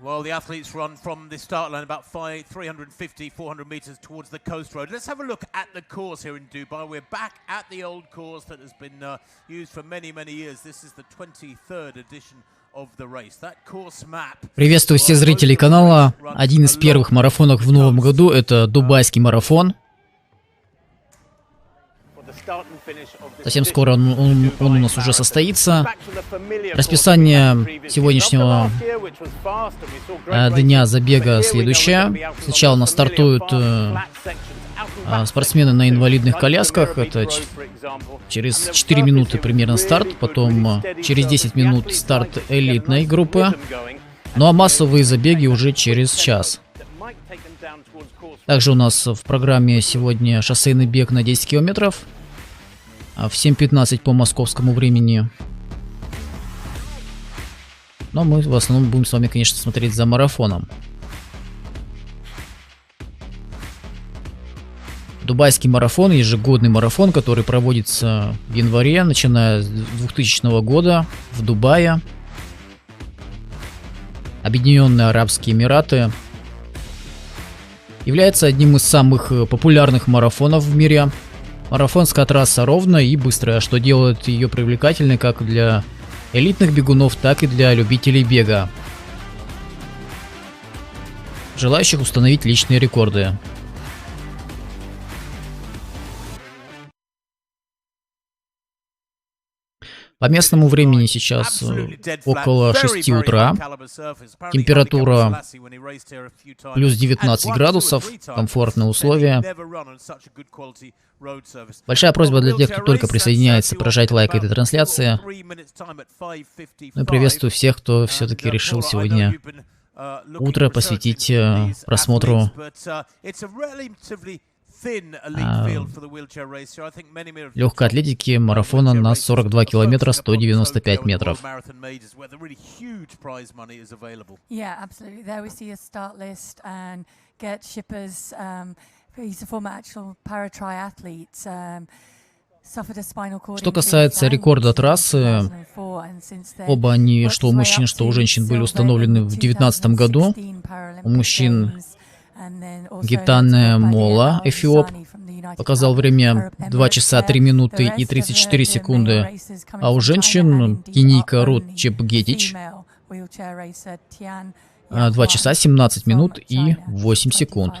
Well, the athletes run from the start line about 350, 400 meters towards the coast road. Let's have a look at the course here in Dubai. We're back at the old course that has been used for many, many years. This is the 23rd edition of the race. That course map. Приветствую всех зрителей канала. Один из первых марафонов в новом году — это Дубайский марафон. Совсем скоро он у нас уже состоится. Расписание сегодняшнего дня забега следующее. Сначала у нас стартуют спортсмены на инвалидных колясках. Это через 4 минуты примерно старт. Потом через 10 минут старт элитной группы. Ну а массовые забеги уже через час. Также у нас в программе сегодня шоссейный бег на 10 километров. В 7:15 по московскому времени. Но мы в основном будем с вами, конечно, смотреть за марафоном. Дубайский марафон, ежегодный марафон, который проводится в январе, начиная с 2000 года в Дубае. Объединенные Арабские Эмираты. Является одним из самых популярных марафонов в мире. Марафонская трасса ровная и быстрая, что делает ее привлекательной как для элитных бегунов, так и для любителей бега, желающих установить личные рекорды. По местному времени сейчас около 6 утра. Температура плюс 19 градусов. Комфортные условия. Большая просьба для тех, кто только присоединяется, прожать лайк этой трансляции. Ну и приветствую всех, кто все-таки решил сегодня утро посвятить просмотру легкой атлетики марафона на 42 километра 195 метров. Что касается рекорда трассы, оба они, что у мужчин, что у женщин, были установлены в 2019 году. У мужчин Гитане Мола, эфиоп, показал время 2 часа 3 минуты и 34 секунды, а у женщин кенийка Рут Чепгетич 2 часа 17 минут и 8 секунд.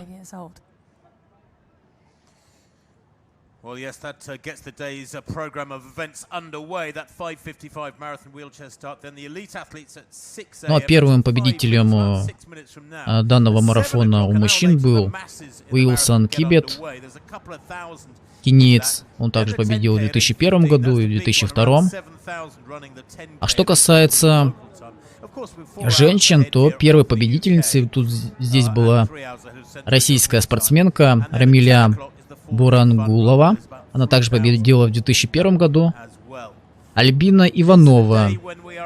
Well, yes, that gets the day's program of events underway. That 5:55 marathon wheelchair start. Then the elite athletes at 6 a.m. Ну а первым победителем данного марафона у мужчин был Уилсон Кибет, кениец. Он также победил в 2001 году и в 2002. А что касается женщин, то первой победительницей здесь была российская спортсменка Рамиля Бурангулова. Она также победила в 2001 году. Альбина Иванова,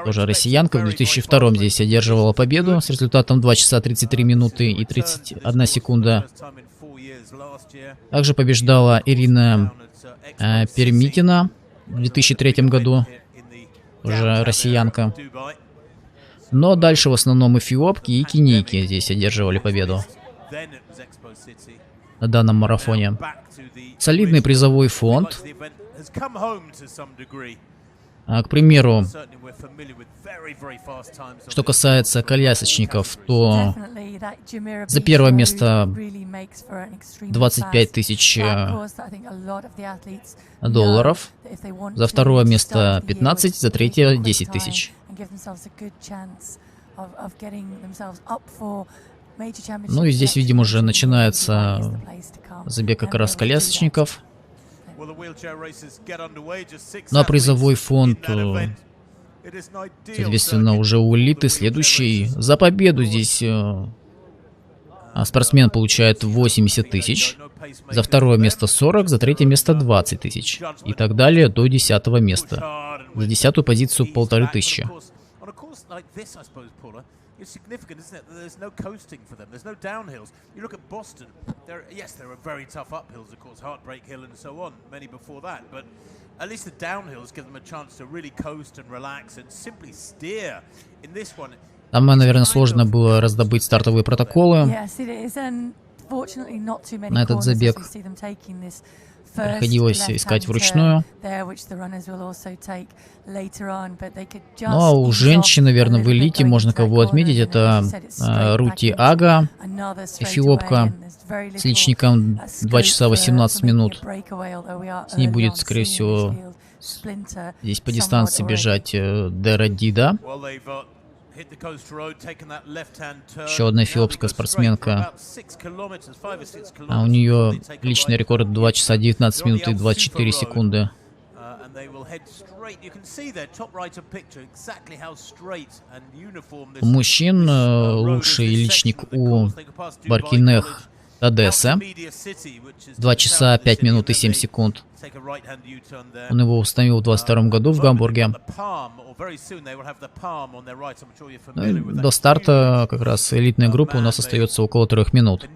тоже россиянка, в 2002 здесь одерживала победу с результатом 2 часа 33 минуты и 31 секунда. Также побеждала Ирина Пермитина в 2003 году, уже россиянка. Но дальше в основном эфиопки и кенийки здесь одерживали победу на данном марафоне. Солидный призовой фонд. К примеру, что касается колясочников, то за первое место 25 тысяч долларов, за второе место 15, за третье 10 тысяч. Ну и здесь, видимо, уже начинается забег как раз колясочников. Ну а призовой фонд, соответственно, уже у элиты следующий. За победу здесь спортсмен получает 80 тысяч, за второе место 40, за третье место 20 тысяч и так далее до 10-го места. За 10-ю позицию 1500. It's significant, isn't it, that there's no coasting for them, there's no downhills. You look at Boston, yes, there are very tough uphills, of course, Heartbreak Hill and so on, many before that, but at least the downhills give them a chance to really coast and relax and simply steer. In this one... Там, наверное, сложно было раздобыть стартовые протоколы на этот забег. Приходилось искать вручную. Ну а у женщин, наверное, в элите можно кого отметить. Это Рути Ага, эфиопка, с личником 2 часа 18 минут. С ней будет, скорее всего, здесь по дистанции бежать Дера Дида. Еще одна эфиопская спортсменка. А у нее личный рекорд 2 часа 19 минут и 24 секунды. У мужчин лучший личник у Баркинех Тадеса. 2 часа 5 минут и 7 секунд. Он его установил в 2022 году в Гамбурге. До старта как раз элитная группа у нас остается около 3 минут.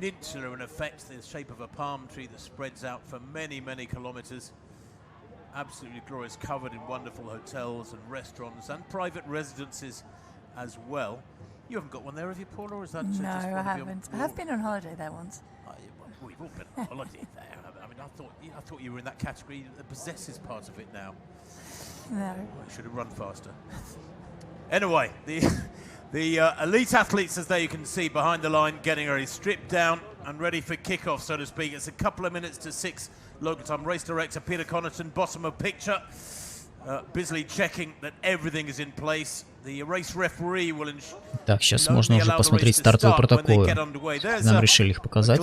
You haven't got one there, have you, Paula, or is that just one of your... No, I haven't. I have been on holiday there once. We've all been on holiday there. I mean, I thought you were in that category that possesses part of it now. No. Well, you should have run faster. Anyway, the elite athletes, as there you can see, behind the line, getting ready, stripped down and ready for kickoff, so to speak. It's a couple of minutes to 6 local time. Race director Peter Connaughton, bottom of picture, busily checking that everything is in place. Так, сейчас можно уже посмотреть стартовые протоколы. Нам решили их показать.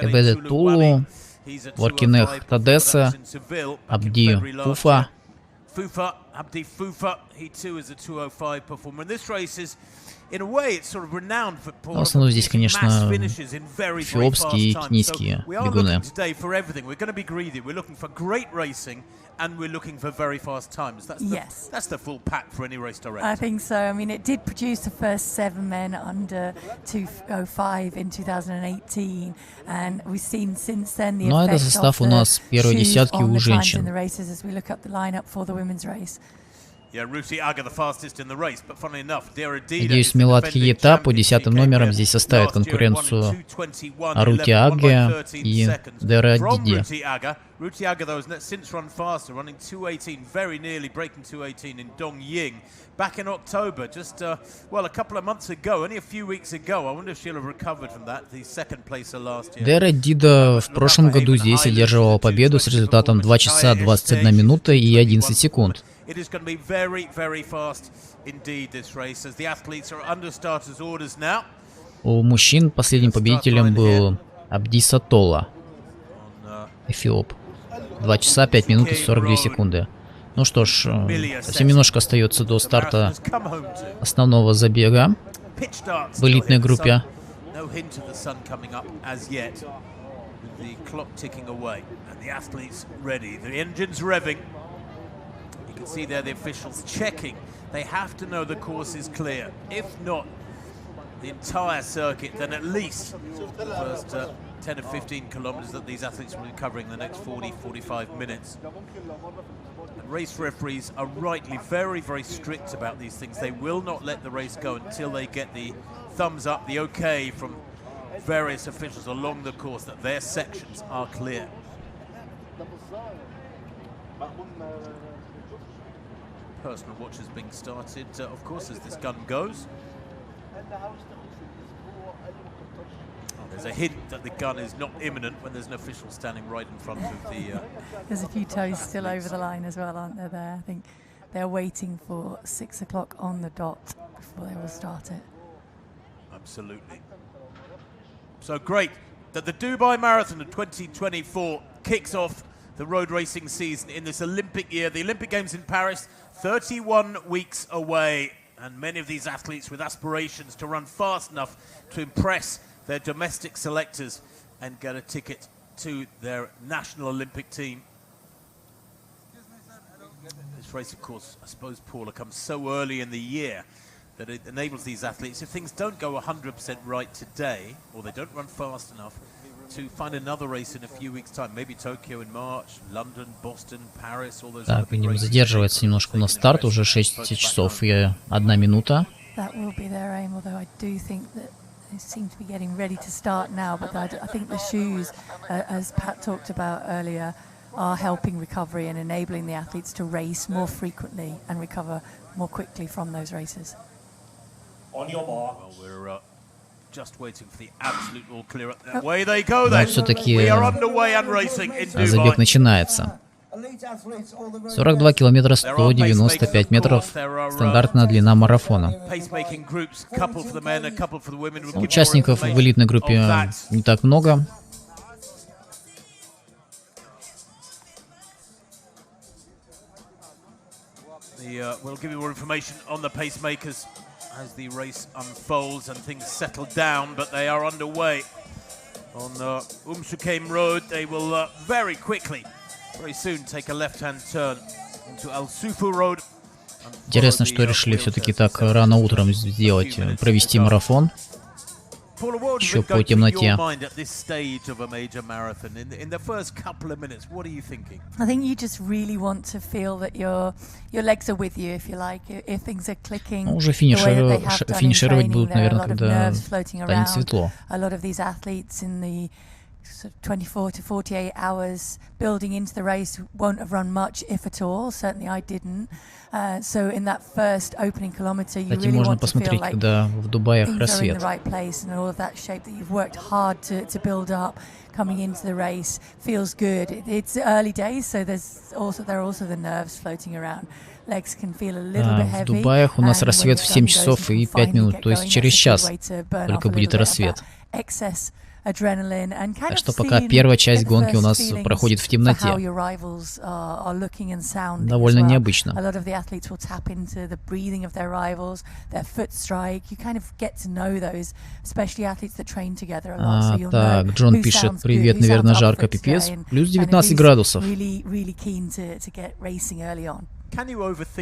Эбеде Тулу, Воркинех Тадеса, Абди Фуфа, Abdi Fufa, he too is a 2:05 performer. And this race is, in a way, it's sort of renowned for В основном здесь, конечно, эфиопские и кенийские бегуны. And we're looking for very fast times. That's the full pack for any race director. I think so. I mean, it did produce the first 7 men under 2:05 in 2018, and we've seen since then the Но это состав у нас первой десятки у женщин. Надеюсь, Милад Хиета по 10 номерам здесь составит конкуренцию Рути Аге и Дера Диде. Ruti Aga, though, has since run faster, running 2:18, very nearly breaking 2:18 in Dongying. Back in October, just, well, a couple of months ago, only a few weeks ago. I wonder if she'll have recovered from that, the second placer last year. Дера Дида в прошлом году здесь одерживала победу с результатом 2 часа 21 минута и 11 секунд. It is going to be very, very fast indeed, this race, as the athletes are under starters' orders now. У мужчин последним победителем был Абдиса Тола, эфиоп. 2 часа 5 минут и 42 секунды. Ну что ж, совсем немножко остается до старта основного забега в элитной группе. The entire circuit, then at least the first 10 or 15 kilometers that these athletes will be covering the next 40-45 minutes. And race referees are rightly very, very strict about these things. They will not let the race go until they get the thumbs up, the okay from various officials along the course that their sections are clear. Personal watch is being started, of course, as this gun goes. There's a hint that the gun is not imminent when there's an official standing right in front of the... There's a few toes still over the line as well, aren't there? I think they're waiting for 6 o'clock on the dot before they will start it. Absolutely. So great that the Dubai Marathon of 2024 kicks off the road racing season in this Olympic year. The Olympic Games in Paris, 31 weeks away. And many of these athletes with aspirations to run fast enough to impress their domestic selectors and get a ticket to their national Olympic team. This race, of course, I suppose, Paula, comes so early in the year that it enables these athletes, if things don't go 100% right today, or they don't run fast enough, to find another race in a few weeks' time. Maybe Tokyo in March, London, Boston, Paris, all those. Так, будем задерживаться немножко на старт, уже 6 часов и 1 минута. That will be their aim, although I do think that they seem to be getting ready to start now, but I think the shoes, as Pat talked about earlier, are helping recovery and enabling the athletes to race more frequently and recover more quickly from those races. Well, we're just waiting for the absolute all clear. Away they go then. Все-таки We are underway and racing in Dubai. забег начинается. 42 километра 195 метров. Стандартная длина марафона. Участников в элитной группе не так много. We'll give you more information on the pacemakers as the race unfolds and things settle down, but they are underway on Umsukem Road. They will very quickly, very soon, take a left-hand turn into Al Sufu Road. Интересно, что решили все-таки так рано утром сделать, провести марафон. Еще по темноте. I think you just really want to feel that your legs are with you, if you like. If things are clicking, уже финишировать будут, наверное, когда станет светло. A lot of these athletes in the 24 to 48 hours building into the race won't have run much, if at all. Certainly I didn't. So in that first opening kilometer, you really want to feel like things are in the right place and all of that shape that you've worked hard to build up coming into the race feels good. It's early days, so there are also the nerves floating around. Legs can feel a little bit heavy. В Дубаях у нас рассвет в 7 часов и 5 минут, то есть через час только будет рассвет. Excess Так что пока первая часть гонки у нас проходит в темноте. Довольно необычно. Так, Джон пишет: привет, наверное, жарко пипец. Плюс 19 градусов.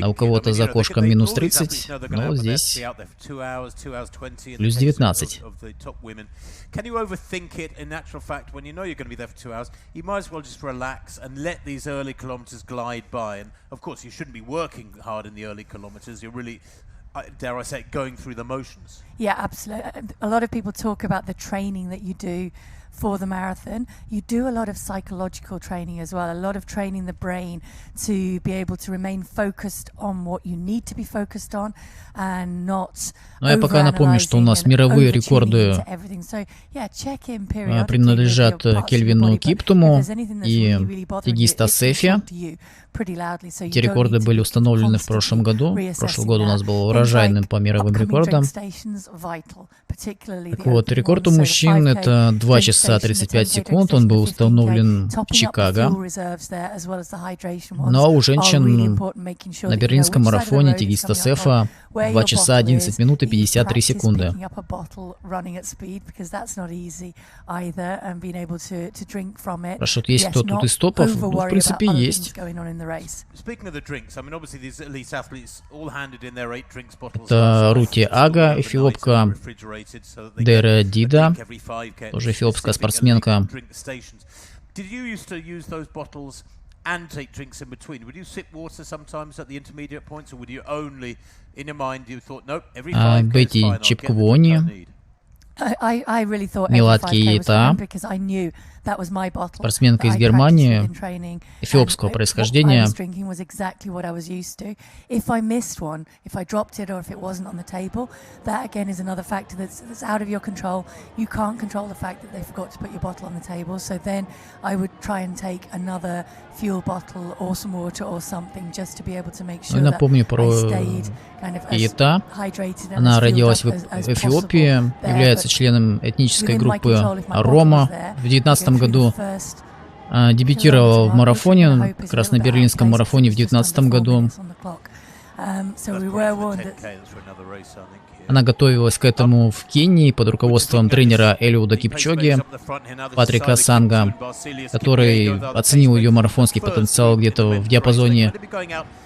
А у кого-то за окошком минус 30, но здесь плюс 19. Can you overthink it? In actual fact, when you know you're going to be there for 2 hours, you might as well just relax and let these early kilometers glide by. And of course, you shouldn't be working hard in the early kilometers. You're really, dare I say, going through the motions. Yeah, absolutely. A lot of people talk about the training that you do for the marathon. You do a lot of psychological training as well, a lot of training the brain to be able to remain focused on what you need to be focused on and not. Но я пока напомню, что у нас мировые рекорды принадлежат Кельвину Киптуму и Тигиста Сефи. Эти рекорды были установлены в прошлом году. Прошлый год у нас был урожайным по мировым рекордам. Так вот, рекорд у мужчин — это 2 часа 35 секунд. Он был установлен в Чикаго. Ну а у женщин на берлинском марафоне Тигиста Сефа 2 часа 11 минут и 53 секунды. Спрашивают, есть кто тут из топов? Ну, в принципе, есть. Это Рути Ага, эфиопка, Дера Дида, тоже эфиопская спортсменка. And take drinks in between. Would you sip water sometimes at the intermediate points, or would you only, in your mind, you thought, nope, every 5K is Бетти fine, I'll get the drink I need? Меладки Ейта, спортсменка из Германии, эфиопского происхождения. Ну и напомню про Ейта. Она родилась в Эфиопии, является членом этнической группы Рома. В 2019 году дебютировала в марафоне, как раз на берлинском марафоне в 2019 году. Она готовилась к этому в Кении под руководством тренера Элиуда Кипчоги, Патрика Санга, который оценил ее марафонский потенциал где-то в диапазоне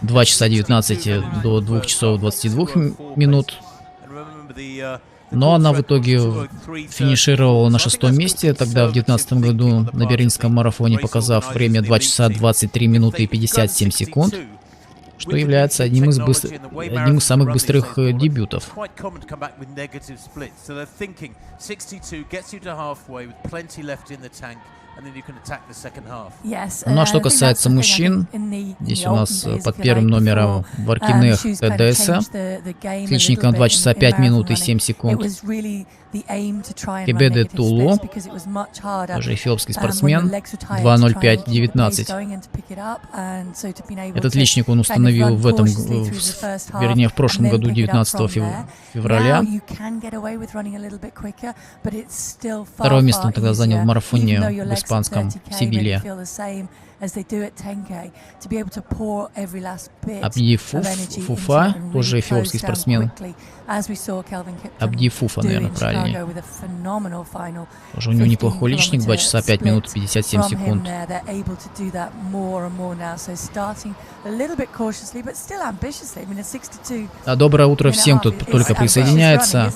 2 часа 19 до 2 часов 22 минут. Но она в итоге финишировала на 6-м месте, тогда в 2019 году на берлинском марафоне, показав время 2 часа 23 минуты и 57 секунд, что является одним из самых быстрых дебютов. Ну а что касается мужчин, здесь у нас под первым номером Варкинех Эдеса, с личником 2 часа 5 минут и 7 секунд. Кебеде Тулу, тоже эфиопский спортсмен, 2:05:19. Этот личник он установил в прошлом году, 19 февраля. Второе место он тогда занял в марафоне в испанском Севилье. Абди Фуфа, тоже эфиопский спортсмен. Абди Фуфа, наверное, правильнее. Тоже у него неплохой личник, 2 часа 5 минут 57 секунд. Доброе утро всем, кто только присоединяется.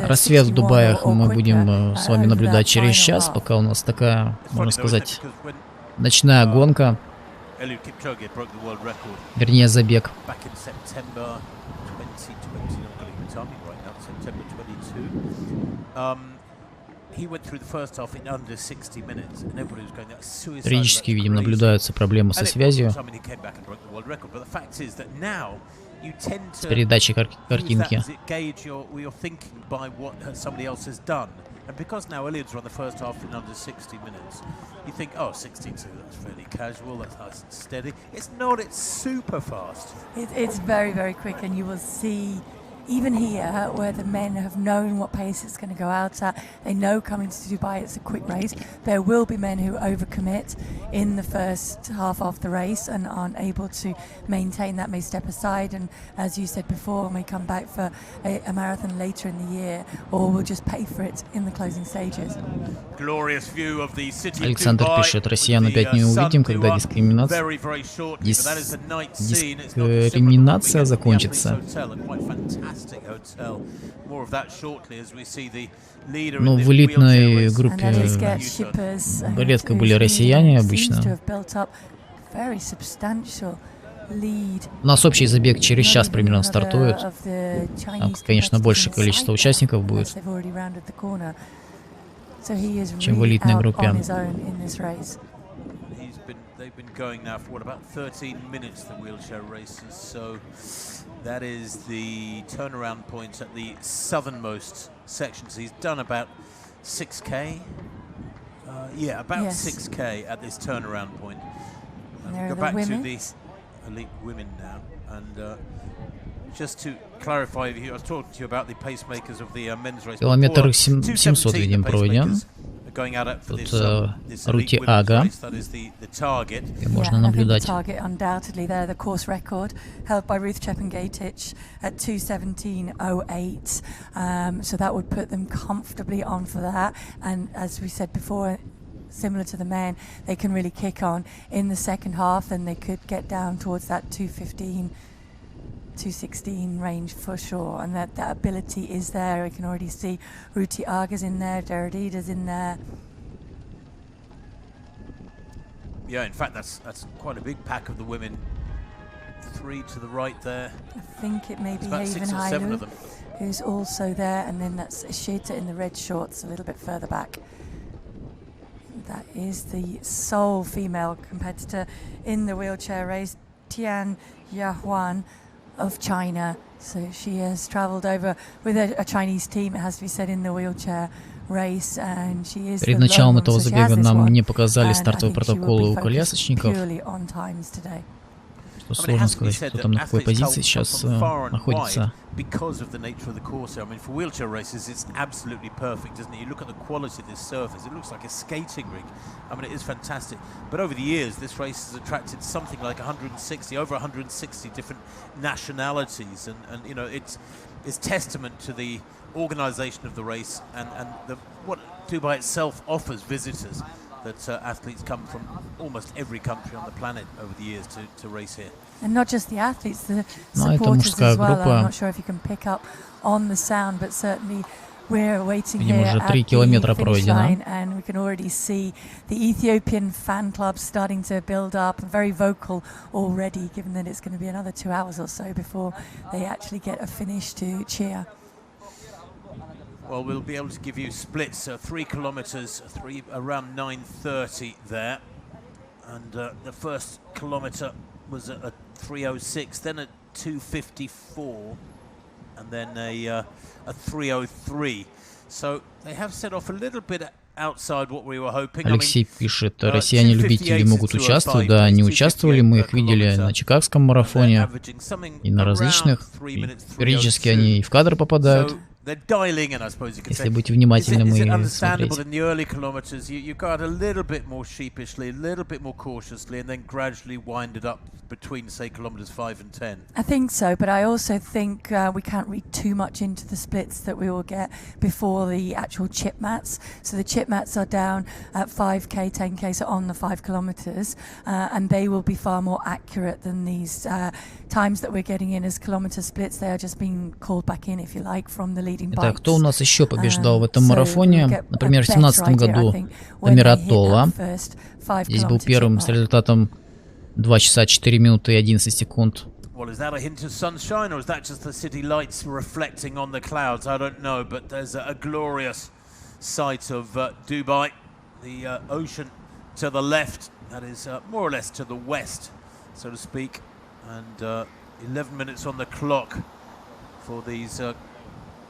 Рассвет в Дубаях мы будем с вами наблюдать через час, пока у нас такая, можно сказать, ночная гонка. Вернее, забег. Периодически, видим, наблюдаются проблемы со связью, с передачей картинки. And because now Iliad's run the first half in under 60 minutes, you think, oh, 62, that's fairly casual, that's nice and steady. It's not, it's super fast. It's very, very quick, and you will see even here, where the men have known what pace it's going to go out at, they know coming to Dubai it's a quick race, there will be men who overcommit in the first half of the race and aren't able to maintain that, may step aside, and as you said before, may come back for a marathon later in the year, or will just pay for it in the closing stages. Александр пишет, россиян опять не увидим, когда дискриминация закончится. Ну, в элитной группе редко были россияне обычно. У нас общий забег через час примерно стартует. Там, конечно, большее количество участников будет, чем в элитной группе. They've been going now for what, about 13 minutes, the wheelchair races. So that is the turnaround point at the southernmost sections. He's done about 6K. Yeah, about 6K at this turnaround point. Go back to the elite women now. And just to clarify, I was talking to you about the pacemakers of the men's race. Километр 700 видим пройден. Тут Рути Ага, можно наблюдать. Undoubtedly, they're the course record held by Ruth Chepngetich at 2:17:08. So that would put them comfortably on for that. And as we said before, similar to the men, they can really kick on in the second half, and they could get down towards that 2:15. 2:16 range for sure, and that ability is there. We can already see Ruti Aga's in there, Derrida's in there. Yeah, in fact, that's quite a big pack of the women. 3 to the right there. I think it may be Haven Hailu, who's also there, and then that's Shita in the red shorts a little bit further back. That is the sole female competitor in the wheelchair race, Tian Yahuan of China. So she has travelled over with a Chinese team, it has to be said, in the wheelchair race, and she is. Перед началом этого забега нам не показали стартовый протокол у колясочников. Что сложно сказать, кто там на какой позиции сейчас находится. Because of the nature of the course, I mean, for wheelchair races, it's absolutely perfect, isn't it? You look at the quality of this surface; it looks like a skating rink. I mean, it is fantastic. But over the years, this race has attracted something like over 160 different nationalities, and you know, it's testament to the organisation of the race and what Dubai itself offers visitors. That athletes come from almost every country on the planet over the years to race here. And not just the athletes, the supporters as well. I'm not sure if you can pick up on the sound, but certainly we're waiting here at the finish line, and we can already see the Ethiopian fan club starting to build up, very vocal already, given that it's going to be another 2 hours or so before they actually get a finish to cheer. Well, we'll be able to give you splits, 3 kilometers, around 9:30 there, and the first kilometer was at 3:06, then at 2:54, and then a 3:03. So they have set off a little bit outside what we were hoping. Алексей пишет, россияне-любители могут участвовать. Да, они участвовали, мы их видели на Чикагском марафоне и на различных. Периодически они и в кадр попадают. Если быть внимательным и смотреть. I think so, but I also think we can't read too much into the splits that we will get before the actual chip mats. So the chip mats are down at 5k, 10k, so on the 5 kilometers, and they will be far more accurate than these times that we're getting in as kilometer splits. They are just being called back in, if you like, from the leading bikes. Итак, кто у нас еще побеждал в этом марафоне? Например, в 2017 году Тамира Тола. Здесь был первым с результатом 2 часа 4 минуты и 11 секунд. Well, is that a hint of sunshine, or is that just the city lights reflecting on the clouds? I don't know, but there's a glorious sight of Dubai. The ocean to the left, that is more or less to the west, so to speak. And 11 minutes on the clock for these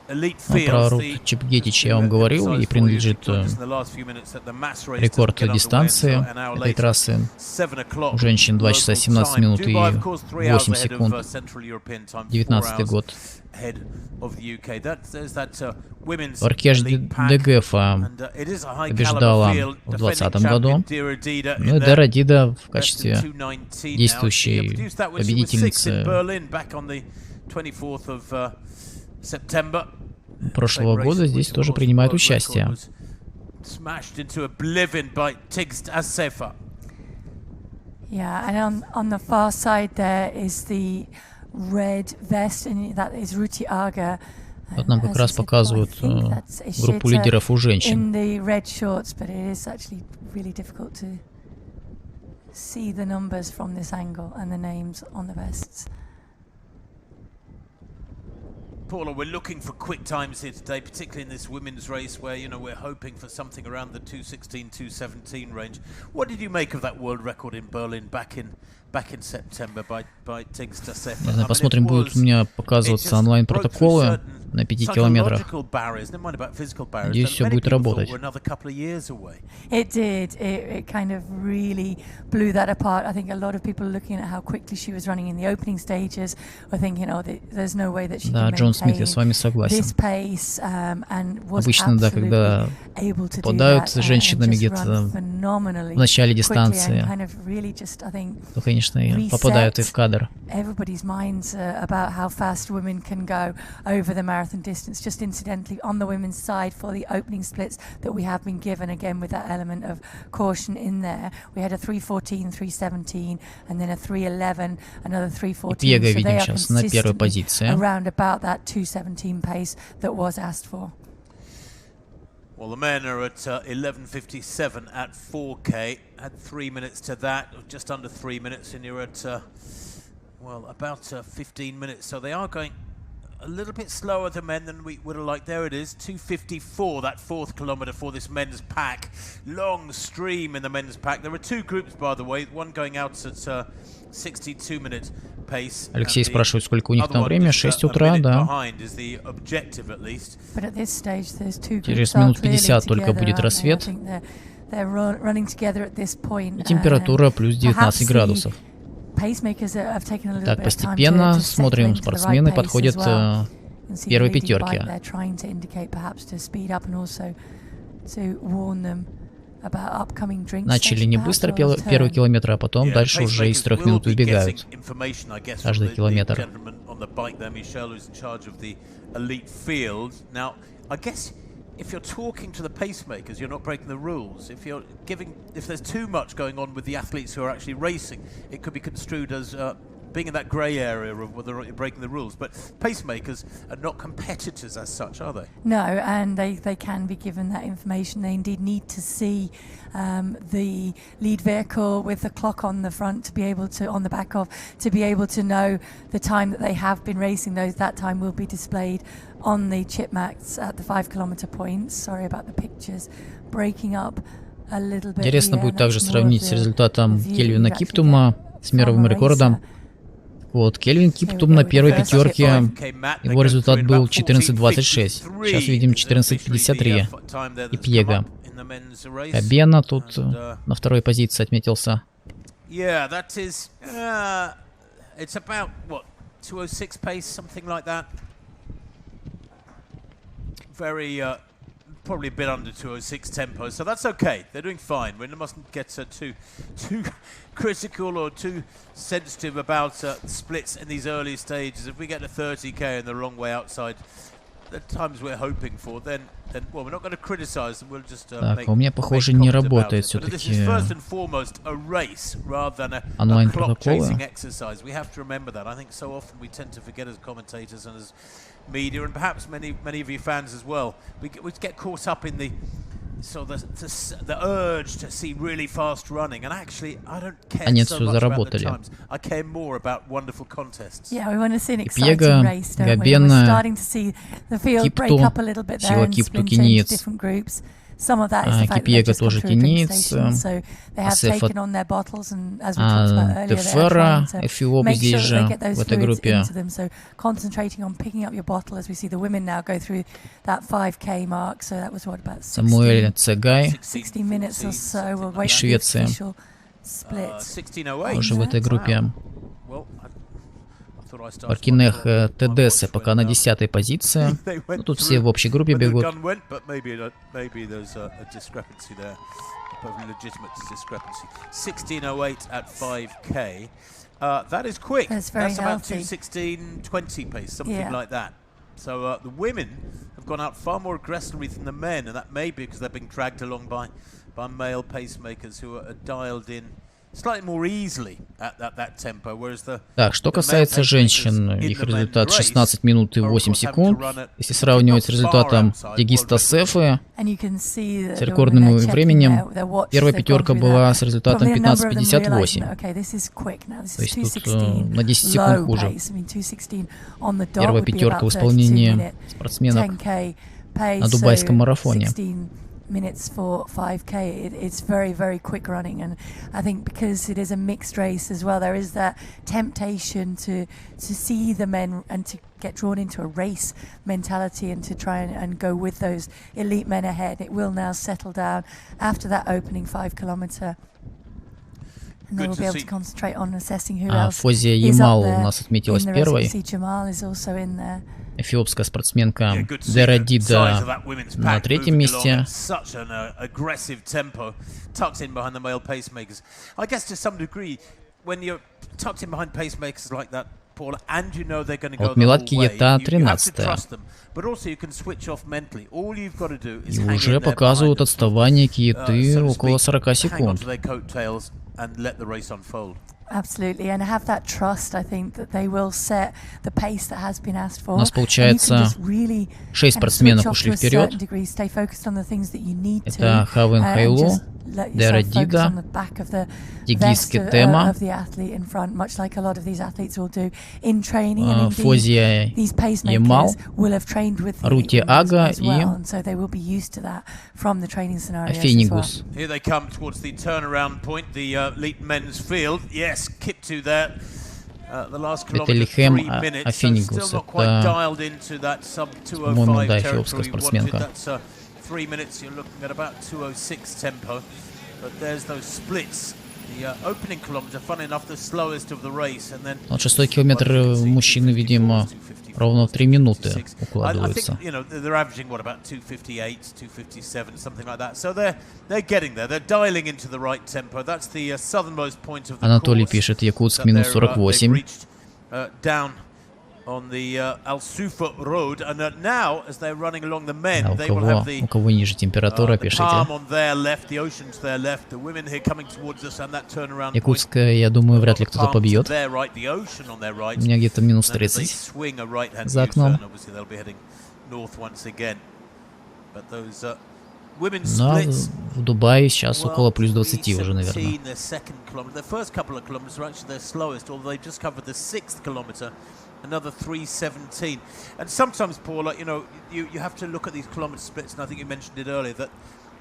Про Рут Чепгетич я вам говорил, ей принадлежит рекорд дистанции этой трассы. У женщин 2 часа 17 минут и 8 секунд. 19-й год. Аркеш Дегефа побеждала в 2020 году. Ну и Дера Дида в качестве действующей победительницы прошлого года здесь тоже принимает участие. Yeah, and on the far side there is the red vest, and that is Ruti Aga. Вот нам как раз показывают группу лидеров у женщин. In the red shorts, but it is actually really difficult to see the numbers from this angle and the names on the vests. Paula, we're looking for quick times here today, particularly in this women's race where, you know, we're hoping for something around the 2:16, 2:17 range. What did you make of that world record in Berlin back in September by Tiggs Dassefa? Посмотрим, будут у меня показываться онлайн-протоколы на 5 километрах. Здесь все будет работать. It did. It kind of really blew that apart. I think a lot of people looking at how quickly she was running in the opening stages were thinking, oh, there's no way that she can Джон Смит, я с вами согласен. this pace, and was Обычно, да, когда able to попадают do that, с женщинами где-то в начале дистанции, то, конечно, и попадают и в кадр. Everybody's minds about how fast women can go over the marathon distance. Just incidentally, on the women's side for the opening splits that we have been given, again with that element of caution in there, we had a 3:14, 3:17, and then a 3:11, another 3:14. Пьега видим сейчас на первой позиции. Around about that 2:17 pace that was asked for. Well, the men are at 11:57 at 4K. Add 3 minutes to that, just under 3 minutes, and you're at, well, about 15 minutes. So they are going a little bit slower than men than we would have liked. There it is, 2:54, that 4th kilometre for this men's pack. Long stream in the men's pack. There are two groups, by the way, one going out at 62-minute pace. Алексей спрашивает, сколько у них там время? 6 утра, да. Через минут 50 только будет рассвет. И температура плюс 19 градусов. Так, постепенно смотрим, спортсмены подходят к первой пятерке. Начали не быстро первый километр, а потом дальше уже из 3 минут выбегают каждый километр. If you're talking to the pacemakers, you're not breaking the rules. If there's too much going on with the athletes who are actually racing, it could be construed as being in that grey area of whether you're breaking the rules. But pacemakers are not competitors as such, are they? No, and they can be given that information. They indeed need to see the lead vehicle with the clock on the front to be able to, on the back of, to be able to know the time that they have been racing. That time will be displayed on the chip max at the 5-kilometer points. Sorry about the pictures breaking up a little bit. Интересно будет также сравнить с результатом Кельвина Киптума с мировым рекордом. Вот, Кельвин Киптум на первой пятерке, его результат был 14:26. Сейчас видим 14:53. И Пьега. Кабена тут на второй позиции отметился. Probably a bit under 2:06 tempo, so that's okay. They're doing fine. We mustn't get too critical or too sensitive about splits in these early stages. If we get to 30k in the wrong way outside the times we're hoping for, then well, we're not going to criticize them. We'll just так, у меня, похоже, не работает все-таки онлайн-протоколы. We have to remember that. I think so often we tend to forget as commentators and as media, and perhaps many of you fans as well. We get caught up in the urge to see really fast running, and actually I don't care so much about the times. I care more about wonderful contests. Yeah, we want to see an exciting race, don't we? We're starting to see the field break up a little bit there and split into different groups. Кипьега тоже кенийцы. Асефа Тефера, Эфиоп здесь же, в этой группе. Самуэль Цегай из Швеции уже в этой группе. Паркинех Тедессе пока на 10-й позиции. Ну, тут все в общей группе бегут. So the women have gone out far more aggressively than the men, and that may be because they're being dragged along by male pacemakers who are dialed in slightly more easily at that tempo, whereas the Так, что касается женщин, их результат 16 минут и 8 секунд. Если сравнивать с результатом Дегиста Сефы с рекордным временем, первая пятерка была с результатом 15:58. То есть тут на 10 секунд хуже. Первая пятерка в исполнении спортсменок на Дубайском марафоне. Minutes for 5K. It's very, very quick running, and I think because it is a mixed race as well, there is that temptation to see the men and to get drawn into a race mentality and to try and go with those elite men ahead. It will now settle down after that opening 5 kilometer. And they will be able to concentrate on assessing who else Фозия is Ямал up у there. нас отметилась первой. Jamal is also in there. Эфиопская спортсменка Дера Дида на 3-м месте. Вот Милад Киета 13-я. И уже показывают отставание Киеты около 40 секунд. Absolutely, and have that trust. I think that they will set the pace that has been asked for. У нас получается 6 спортсменов ушли вперед. Это Хавен Хайлу, Дера Дида, Дегис Кетема, Фозия Ямал, Рути Ага и Афенигус. Это Лихем Афенигус, это, по-моему, да, эфиопская спортсменка. Вот 6-й километр мужчины, видимо, ровно в 3 минуты укладываются. Анатолий пишет, Якутск минус 48. У кого ниже температура, пишите. Якутск, я думаю, вряд ли кто-то побьет. У меня где-то минус 30 за окном. Но в Дубае сейчас около плюс 20 уже, наверное. Another 3:17, and sometimes, Paula, you know, you have to look at these kilometre splits, and I think you mentioned it earlier that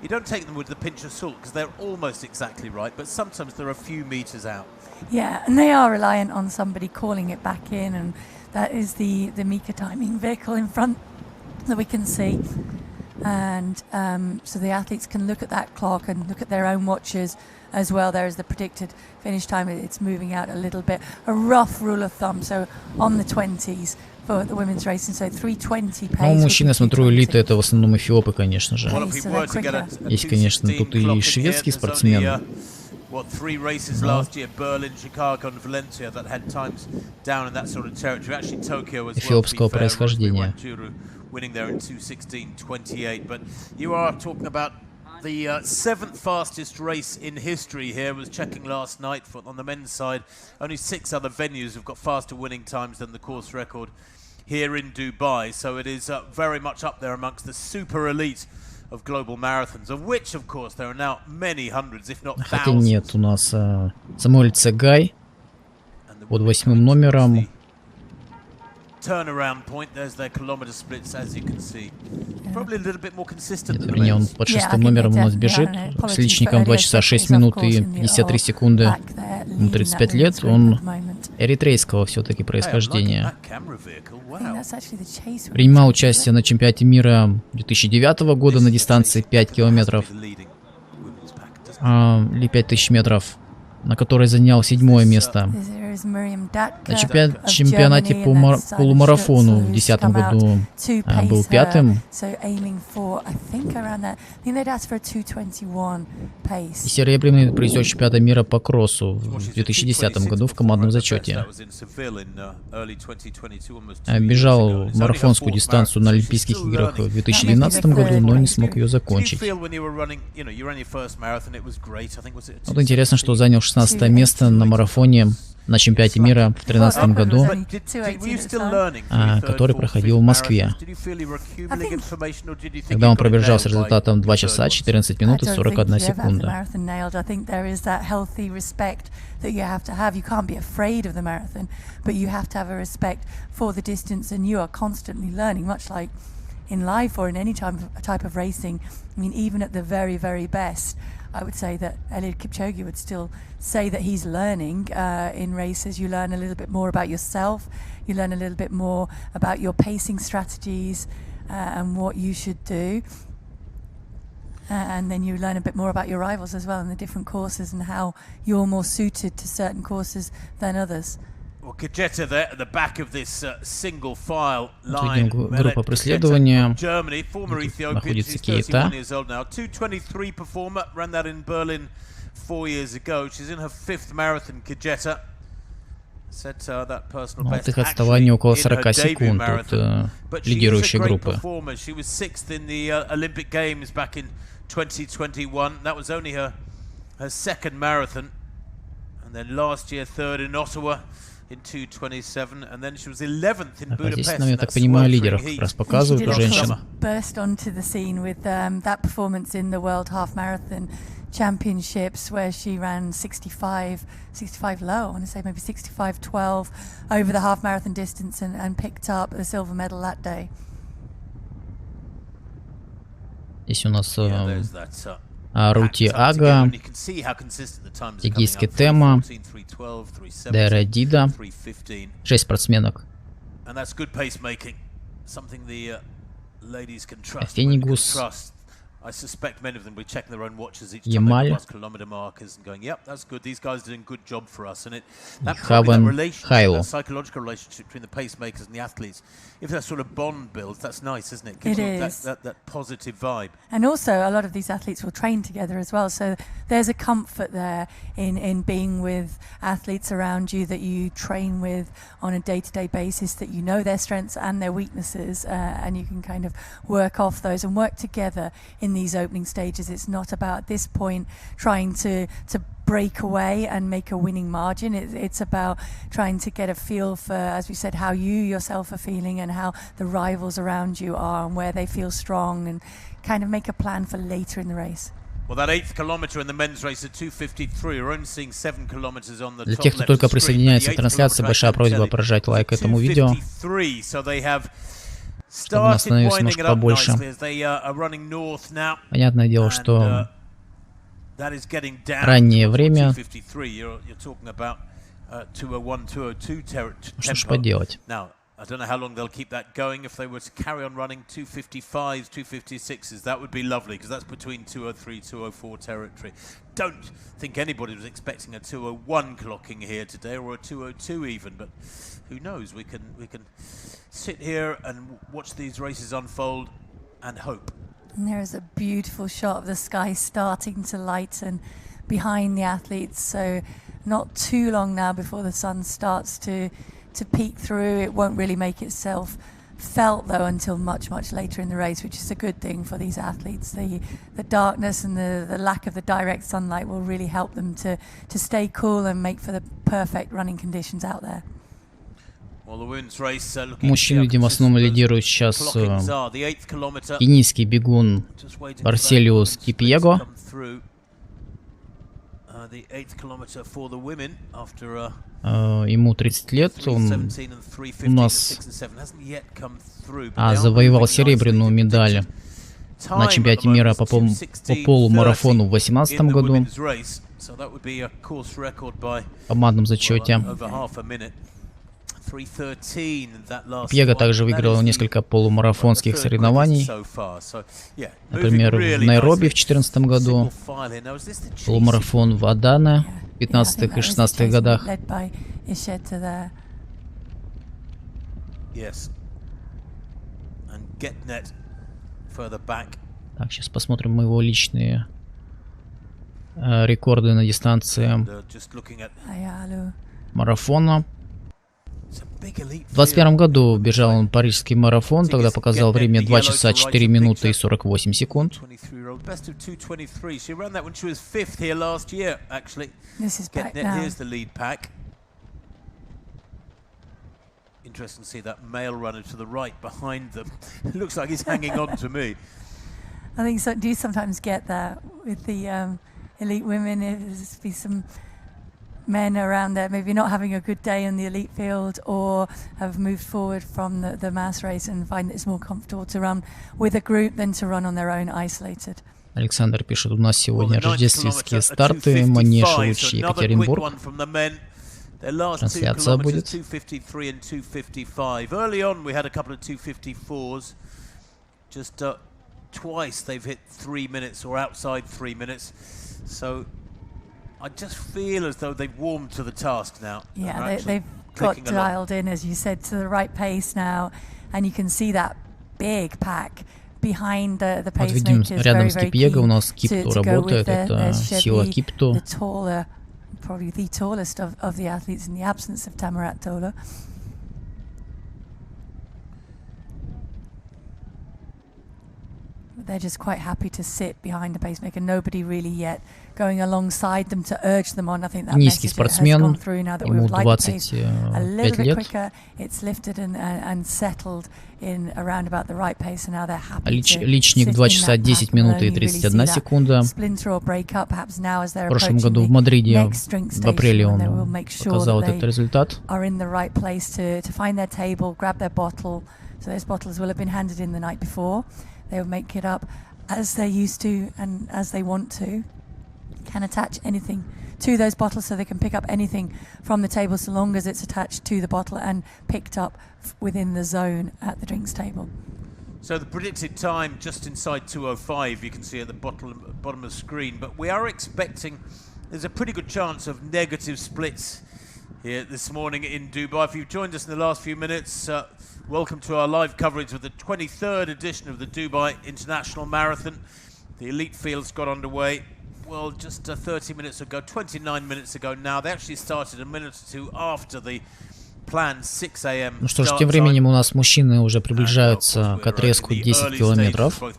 you don't take them with the pinch of salt because they're almost exactly right, but sometimes they're a few meters out. Yeah, and they are reliant on somebody calling it back in, and that is the Mika timing vehicle in front that we can see, and so the athletes can look at that clock and look at their own watches as well. There is the predicted finish time. It's moving out a little bit. A rough rule of thumb, so on the 20s for the women's racing, so 3:20 pace. Ну, мужчины, смотрю, элита, это в основном эфиопы, конечно же. Есть, конечно, тут и шведские спортсмены. What, 3 races last year, Berlin, Chicago and Valencia, that had times down in that sort of territory. Actually, Tokyo as well. Эфиопского происхождения. Winning there in 2:16.28. But you are talking about the 7th fastest race in history here. Was checking last night on the men's side. Only 6 other venues have got faster winning times than the course record here in Dubai. So it is very much up there amongst the super elite of global marathons, of which, of course, there are now many hundreds, if not thousands. Хотя нет, у нас Самуэль Цегай под 8-м номером. Вернее, он под шестым номером у нас бежит. С личником 2 часа 6 минут и 53 секунды. Ему 35 лет. Он эритрейского все-таки происхождения. Принимал участие на чемпионате мира 2009 года на дистанции 5 километров или 5000 метров, на которой занял 7-е место. На чемпионате по полумарафону в 2010 году был 5-м. И серебряный призер чемпионата мира по кроссу в 2010 году в командном зачете. Бежал марафонскую дистанцию на Олимпийских играх в 2012 году, но не смог ее закончить. Вот интересно, что занял 16 место на марафоне на чемпионате мира в 2013 году, который проходил в Москве. Когда он пробежал с результатом 2 часа 14 минут и 41 секунда. In life or in any type of racing, I mean, even at the very, very best, I would say that Eliud Kipchoge would still say that he's learning in races. You learn a little bit more about yourself, you learn a little bit more about your pacing strategies and what you should do. And then you learn a bit more about your rivals as well and the different courses and how you're more suited to certain courses than others. Видим группа преследования. Находится Кейта. Вот их отставание около 40 секунд от лидирующей группы. Здесь нам, я так понимаю, лидеров как раз показывают у женщин. Championships where she ran 65 low, I want to say maybe 65.12 over the half marathon distance and picked up the silver medal that day. Здесь у нас Рути Ага, Игиски Тема, Дайра Дида, 6 спортсменок. Фенигус, Ямаль, Хавен, Хайло. If that sort of bond builds, that's nice, isn't it? It is. That positive vibe. And also, a lot of these athletes will train together as well. So there's a comfort there in being with athletes around you that you train with on a day-to-day basis, that you know their strengths and their weaknesses, and you can kind of work off those and work together in these opening stages. It's not about, at this point, trying to break away and make a winning margin. It's about trying to get a feel for, as we said, how you yourself are feeling and how the rivals around you are and where they feel strong, and kind of make a plan for later in the race. Well, that 8th kilometer in the men's race at 2:53. We're only seeing 7 kilometers on the top. Для тех, кто только присоединяется к трансляции, большая просьба прожать лайк этому видео, чтобы нас становилось немножко побольше. Понятное дело, что раннее время. Что ж поделать? I don't know how long they'll keep that going. If they were to carry on running 2:55s, 2:56s, that would be lovely, because that's between 2:03, 2:04 territory. Don't think anybody was expecting a 2:01 clocking here today, or a 2:02 even, but who knows? We can sit here and watch these races unfold and hope. And there is a beautiful shot of the sky starting to lighten behind the athletes, so not too long now before the sun starts to peek through. It won't really make itself felt though until much later in the race, which is a good thing for these athletes. The darkness and the lack of the direct sunlight will really help them to stay cool and make for the perfect running conditions out there. Мужчин, видимо, в основном лидирует сейчас кенийский бегун Барселиус Кипьего. Ему 30 лет, он у нас завоевал серебряную медаль на чемпионате мира по полумарафону в 2018 году в командном зачете. Пьего также выиграл несколько полумарафонских соревнований, например, в Найроби в 2014 году, полумарафон в Адане в 15 и 16 годах. Так, сейчас посмотрим его личные рекорды на дистанции марафона. В 2021 году бежал он парижский марафон, тогда показал время 2 часа 4 минуты и 48 секунд. Interesting to see that male runner to the right behind them. It looks like he's hanging on to me. I think so. Do you sometimes get that with the elite women? There's be some men around there maybe not having a good day in the elite field or have moved forward from the mass race and find that it's more comfortable to run with a group than to run on their own isolated. Александр пишет, у нас сегодня рождественские старты, манеж Луч, Екатеринбург. Трансляция будет. Early on we had a couple of 254s. Just twice they've hit 3 minutes or outside 3 minutes. So I just feel as though they've warmed to the task now. Yeah, they've got dialed in, as you said, to the right pace now, and you can see that big pack behind the Вот видим, рядом с Кипьего у нас Кипту работает, это сила Кипту. Probably the tallest of the athletes in the absence of Tamarat Tola. They're just quite happy to sit behind the pacemaker. Nobody really yet going alongside them to urge them on. I think that низкий message has спортсмен, gone through now that we ему would like the pace a little 25 bit лет. quicker. It's lifted and settled in around about the right pace, and now they're happy to Личник 2 часа 10 минут и 31 секунда. В прошлом году в Мадриде, в апреле, он показал этот результат. Are in the right place to find their table, grab their bottle. So those bottles will have been handed in the night before. They will make it up as they're used to and as they want to. Can attach anything to those bottles, so they can pick up anything from the table so long as it's attached to the bottle and picked up within the zone at the drinks table. So the predicted time just inside 2:05 you can see at the bottom of the screen, but we are expecting there's a pretty good chance of negative splits here this morning in Dubai. If you've joined us in the last few minutes, welcome to our live coverage of the 23rd edition of the Dubai International Marathon. The elite fields got underway, well, just 30 minutes ago, 29 minutes ago now. They actually started a minute or two after the planned 6 a.m. Ну что ж, тем временем у нас мужчины уже приближаются к отрезку 10 километров. Все-таки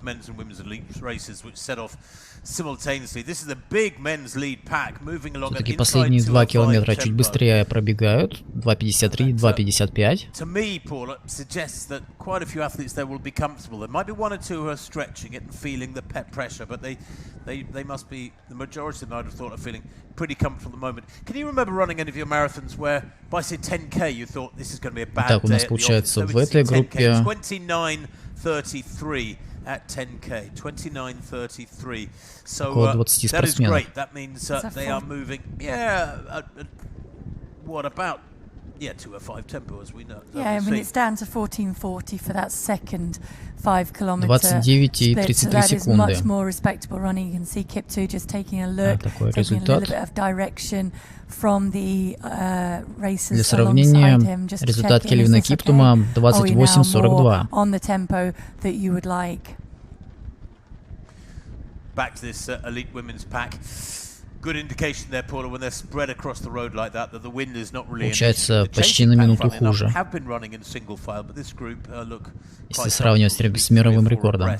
последние 2 километра чуть быстрее пробегают. 2:53, 2:55. To me, Paul, suggests that quite a few athletes there will be comfortable. There might be one or two who are stretching it and feeling the pressure, but they must be, the majority of them I'd have thought are feeling pretty comfortable at the moment. Can you remember running any of your marathons where by say 10k you thought this is going to be a bad day? Так, у нас получается в этой группе 29:33 at 10k, 29:33. So около 20 that is спортсменов. great. That means they are moving. What about 2:05 tempo as we know? Yeah, I mean it's down to 14:40 for that second 5 kilometer 29:33 split, so that is секунды. much more respectable running. You can see Kiptoo just taking a look, такой taking a little результат. bit of direction from the racers Для сравнения, alongside him, just результат checking, Кельвина is this Киптума okay? Are we now 28:42. more on the tempo that you would like? Back to this elite women's pack. Good indication there, Paula, when they're spread across the road like that the wind is not really. Получается почти на минуту хуже. Have been running in single file, but this group look. Если сравнивать с мировым рекордом.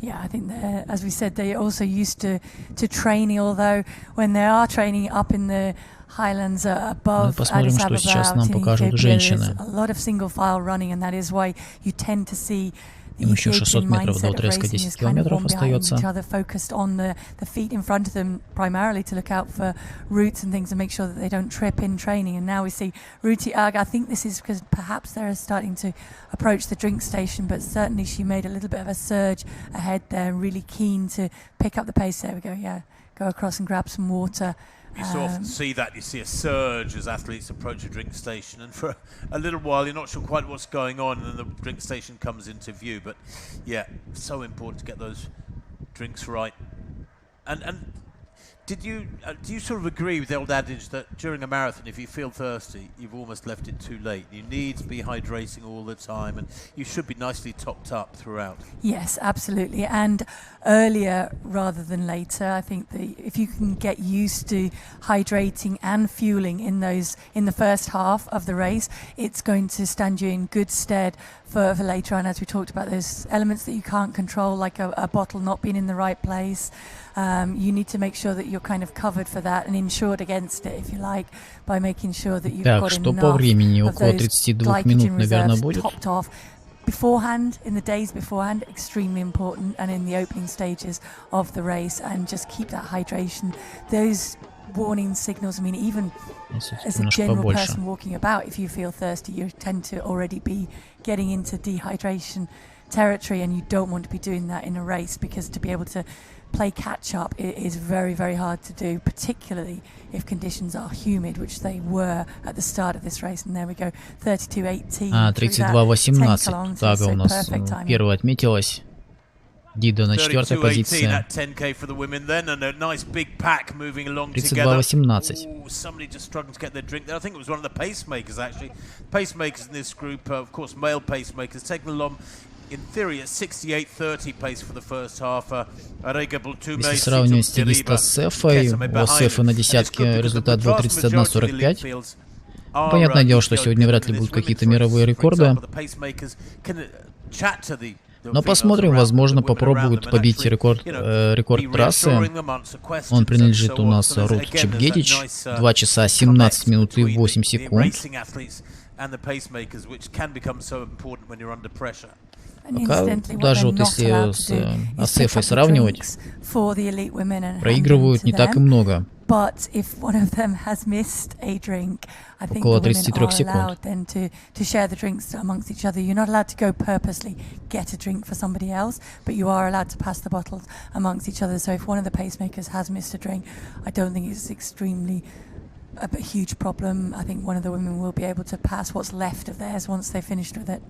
Yeah, I think as we said, they're also used to training, although when they are training up in the highlands above Посмотрим, что сейчас нам покажут женщины. a lot of single file running, and that is why you tend to see Им еще 600 метров до отрезка 10 километров остается. Focused on the feet in front of them primarily to look out for roots and things and make sure that they don't trip in training. And now we see Ruti Aga. I think this is because perhaps they're starting to approach the drink station, but certainly she made a little bit of a surge ahead there, really keen to pick up the pace. There we go, yeah. Go across and grab some water. You so often see that. You see a surge as athletes approach a drink station, and for a little while you're not sure quite what's going on, and then the drink station comes into view. But yeah, so important to get those drinks right. And do you sort of agree with the old adage that during a marathon, if you feel thirsty, you've almost left it too late? You need to be hydrating all the time, and you should be nicely topped up throughout. Yes, absolutely, and earlier rather than later. I think if you can get used to hydrating and fueling in the first half of the race, it's going to stand you in good stead for later on. As we talked about, those elements that you can't control, like a bottle not being in the right place. You need to make sure that you're kind of covered for that and insured against it, if you like, by making sure that you've got что по времени? enough Около of those 32 минут, glycogen наверное, reserves будет. topped off. Beforehand, in the days beforehand, extremely important, and in the opening stages of the race, and just keep that hydration. Those warning signals, I mean, even as a general person walking about, if you feel thirsty, you tend to already be getting into dehydration territory, and you don't want to be doing that in a race, because to be able to play catch up is very, very hard to do, particularly if conditions are humid, which they were at the start of this race. And there we go, 32:18. 32:18. Тага у нас первая отметилась. Дида на четвертой позиции. 32:18. Somebody just struggling to get their drink there. I think it was one of the pacemakers, actually. Pacemakers in this group, of course, male pacemakers, taking along in theory a 68:30 pace for the first half. Если сравнивать стилиста с Эфой, у Эфы на десятке результат был 31:45. Понятное дело, что сегодня вряд ли будут какие-то мировые рекорды. Но посмотрим, возможно, попробуют побить рекорд трассы. Он принадлежит у нас Рут Чепгедич. 2 часа 17 минут и 8 секунд. Пока даже вот если с Асефой сравнивать, проигрывают не так и много. Около 33 секунд. A huge problem. I think one of the women will be able to pass what's left of theirs once they've finished with it.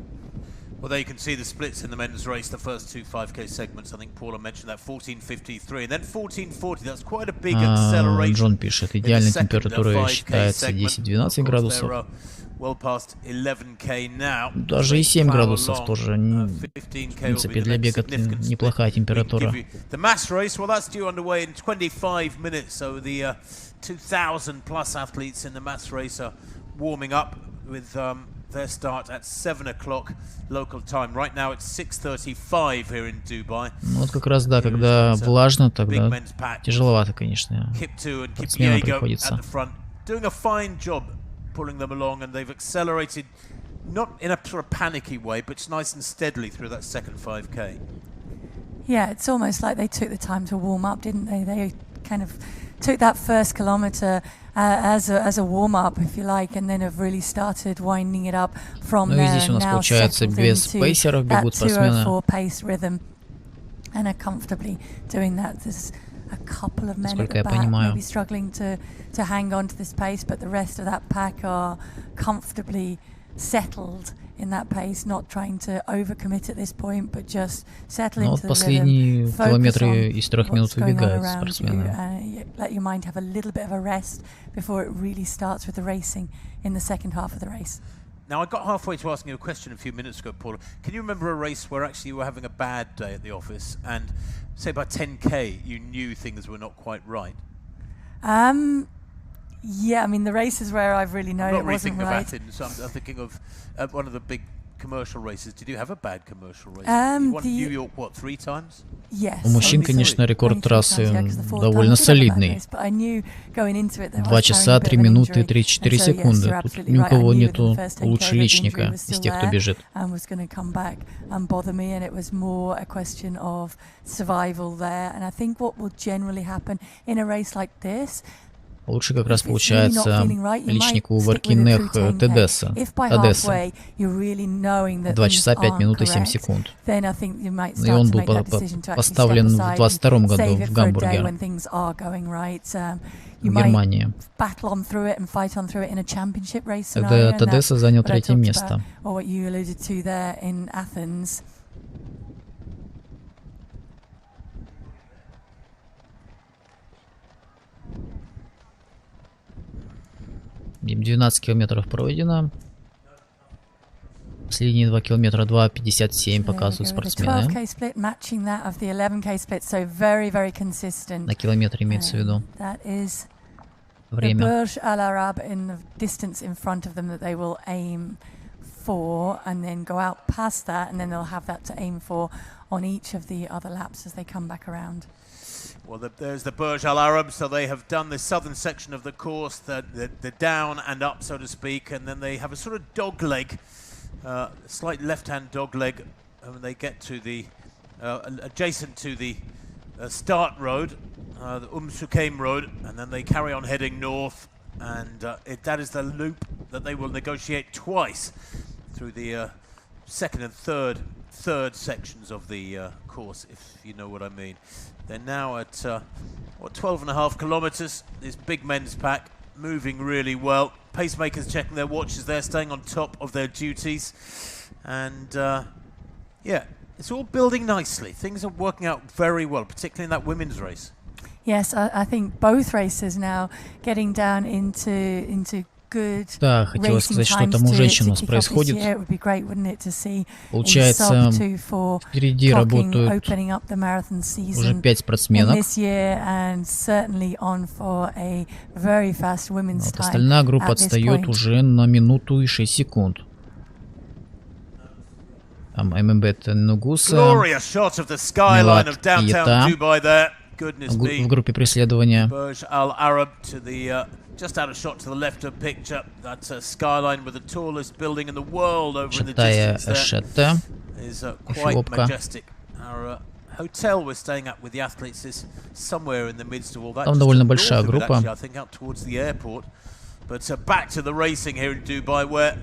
Well, there you can see the splits in the men's race, the first two 5K segments. I think Paula mentioned that 14:53 and then 14:40. That's quite a big acceleration. Джон пишет, идеальной температурой считается 10-12 градусов. Well past 11K now. Даже и 7 градусов тоже, в принципе, для бега неплохая температура. The mass race, well, that's due underway in 25 minutes. So the 2,000 plus athletes in the mass race are warming up with their start at 7 o'clock local time. Right now it's 6:35 here in Dubai. Вот как раз, да, когда влажно, тогда тяжеловато, конечно, спортсменам приходится. Doing a fine job pulling them along, and they've accelerated not in a sort of panicky way, but just nice and steadily through that second 5K. Yeah, it's almost like they took the time to warm up, didn't they? They kind of took that first kilometer as a warm-up, if you like, and then have really started winding it up from there. Ну и здесь у нас получается без пейсеров бегут спортсмены. 2:04 pace rhythm, and are comfortably doing that. There's a couple of men at the back maybe struggling to hang on to this pace, but the rest of that pack are comfortably settled in that pace, not trying to overcommit at this point, but just settle into the последние километры из 3 минут выбегают спортсмены. Let your mind have a little bit of a rest before it really starts with the racing in the second half of the race. Now, I got halfway to asking you a question a few minutes ago, Paula. Can you remember a race where actually you were having a bad day at the office, and say by 10K you knew things were not quite right? Yeah, I mean the races where I've really known it wasn't right. I'm thinking of one of the big commercial races. Did you have a bad commercial race? You won New York, what, 3 times? У мужчин, конечно, рекорд трассы довольно солидный. 2 часа, 3 минуты, 34 секунды. Тут ни у кого нету лучше личника из тех, кто бежит. Лучше как раз получается личнику Варкинех Тедеса. 2 часа 5 минут и 7 секунд. И он был поставлен в 22 году в Гамбурге, в Германии. Тогда Тедеса занял 3-е место. Им 12 километров пройдено. Последние 2 километра 2:57 показывают спортсмены. На километр имеется в виду. Время. Well, there's the Burj Al Arab, so they have done the southern section of the course, the down and up, so to speak, and then they have a sort of dog leg, slight left-hand dog leg, when they get to the, adjacent to the start road, the Suqeim road, and then they carry on heading north, and that is the loop that they will negotiate twice through the second and third sections of the course, if you know what I mean. They're now at, what, 12.5 kilometers, this big men's pack, moving really well. Pacemakers checking their watches, they're staying on top of their duties. And, yeah, it's all building nicely. Things are working out very well, particularly in that women's race. Yes, I think both races now getting down into Да, хотела сказать, что там у женщин у нас происходит. Получается, впереди работают уже 5 спортсменок. Вот остальная группа отстает уже на минуту и 6 секунд. Там ММБ Нугуса, Милат Киета в группе преследования. Just out of shot to the left of picture, that's a skyline with the tallest building in the world over in the distance there. Is quite majestic. Our hotel we're staying at with the athletes is somewhere in the midst of all that. Там довольно большая группа. I think out towards the airport. But back to the racing here in Dubai, where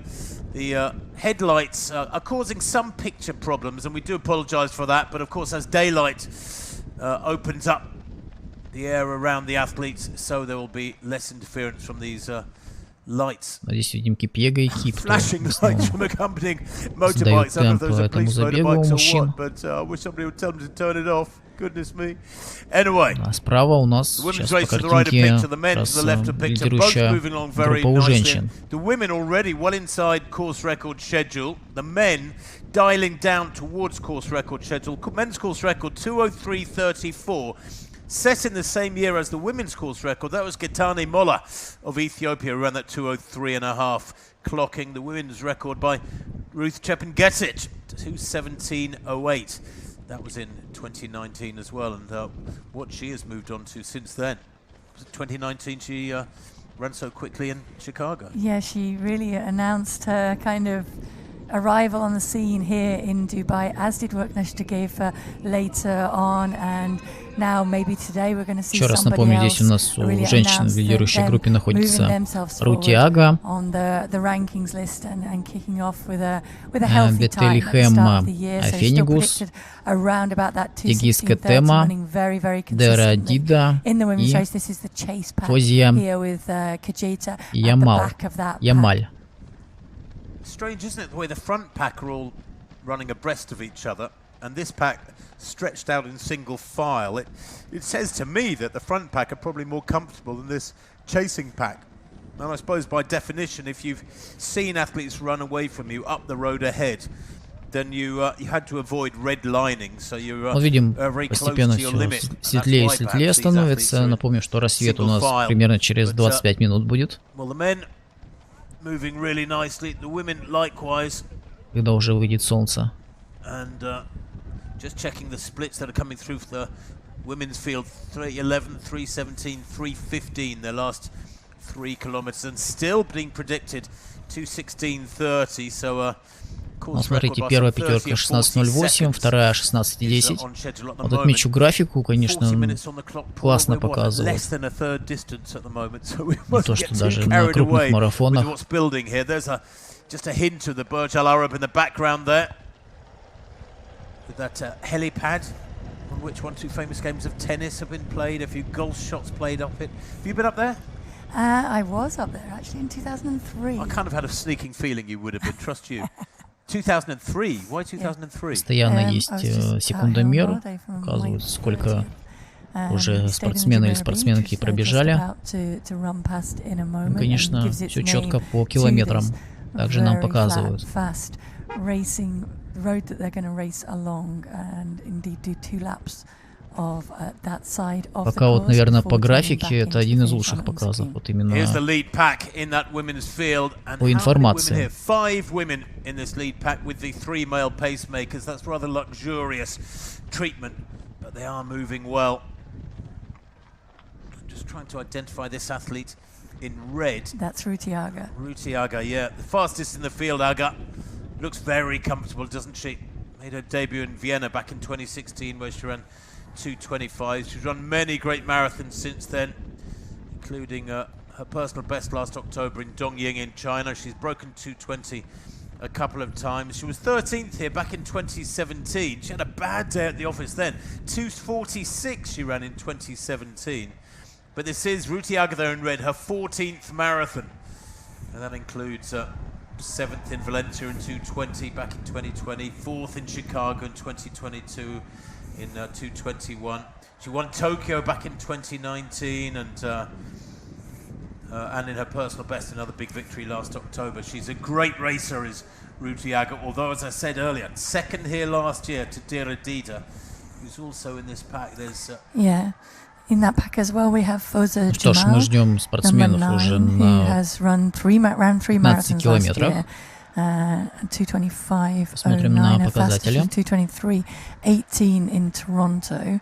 the headlights are causing some picture problems, and we do apologise for that. But of course, as daylight opens up the air around the athletes, so there will be less interference from these lights. Здесь видим Кипьега и Кип. Flashing lights from accompanying motorbikes. I don't know if those are police motorbikes or what, but I wish somebody would tell them to turn it off. Goodness me. Anyway, справа у нас сейчас по картинке лидирующая группа у женщин. The women already well inside course record schedule. The men dialing down towards course record schedule. Men's course record 2:03:34. Set in the same year as the women's course record. That was Getane Molla of Ethiopia, around that 2:03.5, clocking the women's record by Ruth Chepngetich, 2:17.08. That was in 2019 as well, and what she has moved on to since then. Was it 2019 she ran so quickly in Chicago? Yeah, she really announced her kind of arrival on the scene here in Dubai, as did Workneshtagefa later on, and now maybe today we're going to see somebody else really announce themselves on the rankings list and kicking off with a healthy time at the start of the year. So still predicted around about that 2:16:30, running very, very consistently. In the women's race, this is the chase pack here with Kajita at the back of that pack. Strange, isn't it, the way the front pack are all running abreast of each other, and this pack stretched out in single file. It says to me that the front pack are probably more comfortable than this chasing pack. And I suppose by definition, if you've seen athletes run away from you up the road ahead, then you had to avoid redlining, so you're very close to your limit. Светлее и светлее становится. Напомню, что рассвет у нас примерно через 25 минут будет. Well, the men moving really nicely. The women likewise когда уже выйдет солнце. And just checking the splits that are coming through for the women's field: 3:11, 3:17, 3:15. Their last 3 kilometers, and still being predicted 2:16:30. So Ну, смотрите, первая пятерка 16:08, вторая 16:10. Вот отмечу графику, конечно, классно показывает. Не то, что даже на крупных марафонах. Just a hint of the Burj Al Arab in the background there, with that helipad on which 2 famous games of tennis have been played, a few golf shots played off it. Have you been up there? I was up there actually in 2003. I kind of had a sneaking feeling you would have been. Trust you. 2003. Why 2003? Постоянно есть секундомер, показывают, сколько уже спортсмены или спортсменки пробежали. Ну, конечно, все четко по километрам. Также нам показывают. Пока вот, наверное, по графике это один из лучших показов, вот именно по информации. Trying to identify this athlete in red. That's Rutiaga. Rutiaga, yeah. The fastest in the field, Aga. Looks very comfortable, doesn't she? Made her debut in Vienna back in 2016 where she ran 2:25. She's run many great marathons since then, including her personal best last October in Dongying in China. She's broken 2:20 a couple of times. She was 13th here back in 2017. She had a bad day at the office then. 2:46 she ran in 2017. But this is Rutiaga there in red, her 14th marathon. And that includes 7th in Valencia in 2:20 back in 2020, 4th in Chicago in 2022 in 2:21. She won Tokyo back in 2019 and in her personal best, another big victory last October. She's a great racer, is Rutiaga, although, as I said earlier, second here last year to Dira Dida, who's also in this pack. There's yeah. In that pack as well, we have Foza Что ж, мы ждем спортсменов уже на 15 километрах. 2:25, Посмотрим на показатели. 2:23:18 in Toronto.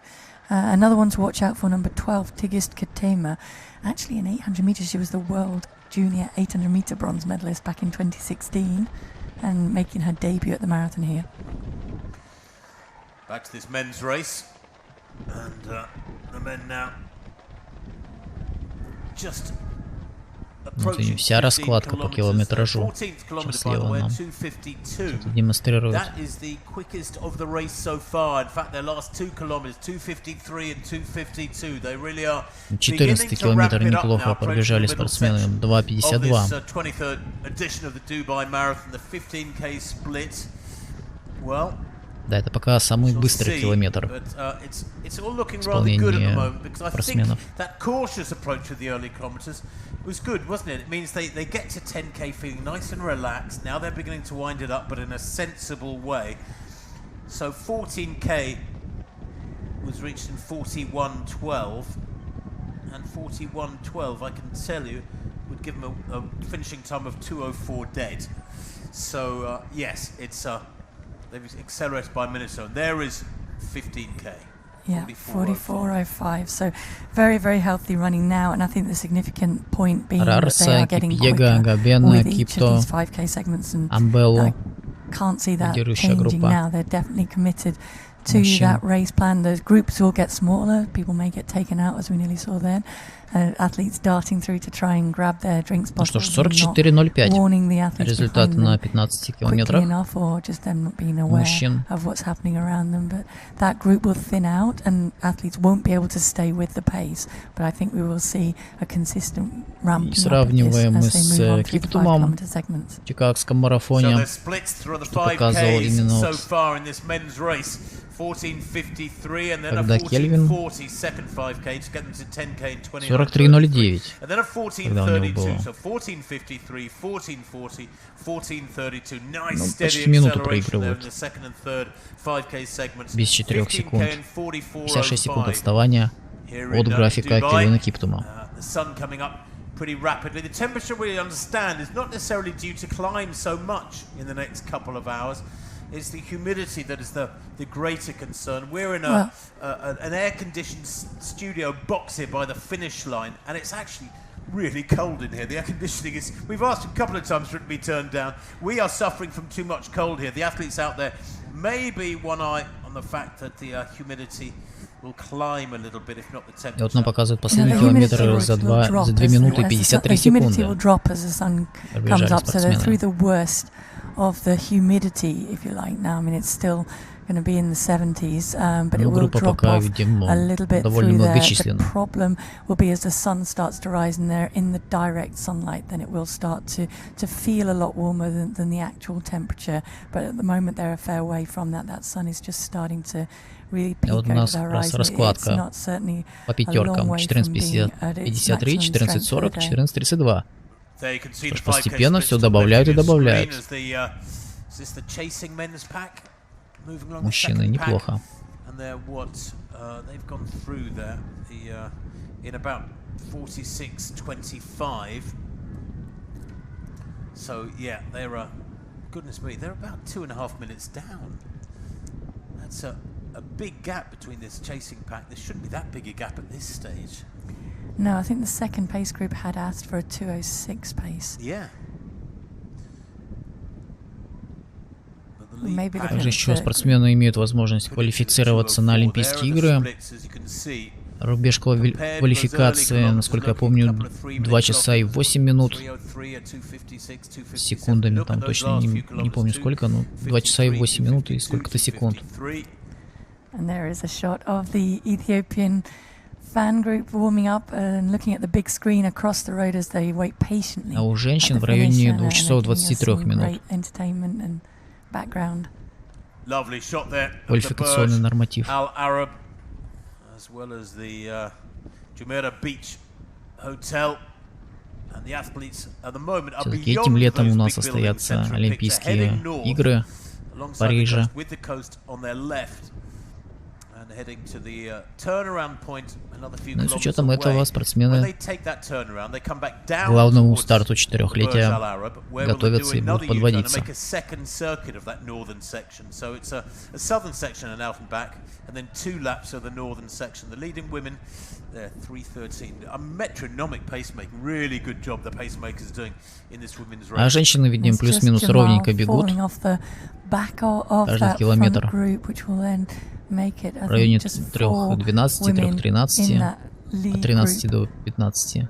Another one to watch out for, number 12, Tigist Katema. Actually, in 800 meters, she was the world junior 800 meter bronze medalist back in 2016, and making her debut at the marathon here. Back to this men's race. And the men now just approaching вся раскладка по километражу. Сейчас слева нам что-то демонстрирует. That is the quickest of the race so far. In fact, their last 2 kilometers, 2:53 and 2:52. They really are. 14 километр неплохо пробежали спортсмены. 2:52. 23rd edition of the Dubai Marathon, the 15K split. Well. Да, это пока самый быстрый километр исполнения спортсменов. Was good, wasn't it? It means they get to 10K feeling nice and relaxed. Now they're beginning to wind it up, but in a sensible way. So 14K was reached in 41:12, and 41:12, I can tell you, would give them a finishing time of 2:04 dead. So yes, it's they've accelerated by a minute. So there is 15K. Yeah, 44:05. So very, very healthy running now, and I think the significant point being that they are getting quicker with each of these 5K segments, and I can't see that changing now. They're definitely committed to that race plan. The groups will get smaller. People may get taken out, as we nearly saw then. Athletes darting through to try and grab their drinks bottles. Что ж, 44:05. Результат на 15 километрах. Мужчин. Of what's happening around them, but that group will thin out, and athletes won't be able to stay with the pace. But I think we will see a consistent ramp. Сравниваем мы с Киптумом в Чикагском марафоне, что показывал именно когда Кельвин 43:09, когда у него было. Ну, почти минуту проигрывают. Без 4 секунд. 56 секунд отставания от графика Кельвина Киптума. pretty rapidly. The temperature, we understand, is not necessarily due to climb so much in the next couple of hours. It's the humidity that is the greater concern. We're in an air-conditioned studio box here by the finish line, and it's actually really cold in here. The air conditioning is... We've asked a couple of times for it to be turned down. We are suffering from too much cold here. The athletes out there, maybe one eye on the fact that the humidity will climb a little bit, if not the temperature. И вот нам показывают последний километр за 2 минуты 53 секунды. Пробежали спортсмены. Of the humidity, if you like, now. I mean, it's still going to be in the 70s, but it will drop off a little bit through there. The problem will be as the sun starts to rise and they're in the direct sunlight, then it will start to feel a lot warmer than the actual temperature. But at the moment, they're a fair way from that. That sun is just starting to really peak over the horizon. It's not certainly a long way from being at its maximum strength for the day. 14:32. Постепенно все добавляют и добавляют. Мужчины неплохо. So yeah, they're goodness me, they're about 2.5 minutes down. That's a big gap between this chasing pack. There shouldn't be that big a gap at this stage. No, I think the second pace group had asked for a 2:06 pace. Yeah. Также еще спортсмены имеют возможность квалифицироваться на Олимпийские игры. Рубеж квалификации, насколько я помню, 2 часа и 8 минут. С секундами, там точно не помню сколько, но 2 часа и 8 минут и сколько-то секунд. And there is a shot of the Ethiopian fan group warming up and looking at the big screen across the road as they wait patiently. А у женщин в районе 2 часов 23 минут. Квалификационный норматив. Все-таки этим летом у нас состоятся Олимпийские игры в Париже. Но с учетом этого спортсмены к главному старту четырехлетия готовятся и будут подводиться. А женщины, видим, плюс-минус ровненько бегут каждый километр. В районе 3:12, 3:13, от 13 до 15.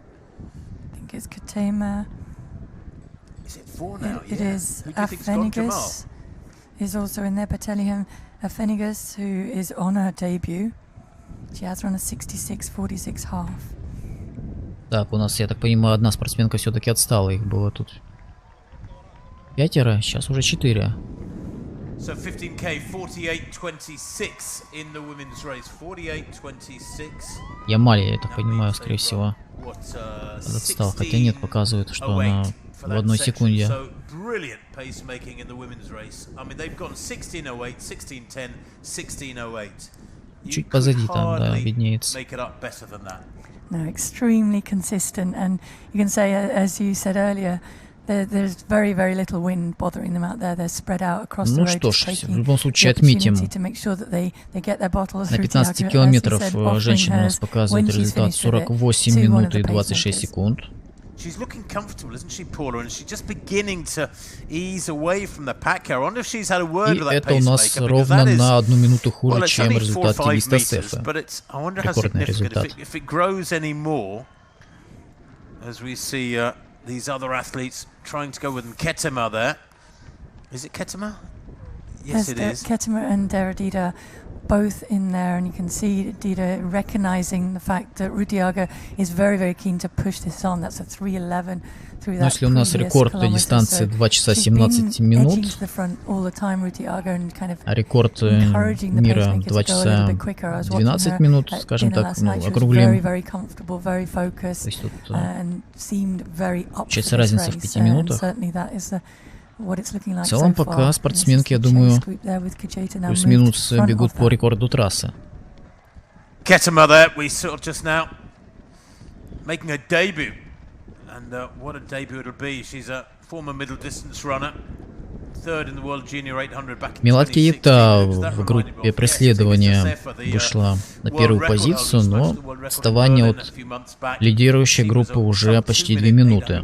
It is Afenigus is also in their battalion. Afenigus, who is on her debut. She has run a 66:46 half. Так, у нас, я так понимаю, одна спортсменка все-таки отстала. Их было тут 5, сейчас уже 4. So 15K 48:26 in the women's race. 48:26. Ямалия, я так понимаю, скорее всего, отстал. Хотя нет, показывает, что она в 1 секунде. Чуть позади там, да, виднеется. No, extremely consistent, and you can say, as you said earlier, there's very, very little wind bothering them out there. They're spread out across the road. Ну что ж, в любом случае отметим. На 15 километров женщина у нас показывает результат 48 минут и 26 секунд. She's looking comfortable, isn't she, Paula? And she's just beginning to ease away from the pack here. I wonder if she's had a word with that pacemaker. И это у нас ровно на 1 минуту хуже, чем результат Тибистасефа. Рекордный результат. If it grows any more, as we see these other athletes trying to go with them. Ketema there. Is it Ketema? Yes, it is. Ketema and Dita both in there, and you can see Dita recognizing the fact that Rudiaga is very, very keen to push this on. That's a 3:11 through that. Если у нас рекорд дистанции 2 часа 17 минут, а рекорд мира 2 часа 12 минут, скажем так, ну, округлим. То есть тут получается разница в 5 минутах. В целом пока спортсменки, я думаю, плюс-минус бегут по рекорду трассы. Ketema there, we saw just now making a debut And what a debut it'll be. She's a former middle distance runner. Милад Кейта в группе преследования вышла на первую позицию, но отставание от лидирующей группы уже почти 2 минуты.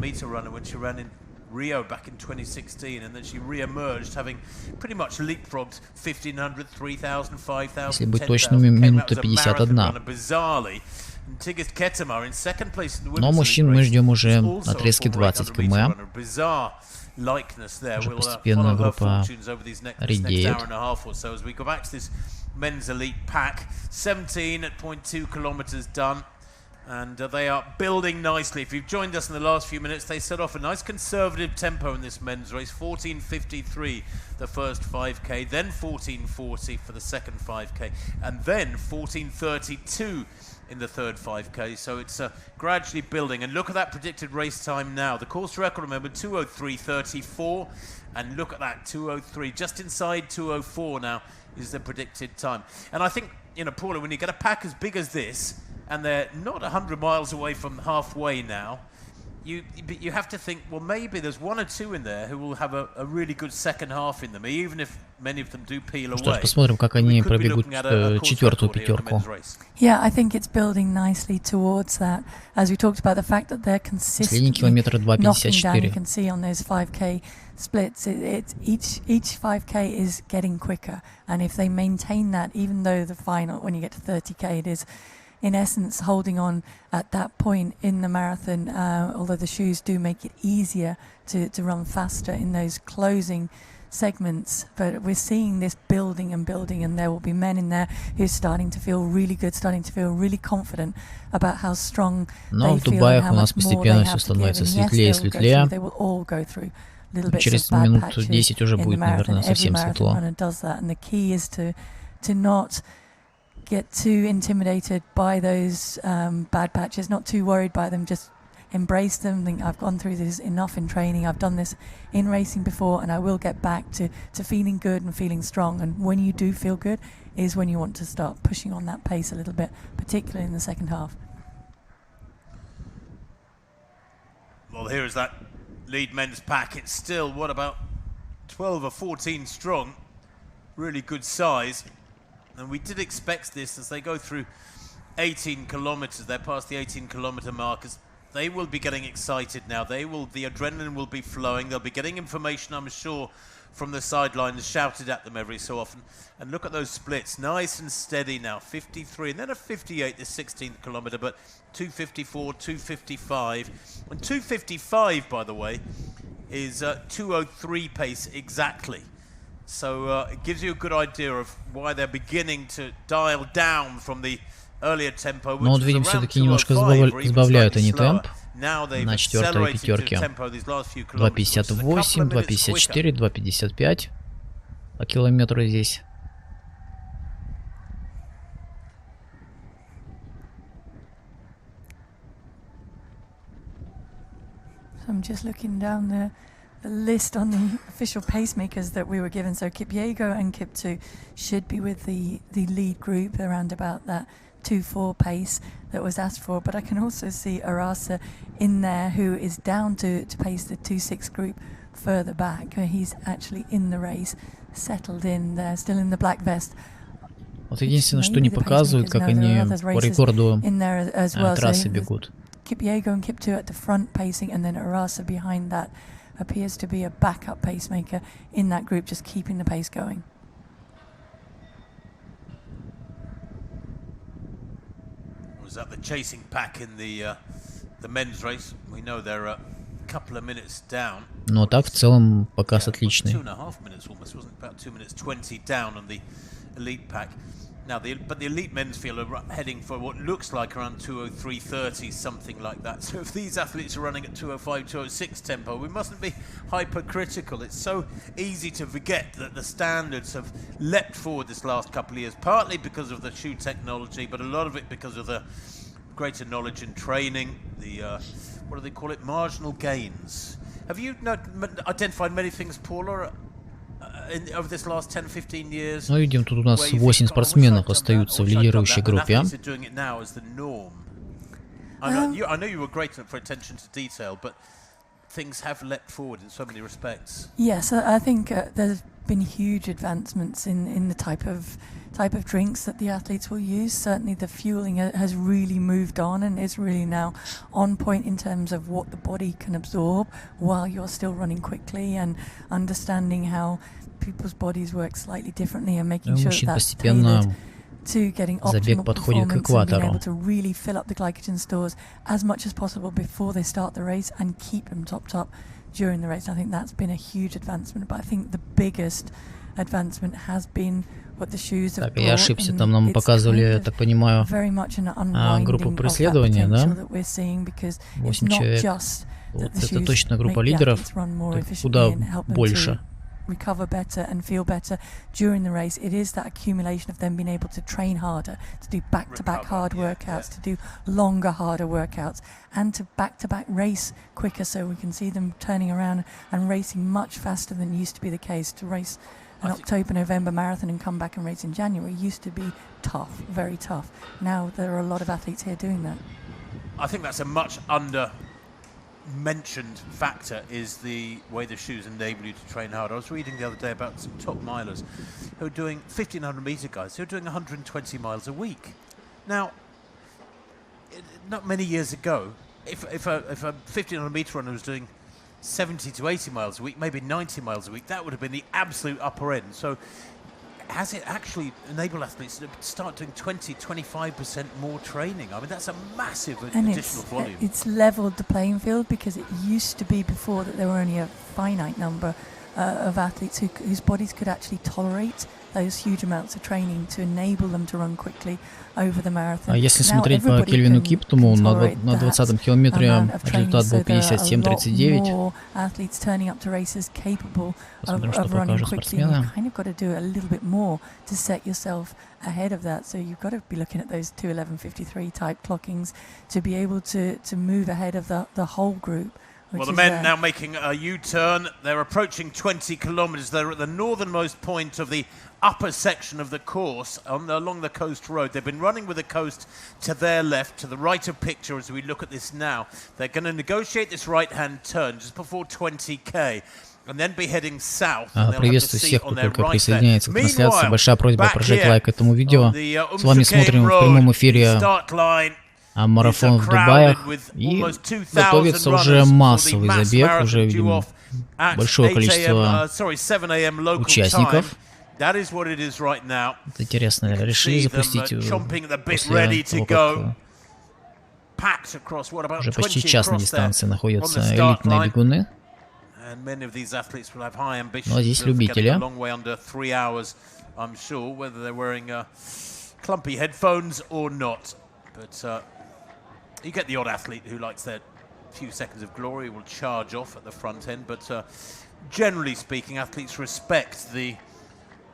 Rio back in 2016, and then she re-emerged, having pretty much leapfrogged 1500, 3000, 5000. Если быть точными, минута 51. Но мужчин мы ждем уже на отрезке 20 км. Уже постепенно группа редеет. And they are building nicely. If you've joined us in the last few minutes, they set off a nice conservative tempo in this men's race. 14:53 the first 5k, then 14:40 for the second 5k, and then 14:32 in the third 5k. So it's gradually building. And look at that predicted race time now. The course record, remember, 2:03:34. And look at that, 2:03, just inside 2:04 now is the predicted time. And I think, you know, Paula, when you get a pack as big as this, and they're not 100 miles away from halfway now, you have to think, well, maybe there's one or two in there who will have a really good second half in them, even if many of them do peel away. Что ж, посмотрим, как они пробегут четвертую пятерку. Yeah, I think it's building nicely towards that. As we talked about, the fact that they're consistently knocking down, you can see on those 5k splits, each 5k is getting quicker, and if they maintain that, even though the final, when you get to 30k, it is in essence holding on at that point in the marathon, although the shoes do make it easier to run faster in those closing segments. But we're seeing this building and building, and there will be men in there who's starting to feel really good, starting to feel really confident about how strong they feel and how much more they have to give. And yes, they will all go through little bits of bad patches in the marathon. Every marathon runner does that, and the key is to not get too intimidated by those bad patches, not too worried by them, just embrace them, think I've gone through this enough in training, I've done this in racing before, and I will get back to feeling good and feeling strong. And when you do feel good is when you want to start pushing on that pace a little bit, particularly in the second half. Well, here is that lead men's pack. It's still, what, about 12 or 14 strong, really good size. And we did expect this as they go through 18 kilometers. They're past the 18-kilometer markers. They will be getting excited now. The adrenaline will be flowing. They'll be getting information, I'm sure, from the sidelines shouted at them every so often. And look at those splits, nice and steady now. 53, and then a 58, the 16th kilometer, but 2:54, 2:55. And 2:55, by the way, is 2:03 pace exactly. So it gives you a good idea of why they're beginning to dial down from the earlier tempo. Но вот видим, все-таки немножко сбавляют они темп на четвертой пятерке. 2:58, 2:54, 2:55 по километру здесь. So I'm just looking down the list on the official pacemakers that we were given. So Kipyego and Kiptu should be with the lead group around about that 2:4 pace that was asked for. But I can also see Arasa in there, who is down to pace the 2:6 group further back. He's actually in the race, settled in there, still in the black vest. Вот единственное, что не показывают, как они по рекорду трассы бегут. Kipyego and Kiptu at the front pacing, and then Arasa behind that. Appears to be a backup pacemaker in that group, just keeping the pace going. Was that the chasing pack in the men's race? We know they're a couple of minutes down. Но так в целом показ отличный. 2.5 minutes almost, wasn't it? About 2 minutes 20 down on the elite pack. Now, but the elite men's field are heading for what looks like around 2:03:30, something like that. So if these athletes are running at 2:05, 2:06 tempo, we mustn't be hypercritical. It's so easy to forget that the standards have leapt forward this last couple of years, partly because of the shoe technology, but a lot of it because of the greater knowledge and training, the, what do they call it, marginal gains. Have you identified many things, Paula, over this last 10-15 years? Ну, видим, тут у нас 8 спортсменов остаются в лидирующей группе. I know you were great for attention to detail, but things have leapt forward in so many respects. Yes, I think there's been huge advancements in the type of drinks that the athletes will use. Certainly the fueling has really moved on and is really now on point in terms of what the body can absorb while you're still running quickly, and understanding how people's bodies work slightly differently and making sure that's tailored to getting optimal performance and being able to really fill up the glycogen stores as much as possible before they start the race and keep them topped up during the race. I think that's been a huge advancement, but I think the biggest advancement has been what the shoes have brought. Я ошибся, там нам показывали, я так понимаю, группу преследования, да? 8 человек. Вот это точно группа лидеров, куда больше. Recover better and feel better during the race. It is that accumulation of them being able to train harder, to do back-to-back hard workouts, to do longer, harder workouts, and to back-to-back race quicker, so we can see them turning around and racing much faster than used to be the case. To race an October-November marathon and come back and race in January used to be tough, very tough. Now there are a lot of athletes here doing that. I think that's a much mentioned factor, is the way the shoes enable you to train hard. I was reading the other day about some top milers who are doing 1,500 meter guys who are doing 120 miles a week. Now, not many years ago, if a 1,500 meter runner was doing 70 to 80 miles a week, maybe 90 miles a week, that would have been the absolute upper end. So has it actually enabled athletes to start doing 20-25% more training? I mean, that's a massive additional volume. It's leveled the playing field, because it used to be before that there were only a finite number of athletes whose bodies could actually tolerate those huge amounts of training to enable them to run quickly over the marathon. Если смотреть по Кельвину Киптуму, на 20-м километре результат был 57:39. Посмотрим, что покажут спортсмены. Kind of got to do a little bit more to set yourself ahead of that. So you've got to be looking at those 2:11:53 type clockings to be able to move ahead of the whole group. Well, the men now making a U-turn. They're approaching 20 kilometers. They're at the northernmost point of the upper section of the course along the coast road. They've been running with the coast to their left, to the right of picture as we look at this now. They're going to negotiate this right-hand turn just before 20k. And then be heading south. Приветствую всех, кто только присоединяется к трансляции. Большая просьба прожать лайк этому видео. С вами смотрим в прямом эфире марафон в Дубае, и готовится уже массовый забег, уже видим большое количество участников. Это интересно, решили запустить после того, как уже почти час на дистанции находятся элитные бегуны. Но здесь любители. You get the odd athlete who likes their few seconds of glory, will charge off at the front end, but generally speaking, athletes respect the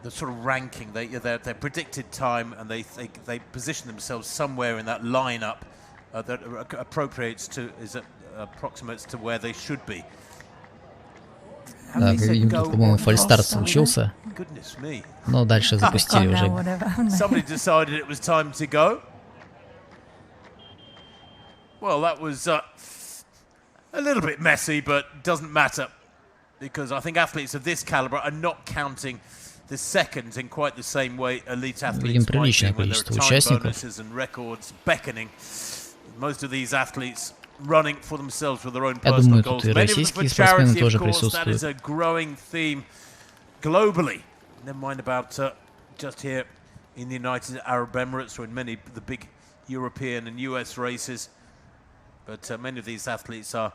sort of ranking, their predicted time, and they position themselves somewhere in that lineup that approximates to where they should be. Да, видим, тут, по-моему, фальстарт случился, но дальше запустили уже. Somebody decided it was time to go. Well, that was a little bit messy, but doesn't matter, because I think athletes of this caliber are not counting the seconds in quite the same way elite athletes might do, when there are time bonuses and records beckoning. Most of these athletes running for themselves with their own personal goals. Many of them for charity, of course. That is a growing theme globally. Never mind about just here in the United Arab Emirates or in many of the big European and US races. But many of these athletes are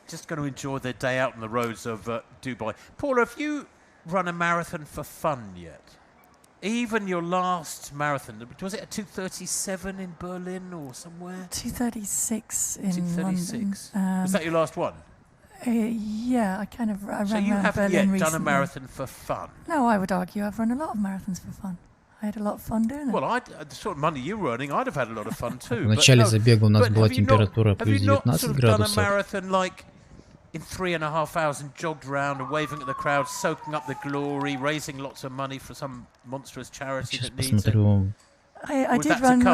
just going to enjoy their day out on the roads of Dubai. Paula, have you run a marathon for fun yet? Even your last marathon, was it a 2:37 in Berlin or somewhere? 2:36 in 2:36. Was that your last one? Yeah, I ran So you haven't Berlin yet done a recently. marathon for fun? No, I would argue I've run a lot of marathons for fun. I had a lot of fun doing it. Well, the sort of money you were earning, I'd have had a lot of fun too. В начале забега у нас была температура плюс 19 градусов. Have you not done a marathon like in 3.5 hours and jogged around and waving at the crowd, soaking up the glory, raising lots of money for some monstrous charity that needs it? I did run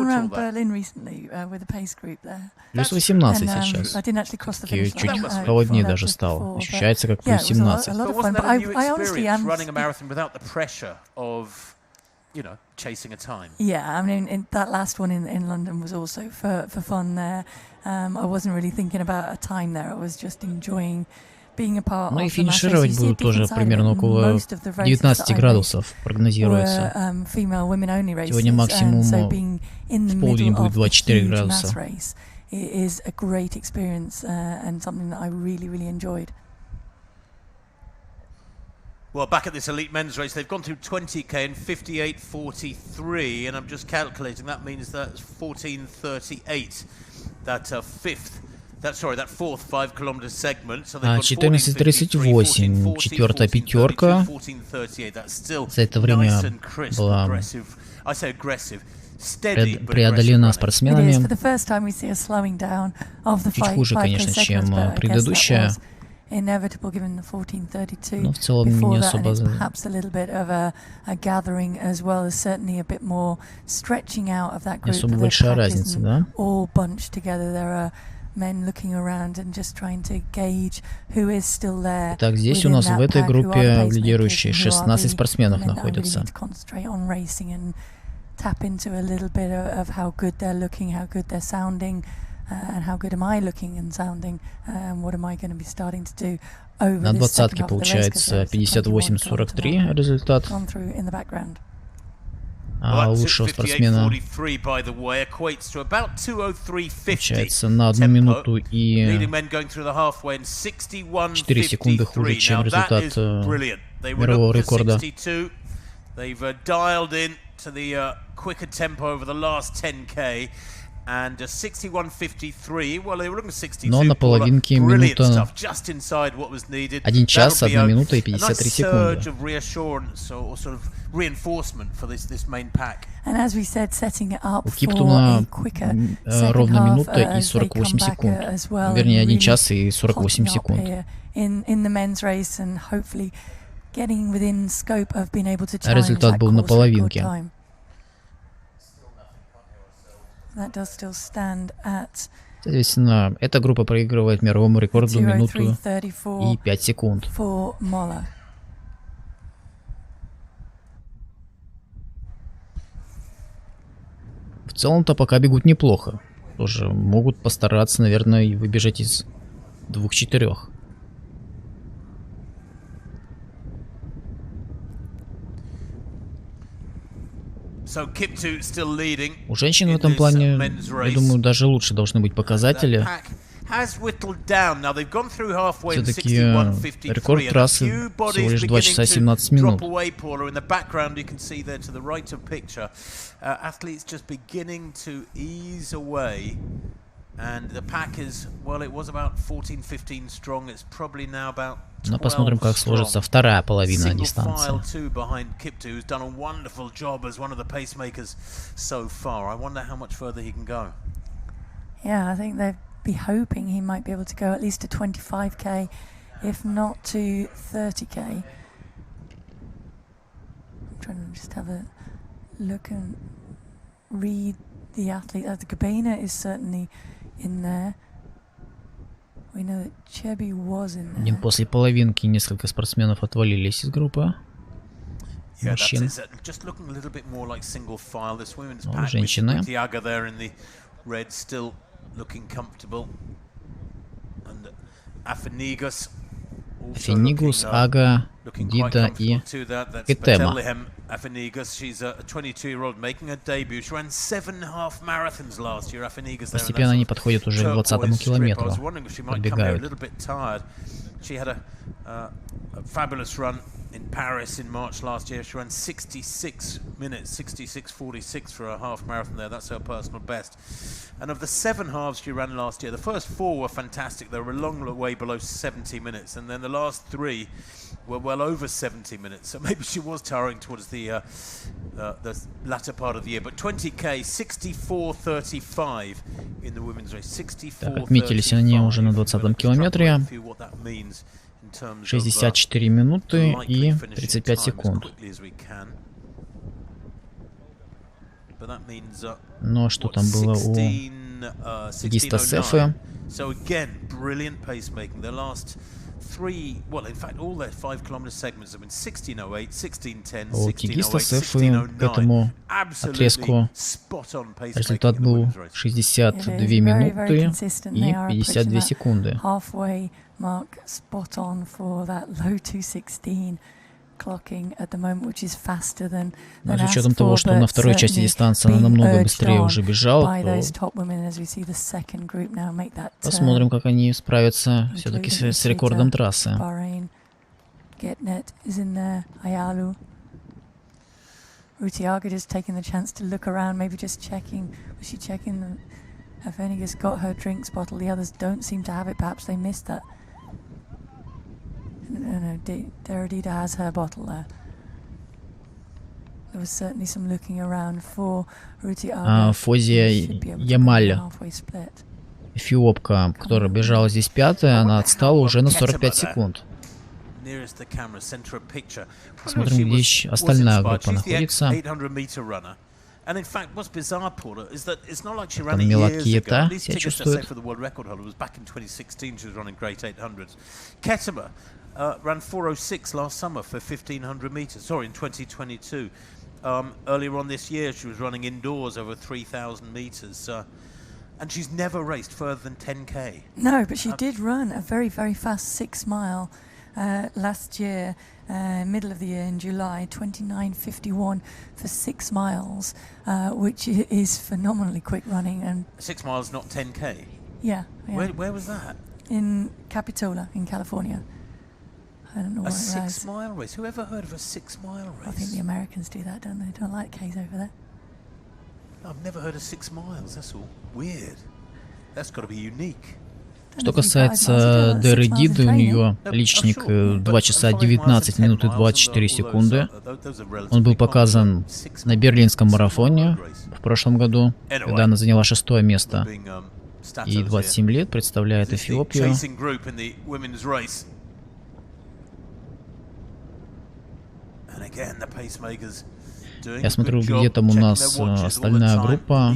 around Berlin recently with a pace group there. Плюс 18 сейчас. Чуть холоднее даже стало. Ощущается как плюс 17. Yeah, I mean, that last one in London was also for fun there. I wasn't really thinking about a time there. I was just enjoying being a part of the match. Ну и финишировать будут тоже примерно около 19 градусов, прогнозируется. Сегодня максимум в полдень будет 24 градуса. It is a great experience and something that I really enjoyed. Well, back at this elite men's race, they've gone through 20k in 58:43, and I'm just calculating. That means that's 14:38. That fourth 5-kilometer segment. So 14:38, четвертая пятерка. За это время была преодолена спортсменами. Чуть хуже, конечно, чем предыдущая. Но в целом не особо большая разница, да? Так, здесь у нас в этой группе лидирующие 16 спортсменов находятся. And how good am I looking and sounding, and what am I going to be starting to do over На двадцатке получается 58:43 результат. А лучшего спортсмена получается на 1 минуту и 4 секунды хуже, чем результат мирового рекорда. Но на половинке минута 1 час, 1 минута и 53 секунды. У Киптона ровно минута и 48 секунд. Вернее, 1 час и 48 секунд. Результат был на половинке. Соответственно, эта группа проигрывает мировому рекорду минуту и 5 секунд. В целом-то пока бегут неплохо. Тоже могут постараться, наверное, и выбежать из 2-4. У женщин в этом плане, я думаю, даже лучше должны быть показатели. Все-таки рекорд трассы всего лишь 2 часа 17 минут. Но посмотрим, как сложится вторая половина дистанции. Be hoping he might be able to go at least to 25k, if not to 30k. I'm trying to just have a look and read the athlete. The Gabena is certainly in there. We know that Chebby was in there. После половинки несколько спортсменов отвалились из группы. Мужчин. Ну, женщины. Looking comfortable, and Финигус, Ага, Дита и Кетема. Постепенно они подходят уже к 20-му километру, подбегают. In Paris in March last year, she ran 66 minutes, 66:46 for a half marathon there. That's her personal best. And of the 7 halves she ran last year, the first 4 were fantastic. They were a long way below 70 minutes, and then the last 3 were well over 70 minutes. So maybe she was towering towards the latter part of the year. But 20k, 64:35 in the women's race. 64:35. Отметились они уже на 20-м километре. 64 минуты и 35 секунд. Но что там было у тигиста Сефы? У тигиста Сефы к этому отрезку результат был 62 минуты и 52 секунды. Но с учетом того, что на второй части дистанции она намного быстрее уже бежала, то посмотрим, как они справятся все-таки с рекордом трассы. Rutiaga just taking the chance to look around, maybe just checking. Was she checking if Enigas got her drinks bottle? The others don't seem to have it. Perhaps they missed that. No, Deridita has her bottle there. There was certainly some looking around for Rutiaga. Фозия Ямаль, эфиопка, которая бежала здесь пятая, она отстала уже на 45 секунд. Смотрим, где еще остальная группа находится. Там Мелакиета себя чувствует. Ran 4:06 last summer for 1500 meters. Sorry, in 2022. Earlier on this year, she was running indoors over 3,000 meters. And she's never raced further than 10K. No, but she did run a very, very fast 6 mile last year, middle of the year in July, 29:51 for 6 miles, which is phenomenally quick running. And 6 miles, not 10K? Yeah. Where was that? In Capitola, in California. I don't know where it was. A 6 mile race? Who ever heard of a 6 mile race? I think the Americans do that, don't they? They don't like K's over there. I've never heard of 6 miles, that's all. Weird. That's got to be unique. Что касается Дередиды, у нее личник 2 часа 19 минут и 24 секунды. Он был показан на берлинском марафоне в прошлом году, когда она заняла 6-е место. Ей 27 лет, представляет Эфиопию. Я смотрю, где там у нас остальная группа.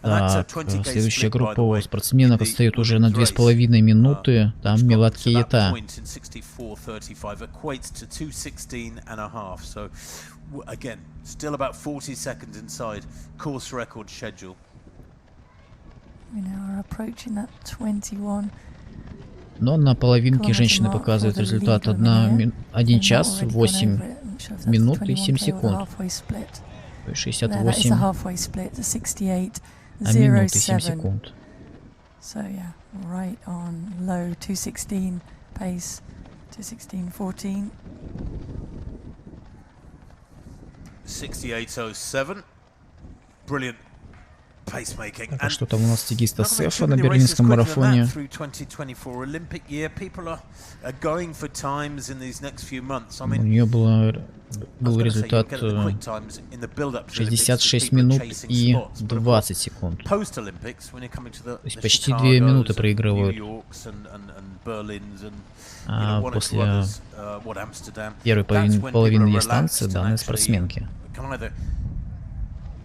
Так, следующая группа у спортсменок отстает уже на 2,5 минуты. Там Мелакиета. Но на половинке женщины показывают результат 1 час 8 минут и 7 секунд. То есть 68 минут и 7 секунд. 68:07. Brilliant. Так, что там у нас тигиста Сефа на берлинском марафоне. У нее был результат 66 минут и 20 секунд. То есть почти 2 минуты проигрывают после первой половины дистанции данной спортсменки.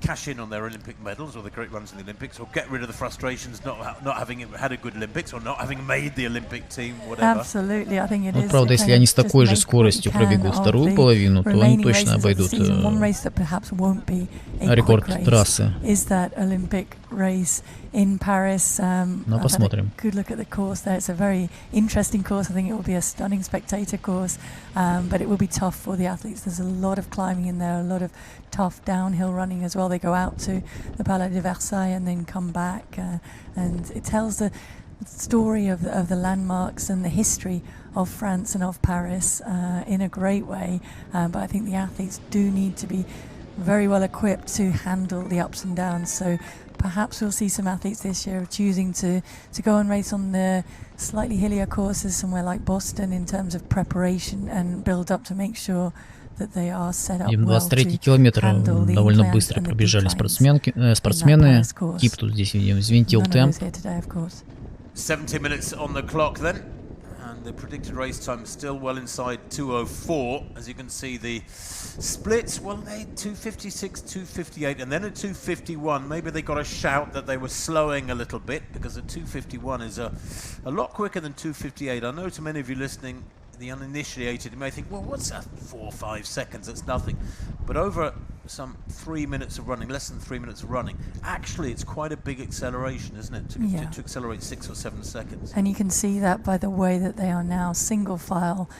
Cash in on their Olympic medals or the great runs in the Olympics, or get rid of the frustrations not having had a good Olympics or not having made the Olympic team, whatever. Absolutely, I think it is. Ну, правда, если они с такой же скоростью пробегут вторую половину, то они точно обойдут рекорд трассы. Но посмотрим. Good look at the course there. It's a very interesting course. I think it will be a stunning spectator course, but it will be tough for the athletes. There's a lot of climbing in there, a lot of tough downhill running as well. They go out to the Palais de Versailles and then come back, and it tells the story of the landmarks and the history of France and of Paris in a great way. But I think the athletes do need to be very well equipped to handle the ups and downs. So perhaps we'll see some athletes this year choosing to go and race on the slightly hillier courses somewhere like Boston in terms of preparation and build up to make sure that they are set up well to 23-й километр довольно быстро пробежали спортсмены. Кип тут здесь, видим, взвинтил темп. 70 minutes on the clock then. And the predicted race time is still well inside 2:04. As you can see, the splits, well, they 2:56, 2:58, and then at 2:51. Maybe they got a shout that they were slowing a little bit, because at 2:51 is a lot quicker than 2:58. I know to many of you listening, the uninitiated, you may think, well, what's that? 4 or 5 seconds, that's nothing. But over some 3 minutes of running, less than 3 minutes of running, actually it's quite a big acceleration, isn't it? To accelerate 6 or 7 seconds. And you can see that by the way that they are now single file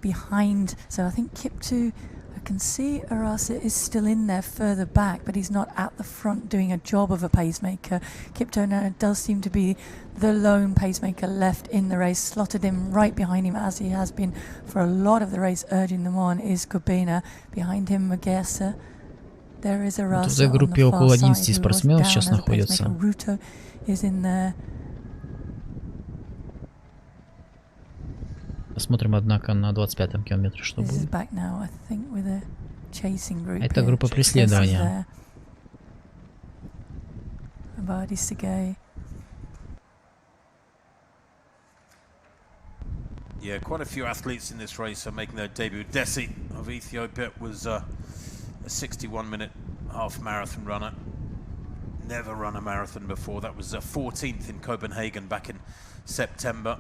behind. So I think Kiptu, I can see Arasa is still in there further back, but he's not at the front doing a job of a pacemaker. Kiptu now does seem to be the lone pacemaker left in the race. Slotted him right behind him, as he has been for a lot of the race, urging them on, is Kubena. Behind him, Magesa. There is Arasa on группе the far около side, 11 who was спортсменов down сейчас as a находится. pacemaker. Ruto is in there. Посмотрим, однако, на 25-м километре, что будет. Это группа преследования. Yeah, quite a few athletes in this race are making their debut. Desi of Ethiopia was a 61-minute half marathon runner. Never run a marathon before. That was 14th in Copenhagen back in September.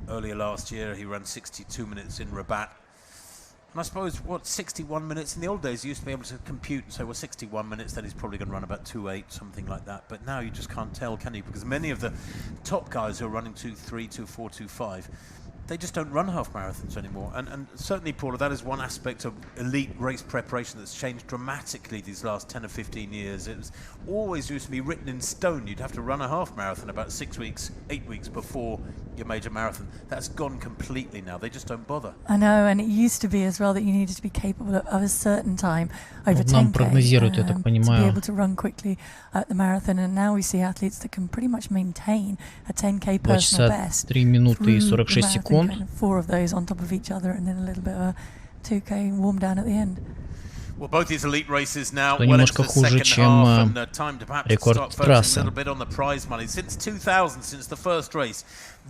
Earlier last year, he ran 62 minutes in Rabat. And I suppose, what, 61 minutes? In the old days, you used to be able to compute and say, well, 61 minutes, then he's probably going to run about 2:08, something like that. But now you just can't tell, can you? Because many of the top guys who are running 2:3, 2:4, 2:5, they just don't run half marathons anymore. And certainly, Paula, that is one aspect of elite race preparation that's changed dramatically these last 10 or 15 years. It was always used to be written in stone. You'd have to run a half marathon about 6 weeks, 8 weeks before your major marathon. That's gone completely now. They just don't bother. I know, and it used to be as well that you needed to be capable of a certain time over 10K to be able to run quickly at the marathon. And now we see athletes that can pretty much maintain a 10K personal best. 3 минуты и 46 секунд. 4 of those on top of each other, and then a little bit of a 2K warm down at the end. Well, both these elite races now well into the second half, and time to perhaps start focusing a little bit on the prize money. Since 2000, since the first race,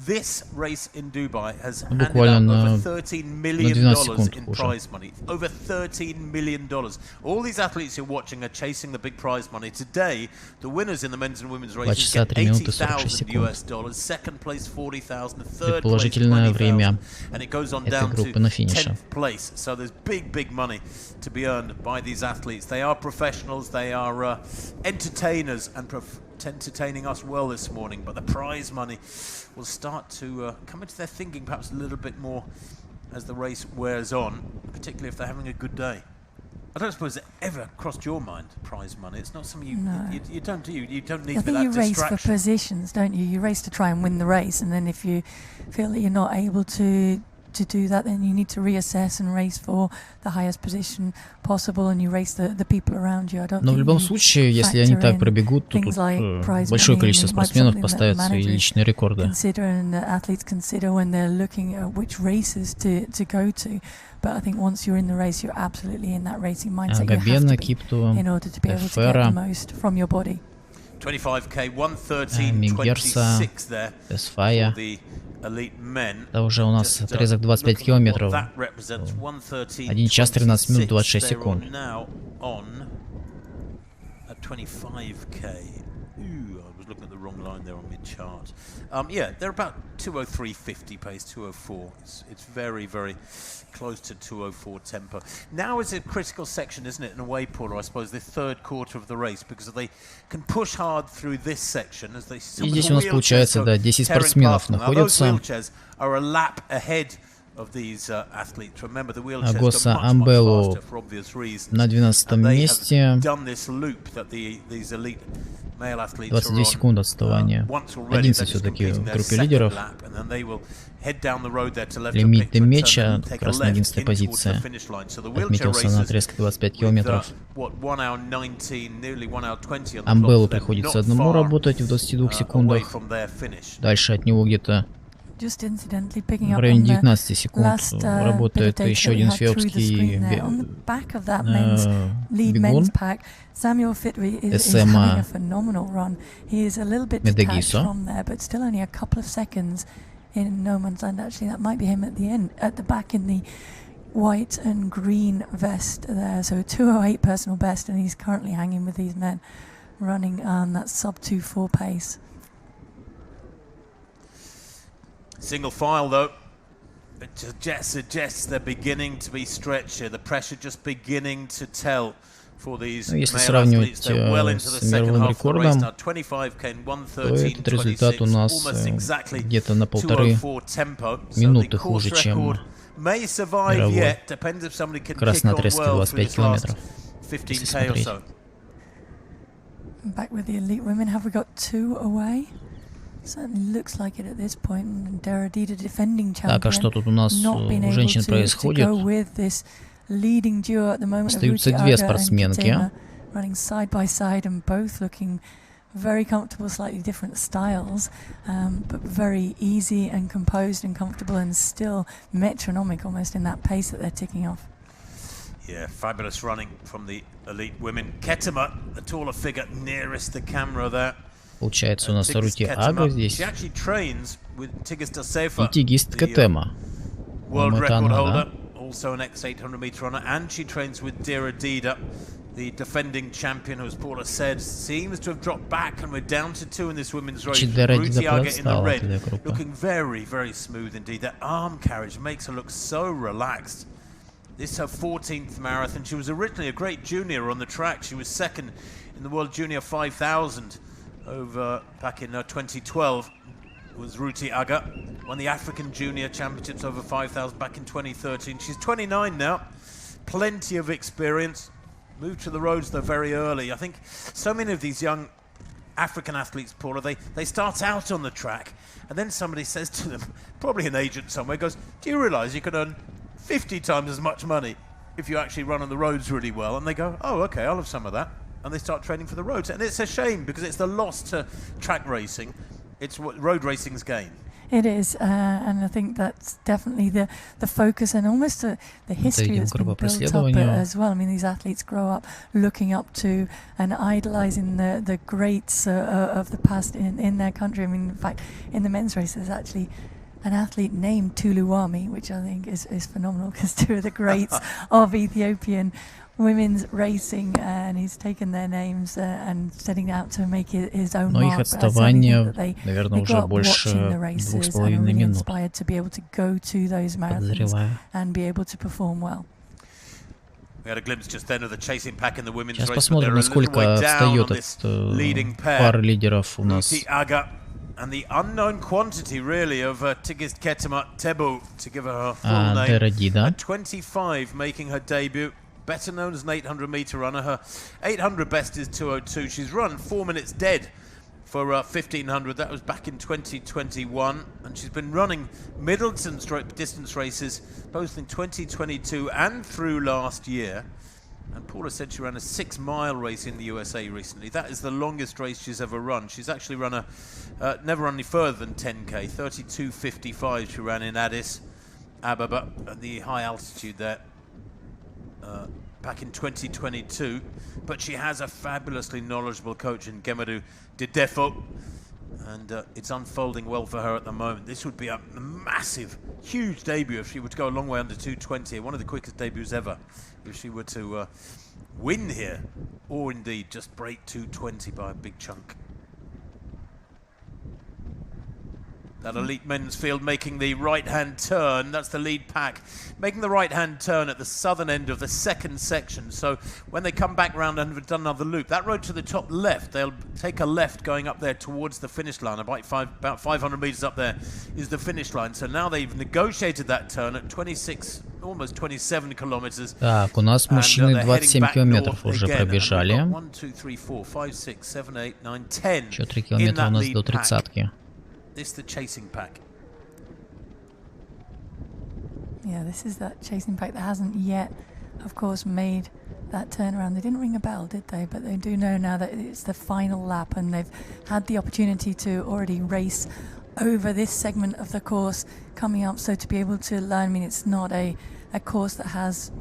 this race in Dubai has handed out over $13 million in prize money. Over $13 million. All these athletes you're watching are chasing the big prize money. Today, the winners in the men's and women's races get $80,000 US, second place $40,000, third place $20,000, and it goes on down to 10th place. So there's big money to be earned by these athletes. They are professionals, they are entertainers, and entertaining us well this morning, but the prize money will start to come into their thinking perhaps a little bit more as the race wears on, particularly if they're having a good day. I don't suppose it ever crossed your mind, prize money. It's not something you don't do. You don't need that distraction. I think you race for positions, don't you? You race to try and win the race, and then if you feel that you're not able to do that, then you need to reassess and race for the highest position possible, and you race the people around you. I don't. Но в любом случае, если они так пробегут, то тут большое количество спортсменов поставят свои личные рекорды. Athletes consider when they're looking at which races to go to. But I think once you're in the race, you're absolutely in that racing mindset. You have to be in order to be able to get the most from your body. 25K, 1:13:26 there for the elite men. Это уже у нас отрезок 25 километров. 1 час 13 минут 26 секунд. Looking at the wrong line there on my chart. Yeah, they're about 2:03:50 pace, 2:04. It's very close to 2:04 tempo. Now is a critical section, isn't it, in a way, Paula, I suppose, the third quarter of the race, because they can push hard through this section as they. И здесь у нас получается, да, 10 спортсменов находятся. Агоса Амбелу на 12-м месте. 22 секунды отставания. 11 все-таки в группе лидеров. Лимит мяча как раз на 11-й позиции. Отметился на отрезке 25 километров. Амбелу приходится одному работать в 22 секундах. Дальше от него где-то в районе 19 секунд работает еще один эфиопский бегун Эсема Медегисо. in no man's land. Actually, that might be him at the end, at the back in the white and green vest there. So 2:08 personal best, and he's currently hanging with these men running on that sub 2:4 pace. Single file though. It suggests they're beginning to be stretched here. The pressure just beginning to tell for these Если male сравнивать athletes. They're well into the с second мировым half of the race рекордом, now. 25K то этот результат у 1:13:26, нас almost exactly где-то на 1,5 2:04 tempo. минуты So the хуже, course чем record may survive мировой. yet. Depends if somebody can Как раз kick на on отрезке well through 25 this last километров. 15K or so. Back with the elite women, have we got 2 away? Certainly looks like it at this point. And Data, defending champion, Так, а что тут у нас у женщин происходит? Остаются две спортсменки. Running side by side and both looking very comfortable, slightly different styles, but very easy and composed and comfortable, and still metronomic almost in that pace that they're ticking off. Yeah, fabulous running from the elite women. Ketema, the taller figure nearest the camera there. Получается, у нас Рути Ага здесь и тигист Кетема. World Это record она, holder, да? also an ex-800 meter runner, and she trains with Data, the defending champion, who, as Paula said, seems to have dropped back, and we're down to 2 in this women's race. Ruti Ага in the red, looking very, very smooth indeed. That arm carriage makes her look so relaxed. This is her 14th marathon. She was originally a great junior on the track. She was second in the World Junior 5000 over back in 2012. Was Ruti Ага. Won the African Junior Championships over 5,000 back in 2013. She's 29 now. Plenty of experience. Moved to the roads though very early. I think so many of these young African athletes, Paula, they start out on the track, and then somebody says to them, probably an agent somewhere, goes, do you realise you can earn 50 times as much money if you actually run on the roads really well? And they go, oh, okay, I'll have some of that. And they start training for the roads. And it's a shame, because it's the loss to track racing. It's what road racing's gain. It is, and I think that's definitely the focus, and almost the history that's been built up as well. I mean, these athletes grow up looking up to and idolizing the greats of the past in their country. I mean, in fact, in the men's race, there's actually an athlete named Tuluwami, which I think is phenomenal, because 2 of the greats of Ethiopian women's racing, and he's taken their names and setting out to make his own mark. Но их отставание, наверное, уже больше 2,5 минут. Подозреваю. Сейчас посмотрим, насколько отстает от пары лидеров у нас. And the unknown quantity, really, of Tigist Ketema Tebu, to give her full name. At 25, making her debut. Better known as an 800 meter runner. Her 800 best is 2:02. She's run 4 minutes dead for 1500. That was back in 2021. And she's been running middle distance races both in 2022 and through last year. And Paula said she ran a 6-mile race in the USA recently. That is the longest race she's ever run. She's actually run never run any further than 10K. 32:55 she ran in Addis Ababa at the high altitude there. Back in 2022, but she has a fabulously knowledgeable coach in Gemedu Didefo, and it's unfolding well for her at the moment. This would be a massive, huge debut if she were to go a long way under 2:20, one of the quickest debuts ever, if she were to win here, or indeed just break 2:20 by a big chunk. That elite men's field making the right-hand turn. That's the lead pack. Making the right-hand turn at the southern end of the second section. So when they come back round and have done another loop, that road to the top left, they'll take a left going up there towards the finish line. About 500 meters up there is the finish line. So now they've negotiated that turn at 26, almost 27 kilometers. Так, у нас мужчины 27 километров уже пробежали. 1, 2, 3, 4, 5, 6, 7, 8, 9, 10. Еще 3 километра у нас до 30-ки. This is the chasing pack. Yeah, this is that chasing pack that hasn't yet, of course, made that turnaround. They didn't ring a bell, did they? But they do know now that it's the final lap, and they've had the opportunity to already race over this segment of the course coming up. So to be able to learn, I mean, it's not a course that has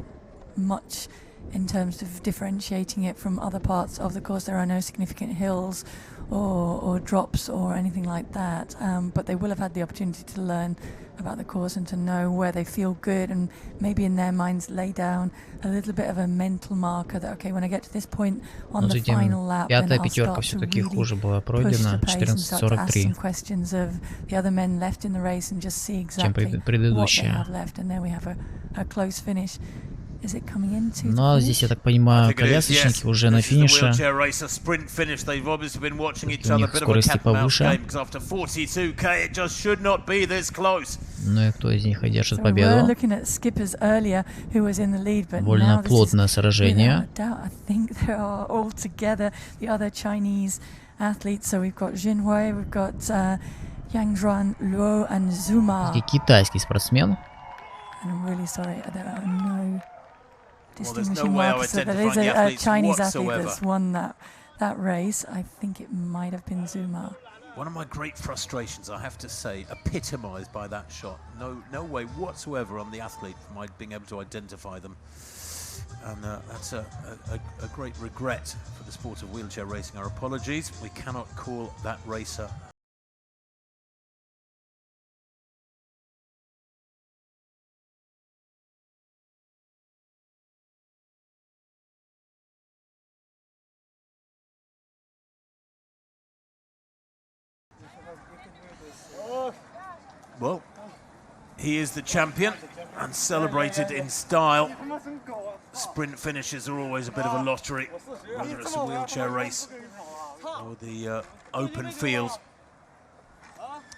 much in terms of differentiating it from other parts of the course. There are no significant hills or drops or anything like that, but they will have had the opportunity to learn about the course and to know where they feel good, and maybe in their minds lay down a little bit of a mental marker that, okay, when I get to this point on the final lap, then I'll start to really push the pace and start to ask some questions of the other men left in the race and just see exactly what they have left. And there we have a close finish. Но здесь, я так понимаю, колясочники уже на финише. У них скорости повыше. Ну и кто из них и держит победу? Довольно плотное сражение. И китайский спортсмен. Distinguishing marker, so there is a Chinese athlete that's won that race. I think it might have been Zuma. One of my great frustrations, I have to say, epitomised by that shot. No way whatsoever on the athlete from my being able to identify them. And that's a great regret for the sport of wheelchair racing. Our apologies. We cannot call that racer. Well, he is the champion and celebrated in style. Sprint finishes are always a bit of a lottery, whether it's a wheelchair race or the open field.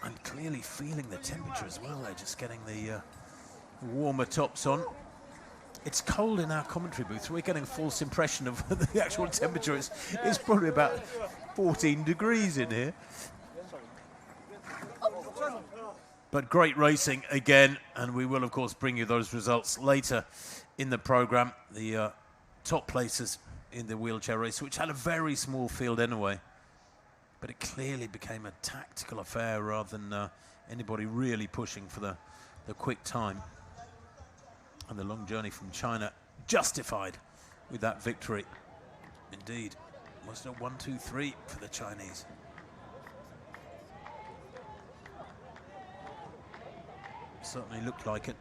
And clearly feeling the temperature as well. They're just getting the warmer tops on. It's cold in our commentary booth. We're getting a false impression of the actual temperature. It's probably about 14 degrees in here. But great racing again, and we will, of course, bring you those results later in the program. The top places in the wheelchair race, which had a very small field anyway. But it clearly became a tactical affair rather than anybody really pushing for the quick time. And the long journey from China justified with that victory. Indeed. Was it a 1-2-3 for the Chinese? Certainly looked like it.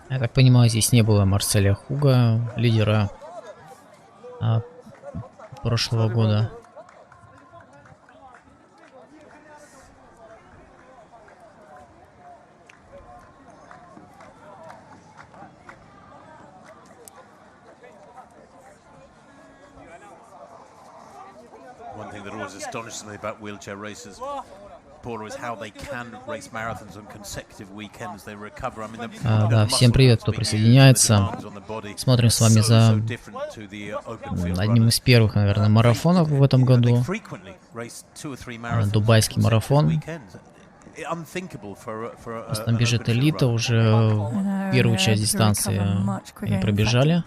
Я так понимаю, здесь не было Марселя Хуга, лидера прошлого года. One thing that always astonishes me about wheelchair races, Paula, is how they can race marathons on consecutive weekends. They recover. I mean, да, всем привет, кто присоединяется. Смотрим с вами за одним из первых, наверное, марафонов в этом году. Дубайский марафон. Там бежит элита, уже первую часть дистанции они пробежали.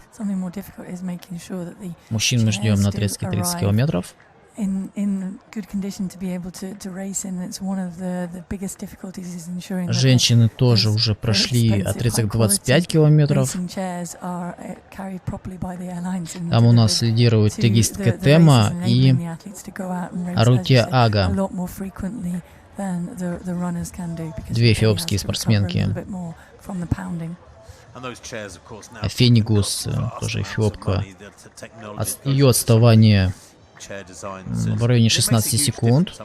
Мужчин мы ждем на отрезке 30 километров. Женщины тоже уже прошли отрезок 25 километров. Там у нас лидируют тегистка Тема и Арутия Ага. Две эфиопские спортсменки. Фенигус, тоже эфиопка. Ее отставание в районе 16 секунд.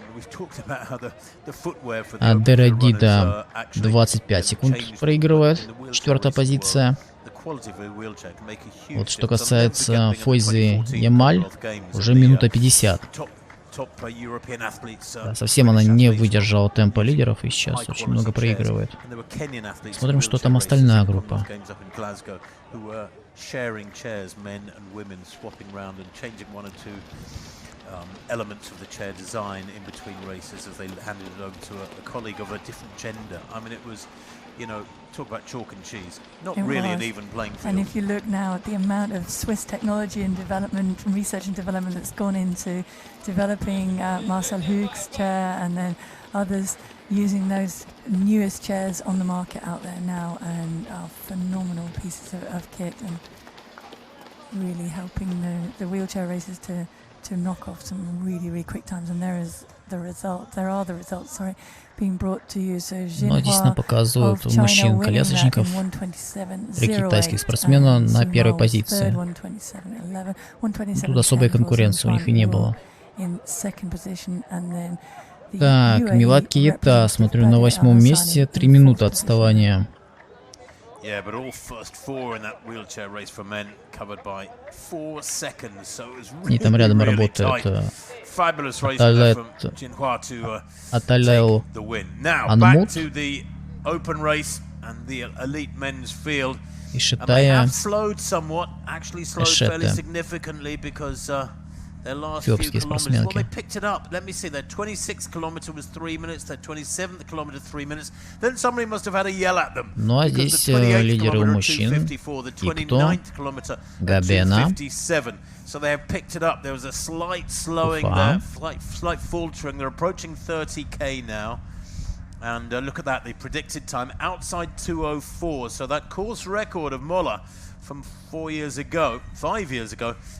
А Дерадида 25 секунд проигрывает. Четвертая позиция. Вот что касается Фойзы Ямаль, уже минута 50. Да, совсем она не выдержала темпа лидеров и сейчас очень много проигрывает. Смотрим, что там остальная группа. Elements of the chair design in between races as they handed it over to a colleague of a different gender. I mean, it was you know, talk about chalk and cheese. Not really an even playing field. And if you look now at the amount of Swiss technology and development, and research and development that's gone into developing Marcel Hug's chair, and then others using those newest chairs on the market out there now, and are phenomenal pieces of kit, and really helping the wheelchair racers to knock off some really quick times. And there are the results, being brought to you. So Но здесь нам показывают мужчин-колясочников, 3 китайских спортсмена на первой позиции. Тут особой конкуренции у них и не было. Так, Милад Киета, смотрю, на 8-м месте, 3 минуты отставания. Yeah, but all first four in that wheelchair race for men covered by 4 seconds, so it was really, там рядом really работает tight. Fabulous race from Jinhua to take the win. Now back to the open race and the elite men's field. And they have slowed somewhat, actually slowed fairly significantly, because their last few kilometers, well, they picked it up. Let me see, their 26th kilometer was 3 minutes, their 27th kilometer 3 minutes. Then somebody must have had a yell at them. Ну а здесь лидеры у мужчин, Кипто, Габена, So they have picked it up. There was a slight slowing there, slight faltering. They're approaching 30k now. And look at that, they predicted time outside 2:04. So that course record of Moller from 5 years ago,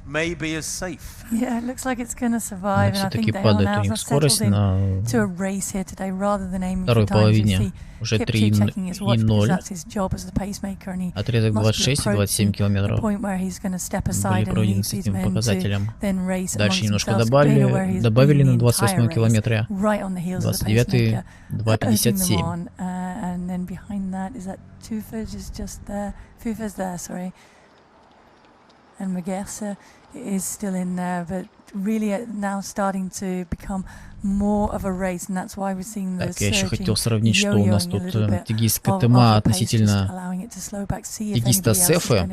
maybe is safe. Yeah, it looks like it's going to survive. And I think they are now settled into a race here today rather than aiming for time. You see, Kip checking his watch because that's his job as the pacemaker, and he must be approaching the point where he's going to step aside and leave these men to then race amongst themselves. Gainer, where he's been the entire race, right on the heels of the pacemaker, urging them on. And then behind that, is that Tufaj is just there. Fufa's there, sorry. And Magersa is still in there, but really now starting to become more of a race, and that's why we're seeing the surging. Так, я еще хотел сравнить, что у нас тут тегийская ТМА относительно тегиста СЭФы.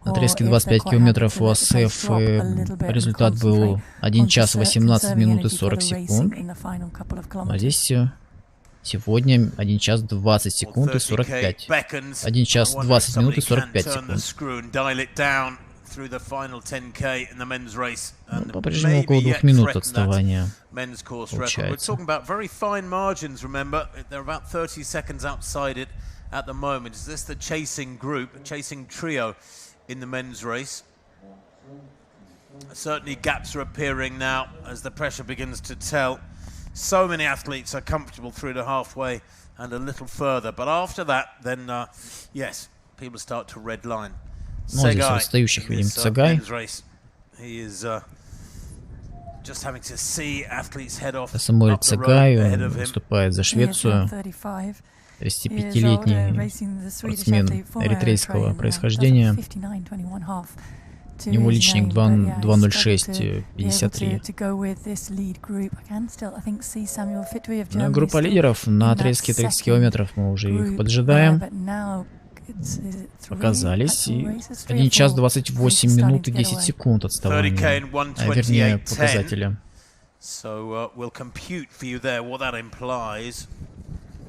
На отрезке 25 километров у АСФ результат был 1 час 18 минут и 40 секунд. А здесь сегодня 1 час 20 секунд и 45. 1 час 20 минут и 45 секунд. Ну, по-прежнему около 2 минут отставания получается. Certainly gaps are appearing now as the pressure begins to tell. So many athletes are comfortable through the halfway and a little further, but after that, then yes, people start to redline. Ну, здесь отстающих видим Цагай. Самуэль Цагай выступает за Швецию. 35-летний спортсмен эритрейского происхождения. У него личник 2:06:53. Ну, группа лидеров на отрезке 30 километров, мы уже их поджидаем. Показались, и 1 час 28 минут и 10 секунд отставания, вернее, показателя.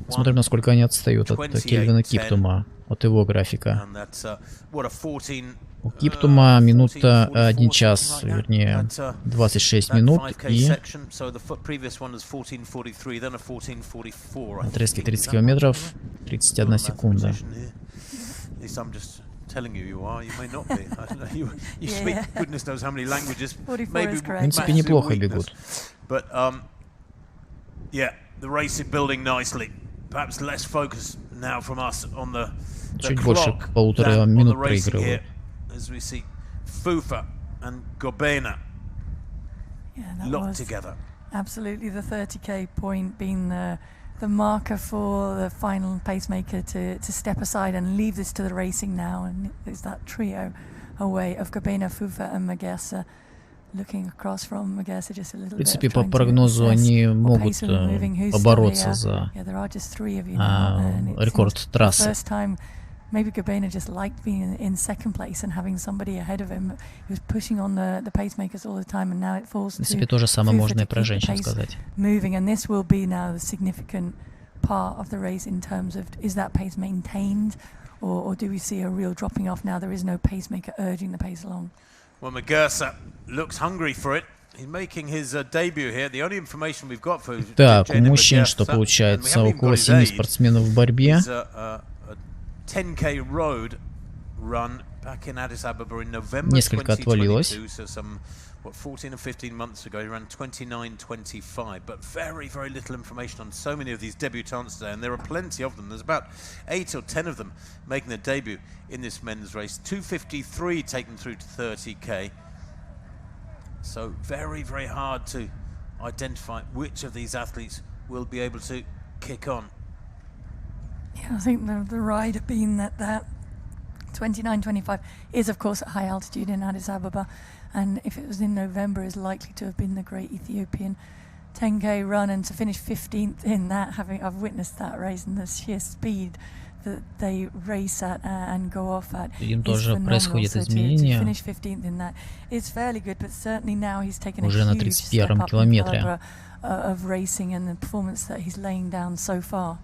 Смотрим, насколько они отстают от Кельвина Киптума, от его графика. У Киптума минута 1 час, вернее, 26 минут и отрезки 30 километров 31 секунда. В принципе, неплохо бегут. Чуть больше 1,5 минут проигрывают. As we see Fufa and Gobena locked together. Absolutely, the 30k point being the marker for the final pacemaker to step aside and leave this to the racing now, and there's that trio away of Gobena, Fufa and Magersa. Looking across from Magersa just a little bit. В принципе, по прогнозу они могут побороться за рекорд трассы. Maybe Gobena just liked being in second place and having somebody ahead of him. He was pushing on the pacemakers all the time, and now it falls to то же самое можно и про женщин сказать. Moving, and this will be now the significant part of the race in terms of, is that pace maintained, or do we see a real dropping off now? There is no pacemaker urging the pace along. Well, Magersa looks hungry for it. He's making his debut here. The only information we've got for Так, у мужчин что получается? Около 7 спортсменов в борьбе. 10K road run back in Addis Ababa in November Несколько отвалилось. 2022, so some 14 or 15 months ago. He ran 29:25, but very little information on so many of these debutants today, and there are plenty of them. There's about 8 or 10 of them making their debut in this men's race. 2:53 taken through to 30K. So very hard to identify which of these athletes will be able to kick on. Yeah, I think the rider being that 29:25 is of course at high altitude in Addis Ababa, and if it was in November is likely to have been the great Ethiopian 10K run, and to finish 15th in that, I've witnessed that race and the sheer speed that they race at and go off at is phenomenal. So to finish 15th in that is fairly good, but certainly now he's taken a huge step up in caliber of racing and the performance that he's laying down so far.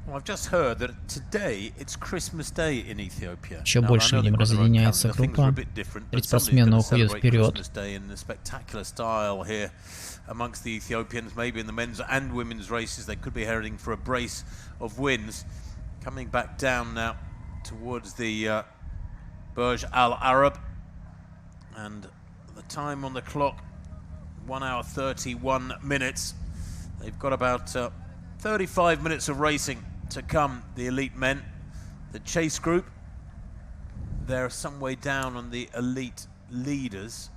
Well, I've just heard that today it's Christmas Day in Ethiopia. Еще больше видим, разъединяется группа. 30 спортсменов уходят вперед. Spectacular style here amongst the Ethiopians, maybe in the men's and women's races. They could be heading for a brace of wins. Coming back down now towards the Burj Al Arab, and the time on the clock 1 hour 31 minutes. They've got about 35 minutes of racing to come, the elite men. The chase group, they're some way down on the elite leaders.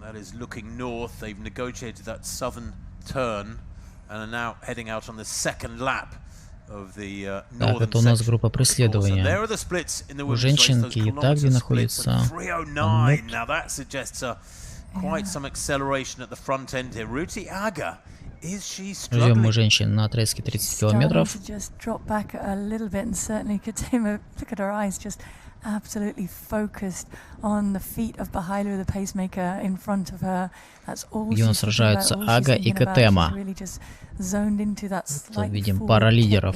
That is looking north. They've negotiated that southern turn and are now heading out on the second lap of the northern это у нас section. группа преследования. There are the splits in the У women's race. женщинки и так где находится 309. Now that suggests quite some acceleration at the front end here. Ruti Aga, is she struggling? Ждем мы женщин на отрезке 30 километров. Just drop back a little bit, and certainly Katima, look at her eyes, just absolutely focused on the feet of Bahailu, the pacemaker in front of her. That's all Где у нас сражаются Ага и Катема. Тут видим пара лидеров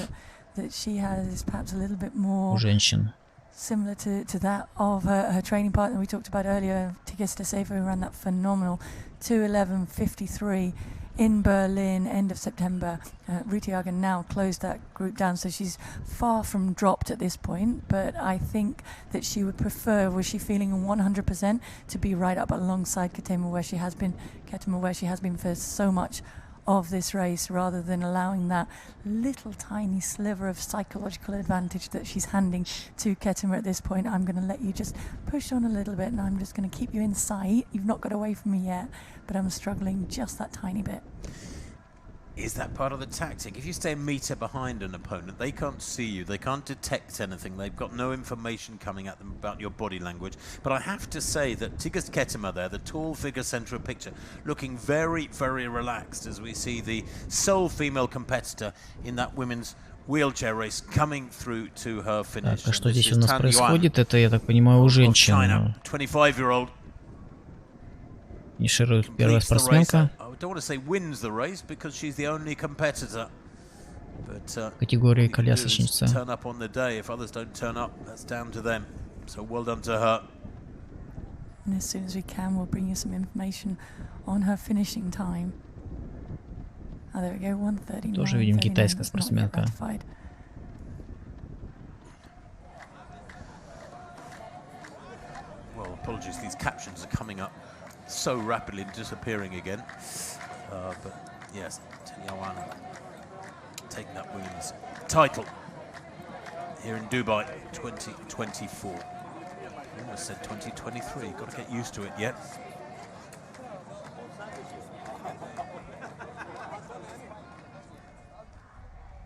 у женщин. Similar to that of her training partner we talked about earlier, Tigista Seifo, who ran that phenomenal 2:11:53 in Berlin end of September. Ruti Aga now closed that group down, so she's far from dropped at this point, but I think that she would prefer, was she feeling 100%, to be right up alongside Ketema where she has been for so much of this race, rather than allowing that little tiny sliver of psychological advantage that she's handing to Ketema at this point. I'm going to let you just push on a little bit, and I'm just going to keep you in sight. You've not got away from me yet, but I'm struggling just that tiny bit. Is that part of the tactic? If you stay a meter behind an opponent, they can't see you, they can't detect anything, they've got no information coming at them about your body language. But I have to say that Tigist Ketema there, the tall figure center of picture, looking very relaxed as we see the sole female competitor in that women's wheelchair race coming through to her finish. Так, а что здесь у нас происходит? Это, я так понимаю, у женщин. 25-year-old. Финиширует первая спортсменка. Категории колясочницы. And as soon as we can, we'll bring you some information on her finishing time. Oh, there we go, 1:39. Тоже видим китайская спортсменка. Well, apologies, these captions are coming up so rapidly and disappearing again. But yes, Yawan taking that women's title here in Dubai 2024. I almost said 2023, got to get used to it yet.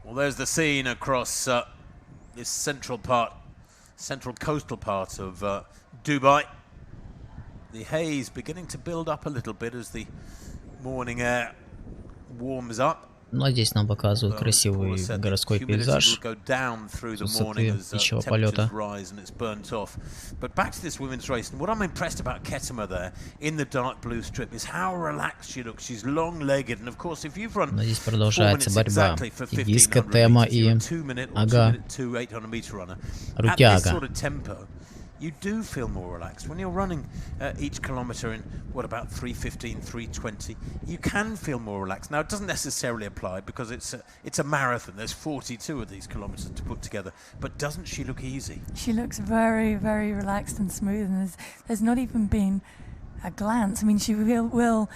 Well, there's the scene across this central coastal part of Dubai. The haze beginning to build up a little bit as the morning air warms up. Ну, а здесь нам показывают красивый городской пейзаж с высоты птичьего полета. Но здесь продолжается борьба. Тигиска, Тема и Ага. Рутяга. You do feel more relaxed when you're running each kilometer in what about 3:15, 3:20. You can feel more relaxed. Now it doesn't necessarily apply because it's a marathon. There's 42 of these kilometers to put together. But doesn't she look easy? She looks very, very relaxed and smooth, and there's not even been a glance. I mean, she will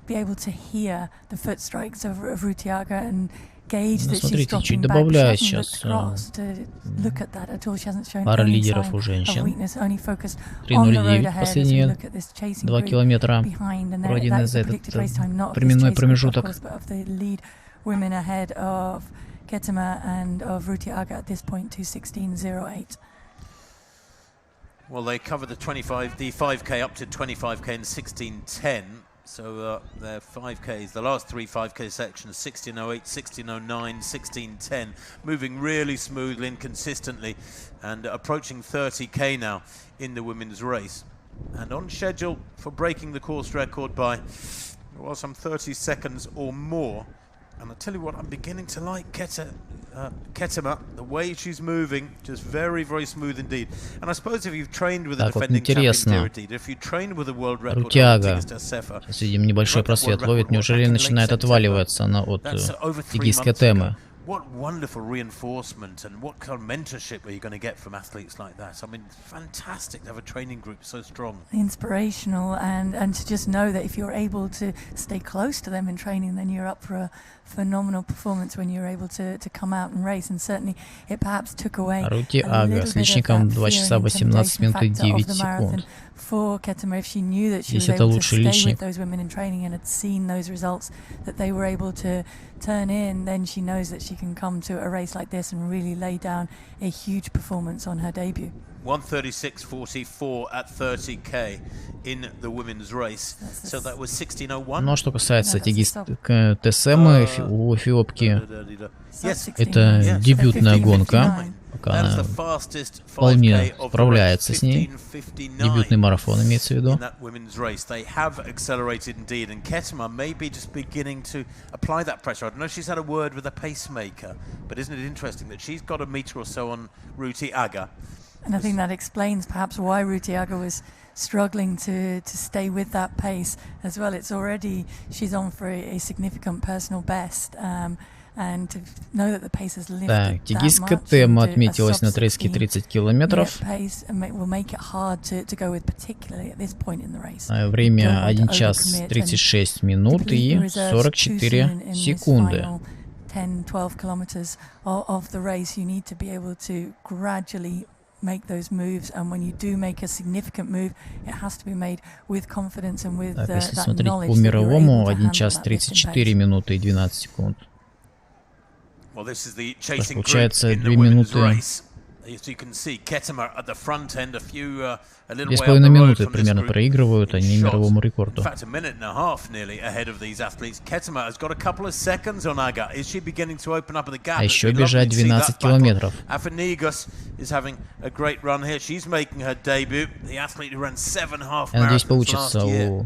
be able to hear the foot strikes of Rutiaga and gauge that she's dropping back. She hasn't looked to look at that at all. She hasn't shown any sign of weakness, only focused on the road ahead as we look at this chasing group behind. And that's the predicted race time, not of this chasing group, of course, but of the lead women ahead of Ketema and of Rutiaga at this point, 2:16.08. Well, they cover the 5K up to 25K in 16:10. So their 5Ks, the last three 5K sections, 16:08, 16:09, 16:10, moving really smoothly and consistently, and approaching 30K now in the women's race, and on schedule for breaking the course record by, well, some 30 seconds or more. And I tell you what, I'm beginning to like Ketema, the way she's moving, just very, very smooth indeed. And I suppose if you've trained with a defending champion, if you trained with a world record, сейчас видим небольшой просвет ловит. Неужели начинает отваливаться она от Тигийской Темы? What wonderful reinforcement and what kind of mentorship are you going to get from athletes like that? I mean, fantastic to have a training group so strong. Inspirational, and to just know that if you're able to stay close to them in training, then you're up for a phenomenal performance when you're able to come out and race. And certainly it perhaps took away a little bit of that fear and intimidation factor of the marathon for Ketema. If she knew that she was able to stay with those women in training and had seen those results that they were able to turn in, then she knows that she can come to a race like this and really lay down a huge performance on her debut. 1:36.44 at 30K in the women's race. So that was 16:01. Но что касается ТСМ у эфиопки, это дебютная гонка. Пока она вполне справляется с ней. Дебютный марафон имеется в виду. They have accelerated indeed, and Ketema may be just beginning to apply that pressure. I don't know if she's had a word with a pacemaker, but isn't it interesting that she's got a meter or so on Rutiaga? And I think that explains perhaps why Rutiaga was struggling to stay with that pace as well. It's already, she's on for a significant personal best. And to know that the pace has lifted that much. Тигийская Тема отметилась на отрезке 30 километров. Время 1 час 36 минут и 44 секунды. 10-12 kilometers of the race, you need to be able to gradually make those moves, and when you do make a significant move, it has to be made with confidence and with если that смотреть knowledge по that you're мировому, able to 1 handle час that lifting 34 минуты и 12 секунд. Well, this is the chasing group Получается in 2 the women's минуты. race. As you can see, Ketema at the front end, a little way up 2,5 the road минуты from this примерно group. проигрывают они мировому In рекорду. fact, a minute and a half nearly ahead of these athletes. Ketema has got a couple of seconds on Aga. Is she beginning to open up the gap? А еще бежать 12 километров. Afanigas is having a great run here. She's making her debut. The athlete who ran 7 half Я надеюсь, marathons получится last year.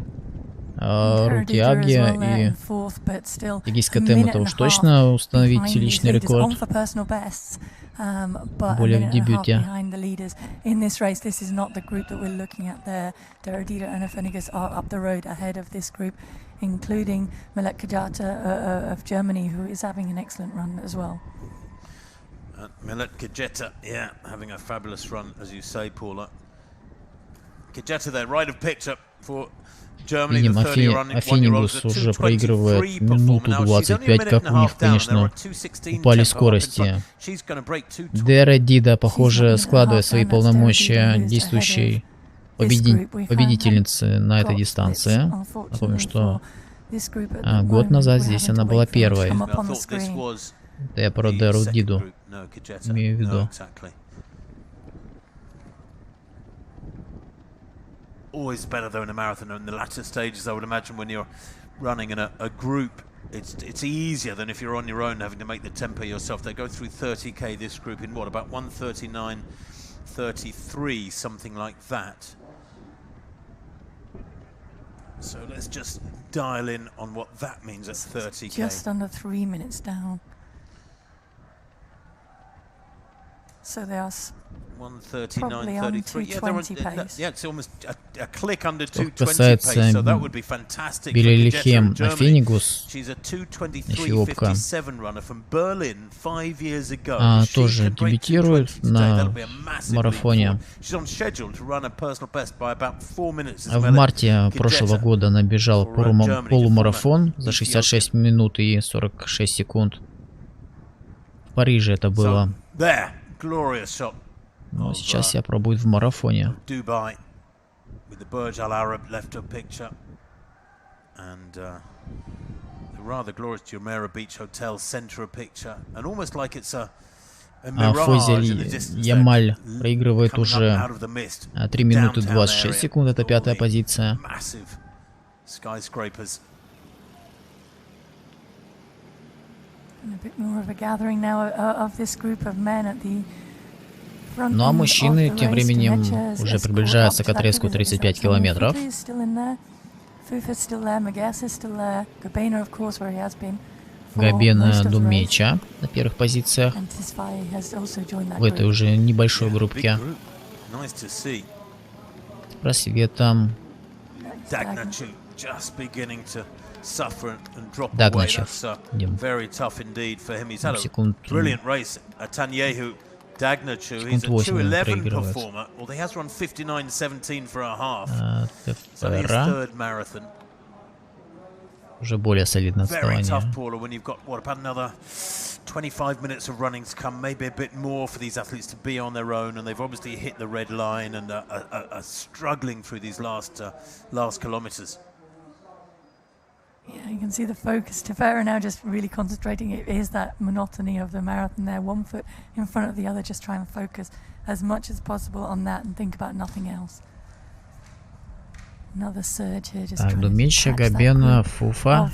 у Рутяги и Тигийской Темы-то уж точно установить личный рекорд. Более в дебюте. In this race, this is not the group that we're looking at there. Deradida and Afenigas are up the road ahead of this group, including Millet Kajata of Germany, who is having an excellent run as well. Millet Kajeta, yeah, having a fabulous run, as you say, Paula. Kajeta there, right of picture for Видим, Афинингус уже проигрывает минуту 25, как у них, конечно, упали скорости. Дерадида, похоже, складывает свои полномочия действующей победительницы на этой дистанции. Напомню, что год назад здесь она была первой. Это я про Дерадиду имею в виду. Always better though in a marathon in the latter stages, I would imagine, when you're running in a group it's easier than if you're on your own having to make the tempo yourself. They go through 30k this group in what, about 1:39:33, something like that. So let's just dial in on what that means at 30k. Just under 3 minutes down. So they are 1:39:33. Yeah, it's almost a click under 2:20 касается pace, so that would be fantastic. Билелихем Фенигус, She's a эфиопка, 2:23:57 runner from Berlin 5 years ago. тоже дебютирует на марафоне. She's on schedule to run a personal best by about 4 minutes. В марте прошлого года она бежала полумарафон за 66 минут и 46 секунд. В Париже это было. Но сейчас я пробую в марафоне. Dubai with the Burj Al Arab left of picture and the rather glorious Jumeirah Beach Hotel center of picture and almost like it's a Фозель Ямаль проигрывает уже 3 минуты 26 секунд, это 5-я позиция. Ну а мужчины тем временем уже приближаются к отрезку 35 километров. Габена Думеча на первых позициях в этой уже небольшой группке. Просветом Дагначев. Секунд 8 он проигрывает. Уже более солидное отставание. 25 minutes of running to come, maybe a bit more for these athletes to be on their own, and they've obviously hit the red line and are struggling through these last kilometers. Yeah, you can see the focus. Tefera now just really concentrating. It is that monotony of the marathon there, one foot in front of the other, just trying to focus as much as possible on that and think about nothing else. Another surge here, just trying to catch Габена, Фуфа.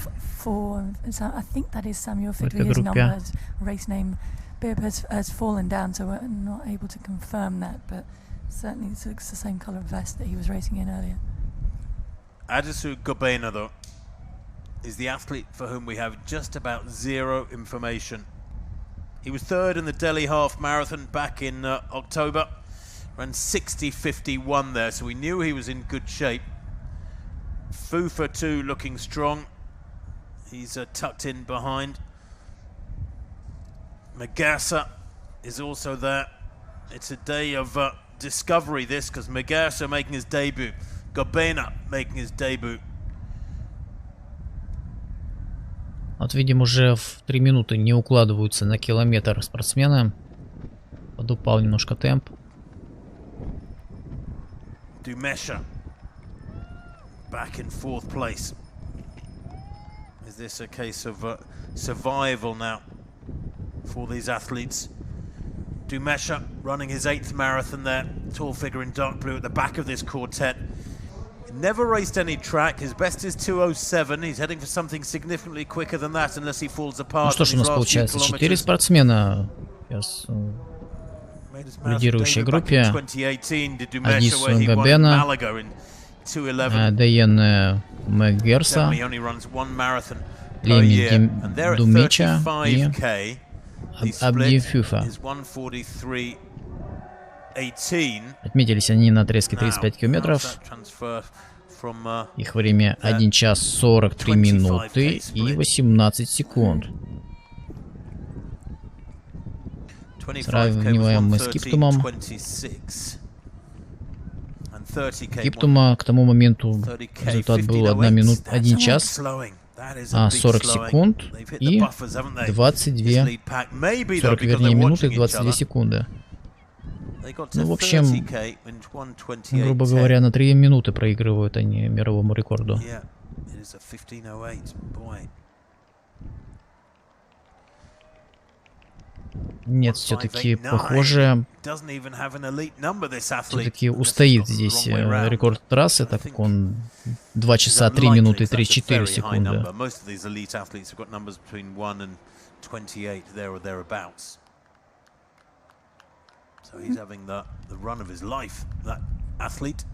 I think that is Samuel Fidley, his number, race name. Bib has fallen down, so we're not able to confirm that, but certainly it's the same colour vest that he was racing in earlier. Adisu Gobena, though, is the athlete for whom we have just about zero information. He was third in the Delhi half marathon back in October, ran 60:51 there, so we knew he was in good shape. Fufa too looking strong. He's tucked in behind. Magassa is also there. It's a day of discovery, this, because Magassa making his debut, Gobena making his debut. Вот видим, уже в 3 минуты не укладываются на километр спортсмены. Подупал немножко темп. Dumesha back in 4th place. Is this a case of survival now for these athletes? Dumesha running his 8th marathon there. Tall figure in dark blue at the back of this quartet. Never raced any track. His best is 2:07. He's heading for something significantly quicker than that, unless he falls apart. Ну что ж, у нас получается 4 спортсмена сейчас в лидирующей группе. Адису Габена, Дайен Мегерса, Леми Думича и Абди Фюфа. Отметились они на отрезке 35 километров. Их время 1 час 43 минуты и 18 секунд. Сравниваем мы с Киптумом. Киптума к тому моменту результат был 1 час 40 секунд и 22, 40, вернее, минуты и 22 секунды. Ну, в общем, грубо говоря, на 3 минуты проигрывают они мировому рекорду. Нет, все-таки, похоже, все-таки устоит здесь рекорд трассы, так как он 2 часа 3 минуты 34 секунды. So he's having the run of his life, that athlete.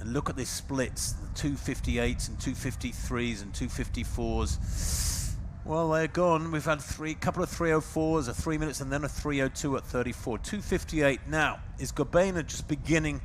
And look at these splits, the 258s and 253s and 254s. Well, they're gone. We've had a couple of 304s, a 3 minutes, and then a 302 at 34. 258 now. Is Gobena just beginning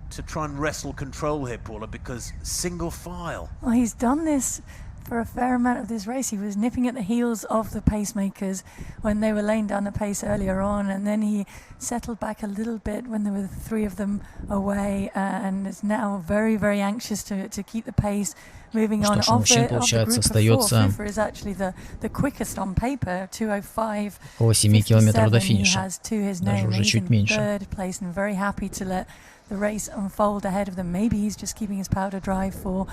to try and wrestle control here, Paula, because single file? Well, he's done this for a fair amount of this race. He was nipping at the heels of the pacemakers when they were laying down the pace earlier on, and then he settled back a little bit when there were 3 of them away, and is now very, very anxious to keep the pace moving on. Что ж, мужчин, получается, остается около 7 километров до финиша. Даже уже чуть меньше. The race unfold ahead of them. Maybe he's just keeping his powder dry for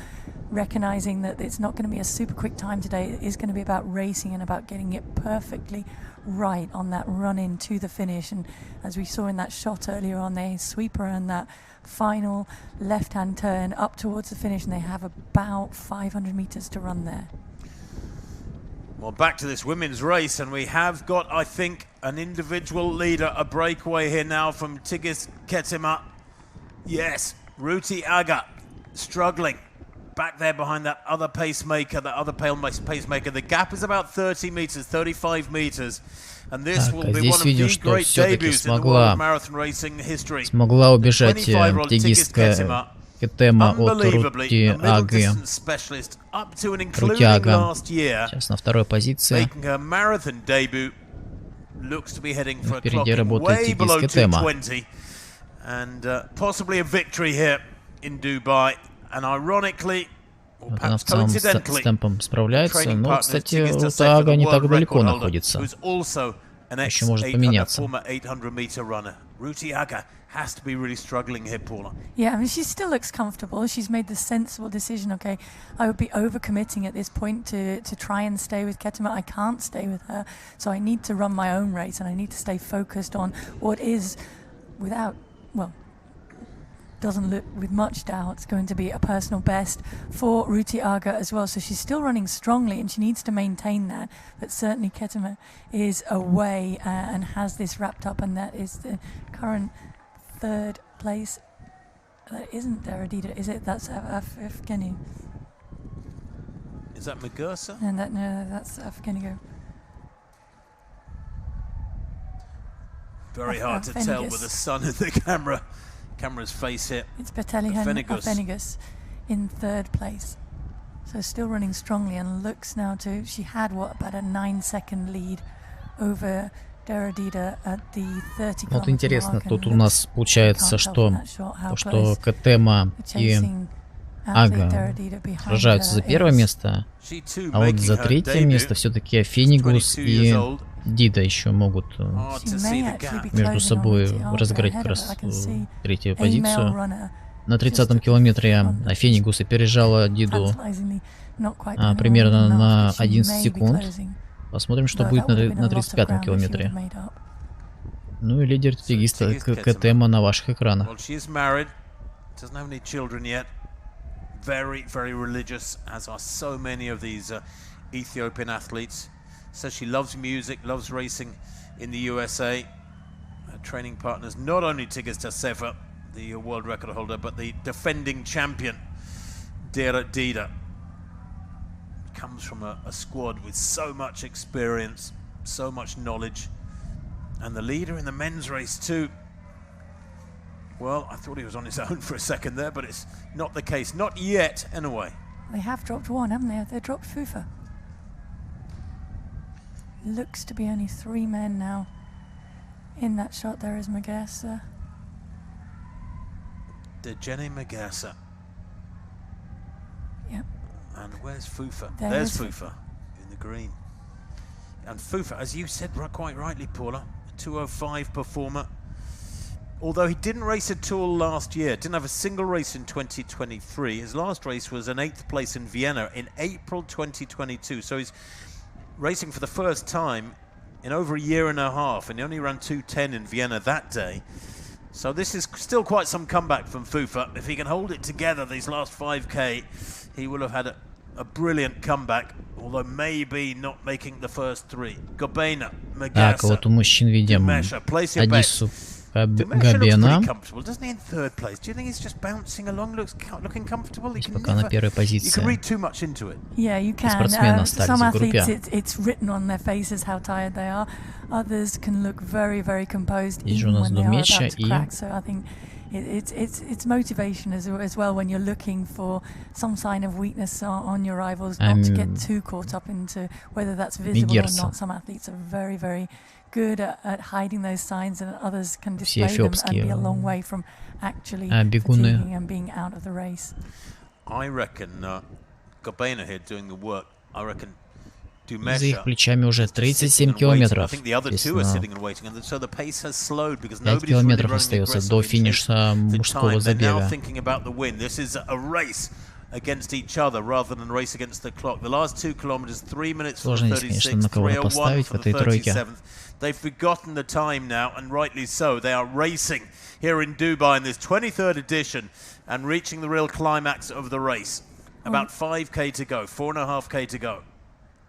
recognizing that it's not going to be a super quick time today. It is going to be about racing and about getting it perfectly right on that run in to the finish. And as we saw in that shot earlier on, they sweeper and that final left-hand turn up towards the finish, and they have about 500 meters to run there. Well, back to this women's race, and we have got, I think, an individual leader, a breakaway here now from Tigis Ketima. Yes, Ruti Aga struggling back there behind that other pacemaker, The gap is about 30 meters, 35 meters. And this will be one of the great debuts in the world of marathon racing history. Смогла убежать Тигис Кетема от Рути Аги. Рути Ага сейчас на второй позиции. Впереди работает Тигис Кетема. And possibly a victory here in Dubai. And ironically, она в целом с темпом справляется, но, кстати, Рута Ага не так далеко находится. Еще может поменяться. Has to be really struggling here, Paula. Yeah, I mean, she still looks comfortable. She's made the sensible decision. Okay, I would be overcommitting at this point to try and stay with Ketema. I can't stay with her, so I need to run my own race, and I need to stay focused on what is, without, well, doesn't look with much doubt, it's going to be a personal best for Ruti Aga as well. So she's still running strongly, and she needs to maintain that. But certainly Ketema is away and has this wrapped up, and that is the current third place. That isn't Deradida, is it? That's Afghani. Is that Magursa? And that, no, that's Afghanigo. Very hard to tell with the sun in the camera's face here. It's Afghanigus in third place. So still running strongly, and looks now to, she had what, about a 9-second lead over Вот интересно, тут у нас получается, что Кетема и Ага сражаются за первое место, а вот за третье место все-таки Фенигус и Дида еще могут между собой разыграть как раз третью позицию. На 30-м километре Фенигус опережала Диду примерно на 11 секунд. Посмотрим, что будет на 35-м километре. Ну и лидер тигиста Кетема на ваших экранах. Very religious, as are so many of these Ethiopian athletes. Says she loves music, loves racing in the USA. Her training partners, not only Tigis Tassefa, the world record holder, but the defending champion, Dida. Comes from a squad with so much experience, so much knowledge, and the leader in the men's race too. Well, I thought he was on his own for a second there, but it's not the case, not yet anyway. They have dropped one, haven't they? They dropped Fufa. Looks to be only 3 men now in that shot. There is Magassa. Dejene Magassa. Yep. And where's Fufa? There's Fufa in the green. And Fufa, as you said quite rightly, Paula, a 2:05 performer. Although he didn't race at all last year, didn't have a single race in 2023. His last race was an 8th place in Vienna in April 2022. So he's racing for the first time in over a year and a half, and he only ran 2:10 in Vienna that day. So this is still quite some comeback from Fufa. If he can hold it together these last 5K, he will have had a brilliant comeback, although maybe not making the first three. Gobena, Так, вот у мужчин видим Одиссу Габена. Здесь пока на первой позиции. Спортсмены остались в группе. Здесь же у нас Думеша и... It's motivation as well when you're looking for some sign of weakness on your rivals, not to get too caught up into whether that's visible or not. Some athletes are very good at hiding those signs, and others can display them and be a long way from actually fatiguing and being out of the race. I reckon Gobena here doing the work. I reckon за их плечами уже 37 километров. 5 километров остается до финиша мужского забега. Сложно здесь, конечно, на кого-то поставить в этой тройке. They've forgotten the time now, and rightly so. They are racing here in Dubai in this 23rd edition and reaching the real climax of the race. About 5K to go, 4.5K to go.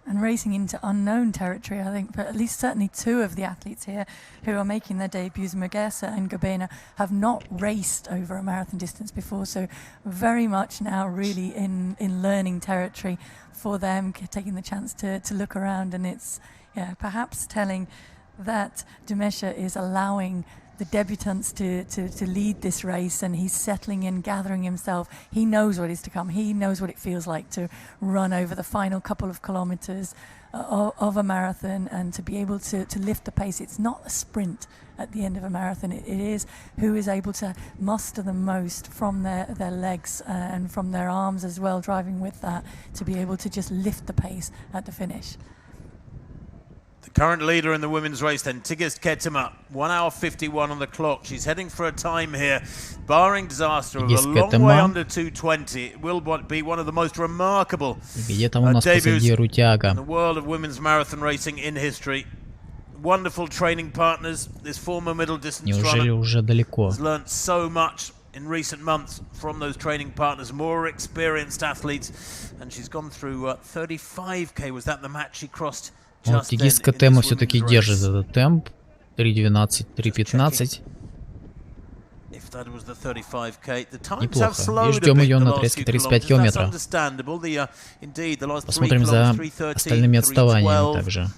And racing into unknown territory, I think, but at least certainly two of the athletes here who are making their debuts, Magessa and Gobena, have not raced over a marathon distance before, so very much now really in learning territory for them, taking the chance to look around, and it's perhaps telling that Dumesha is allowing the debutants to lead this race, and he's settling in, gathering himself. He knows what is to come. He knows what it feels like to run over the final couple of kilometers of a marathon, and to be able to lift the pace. It's not a sprint at the end of a marathon. It is who is able to muster the most from their legs and from their arms as well, driving with that, to be able to just lift the pace at the finish. Current leader in the women's race then, Tigist Ketema, 1 hour 51 on the clock. She's heading for a time here, barring disaster, of a long way under 2:20. It will be one of the most remarkable debuts in the world of women's marathon racing in history. Wonderful training partners. This former middle distance runner has learned so much in recent months from those training partners, more experienced athletes, and she's gone through 35K. Was that the match she crossed? Тигист Кетема все-таки держит этот темп. 3:12, 3:15. Неплохо. И ждем ее на отрезке 35 километров. Посмотрим за остальными отставаниями также.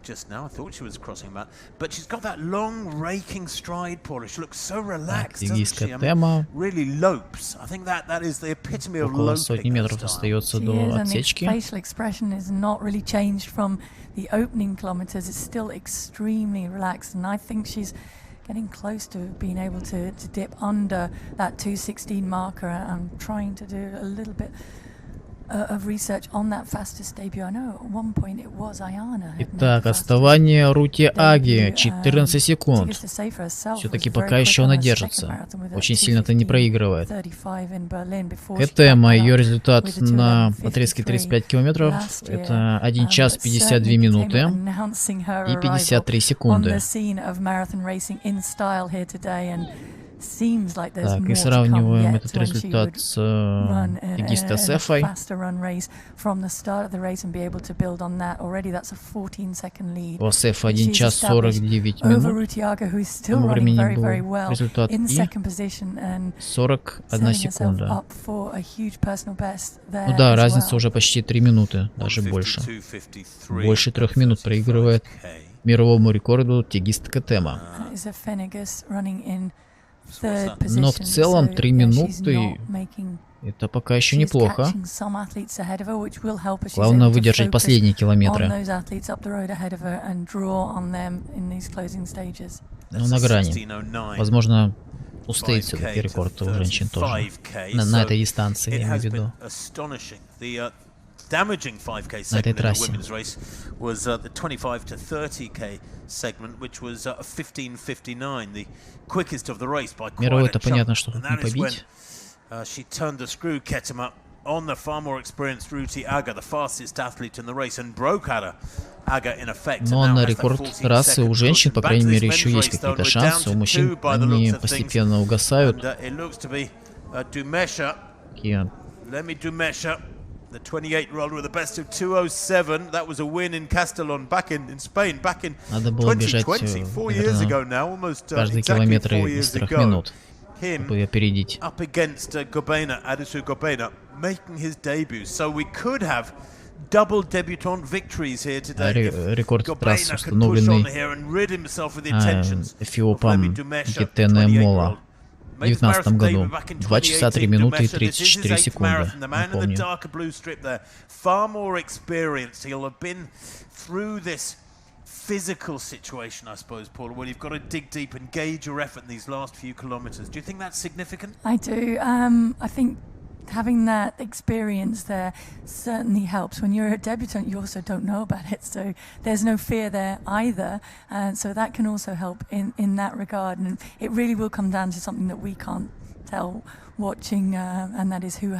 Just now, I thought she was crossing that, but she's got that long raking stride, Paula. She looks so relaxed, doesn't she? I mean, really lopes. I think that is the epitome of loping. Сотни метров остается до отсечки. Facial expression is not really changed from the opening kilometers. It's still extremely relaxed, and I think she's getting close to being able to dip under that 2:16 marker. I'm trying to do a little bit of research on that fastest debut. I know at one point it was Ayana. Итак, отставание Рути Аги 14 секунд. Все-таки пока еще она держится. Очень сильно-то не проигрывает. Кетема, ее результат на отрезке 35 километров это 1 час 52 минуты и 53 секунды. Так, и сравниваем этот результат с Тигиста Сефой. У Сефа 1 час 49 минут. По времени был результат и 41 секунда. Ну да, разница уже почти 3 минуты, даже больше. Больше 3 минут проигрывает мировому рекорду Тигист Кетема. Но в целом 3 минуты это пока еще неплохо. Главное выдержать последние километры. Но на грани. Возможно, устоит все-таки рекорд у женщин тоже. На этой дистанции, я имею в виду. Damaging 5K segment in the women's race was the 25 to 30K segment, which was 15:59, the quickest of the race by quite a chunk. And that is when she turned the screw, Ketema, on the far more experienced Ruti Aga, the fastest athlete in the race, and broke Aga in effect. Но на рекорд трассы у женщин, по крайней мере, еще есть какие-то шансы. У мужчин они постепенно угасают. The 28-year-old with the best of 2:07. That was a win in Castellón back in Spain back in 2020, 4 years ago now, almost каждый километр из 3 минут, чтобы опередить. Up against Gobena, Adisu Gobena, making his debut. So we could have double debutant victories here today. Рекорд трассы установленный эфиопом Гетене Мола в 2019 году. 2 часа 3 минуты и 34 секунды, напомню. Physical situation, I suppose, Paula, where you've got to dig deep and gauge your effort in these last few kilometers. Do you think that's significant? I do. I think having that experience there certainly helps. When you're a debutant, you also don't know about it, so there's no fear there either. So that can also help in that regard. And it really will come down to something that we can't tell watching, and that is who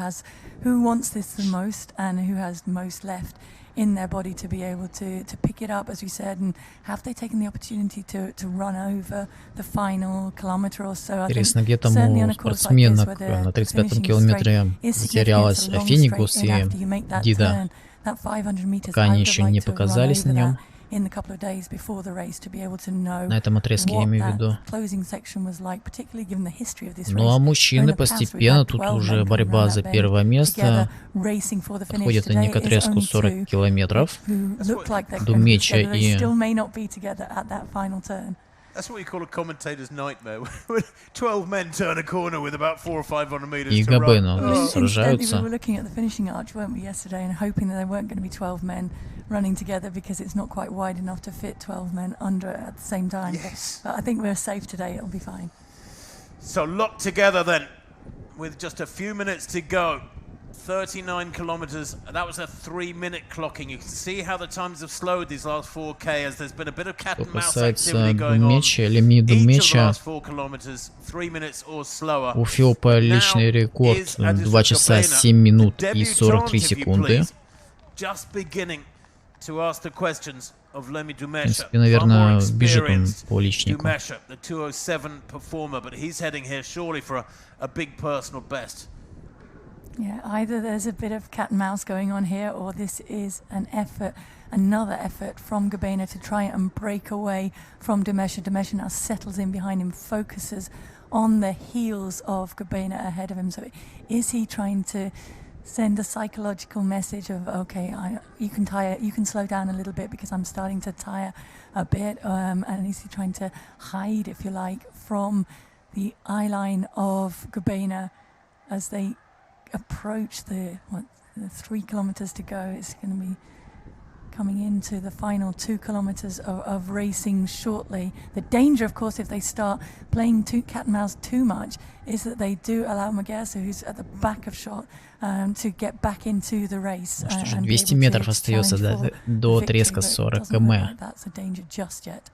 wants this the most and who has the most left in their body to be able to pick it up, as we said, and have they taken the opportunity to run over the final kilometer or so. Интересно, где тому спортсменок на 35-м километре затерялась Финикус и Дида, пока они еще не показались на нем. На этом отрезке я имею в виду. Ну а мужчины постепенно, тут уже борьба за первое место. Подходят они к отрезку 40 километров. Думеча и... И Габена сражаются. Running together because it's not quite wide enough to fit 12 men under at the same time. Yes. But I think we're safe today, it'll be fine. So locked together then, with just a few minutes to go. 39 kilometers, that was a 3-minute clocking. You can see how the times have slowed these last 4K as there's been a bit of cat and mouse activity going on. Each of the last 4 kilometers, 3 minutes or slower. У Фиопа личный рекорд 2 часа 7 минут и 43 секунды. Just beginning to ask the questions of Lemi В Dumesha. принципе, наверное, бежит он по личнику. Dumesha, the 2:07 performer, but he's heading here surely for a big personal best. Yeah, either there's a bit of cat and mouse going on here, or this is an effort, another effort from Gobena to try and break away from Dumesha. Dumesha now settles in behind him, focuses on the heels of Gobena ahead of him. So is he trying to send a psychological message of, okay, you can slow down a little bit because I'm starting to tire a bit, and is he trying to hide, if you like, from the eye line of Gobena as they approach the 3 kilometers to go? It's going to be coming into the final 2 kilometers of racing shortly. The danger, of course, if they start playing cat and mouse too much, is that they do allow Magersa, who's at the back of shot, to get back into the race. 200 метров остается до отрезка 40 км. That's a danger just yet.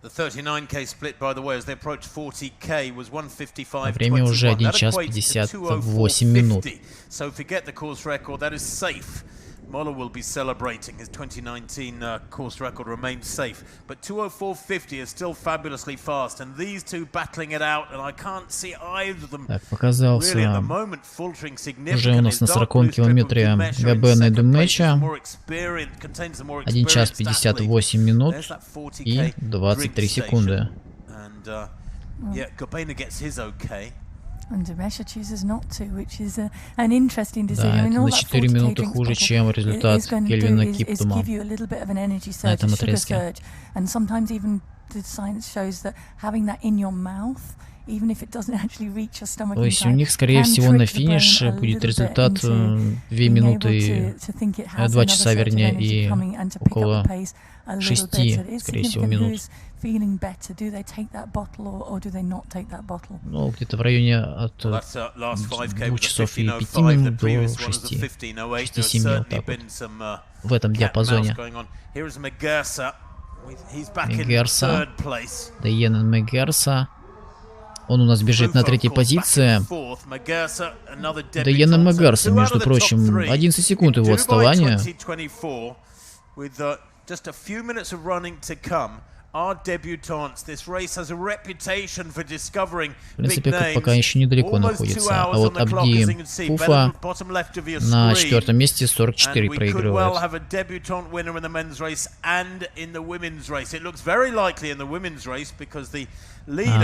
The 39k split, by the way, as they approach 40k, was 1:55:21. Время уже 1 час 58 минут. So forget the course record, that is safe. Moller will be celebrating his 2019 course record remains safe, but 2:04:50 is still fabulously fast, and these two battling it out, and I can't see either of them really at the moment faltering significantly. Уже у нас на 40-м километре Габена и Думеча. 1 час 58 минут и 23 секунды. Gobena gets his okay. And Dumesha chooses not to, which is an interesting decision. Да, это на 4 минуты хуже, чем результат Кельвина Киптума на этом отрезке. And sometimes even the science shows that having that in your mouth, even if it doesn't actually reach your stomach, то есть у них, скорее всего, на финише будет результат 2 минуты, 2 часа, вернее, и около 6, скорее всего, минут. Ну, где-то в районе от 2 часов и 5 минут до 6-7 минут, так вот, в этом диапазоне. Мегерса, Дайенен Мегерса Он у нас бежит на третьей позиции. Даяна Магарса, между прочим, 11 секунд его отставания. В принципе, пока еще недалеко находится. А вот Абди Пуфа на 4-м месте 44 проигрывает.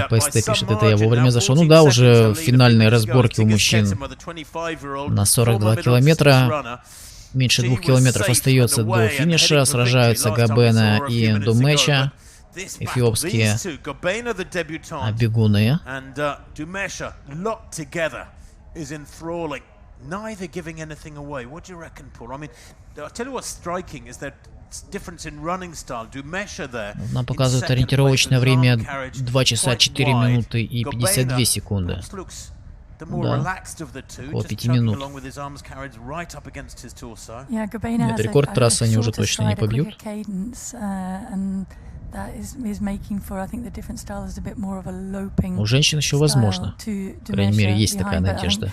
ПСТ пишет, это я вовремя зашел. Ну да, уже финальные разборки у мужчин на 42 километра. Меньше 2 километров остается до финиша. Сражаются Габена и Думеча. Эфиопские бегуны. Нам показывают ориентировочное время 2 часа 4 минуты и 52 секунды. Да, около 5 минут. Нет, рекорд трассы они уже точно не побьют. У женщин еще возможно. По крайней мере, есть такая надежда.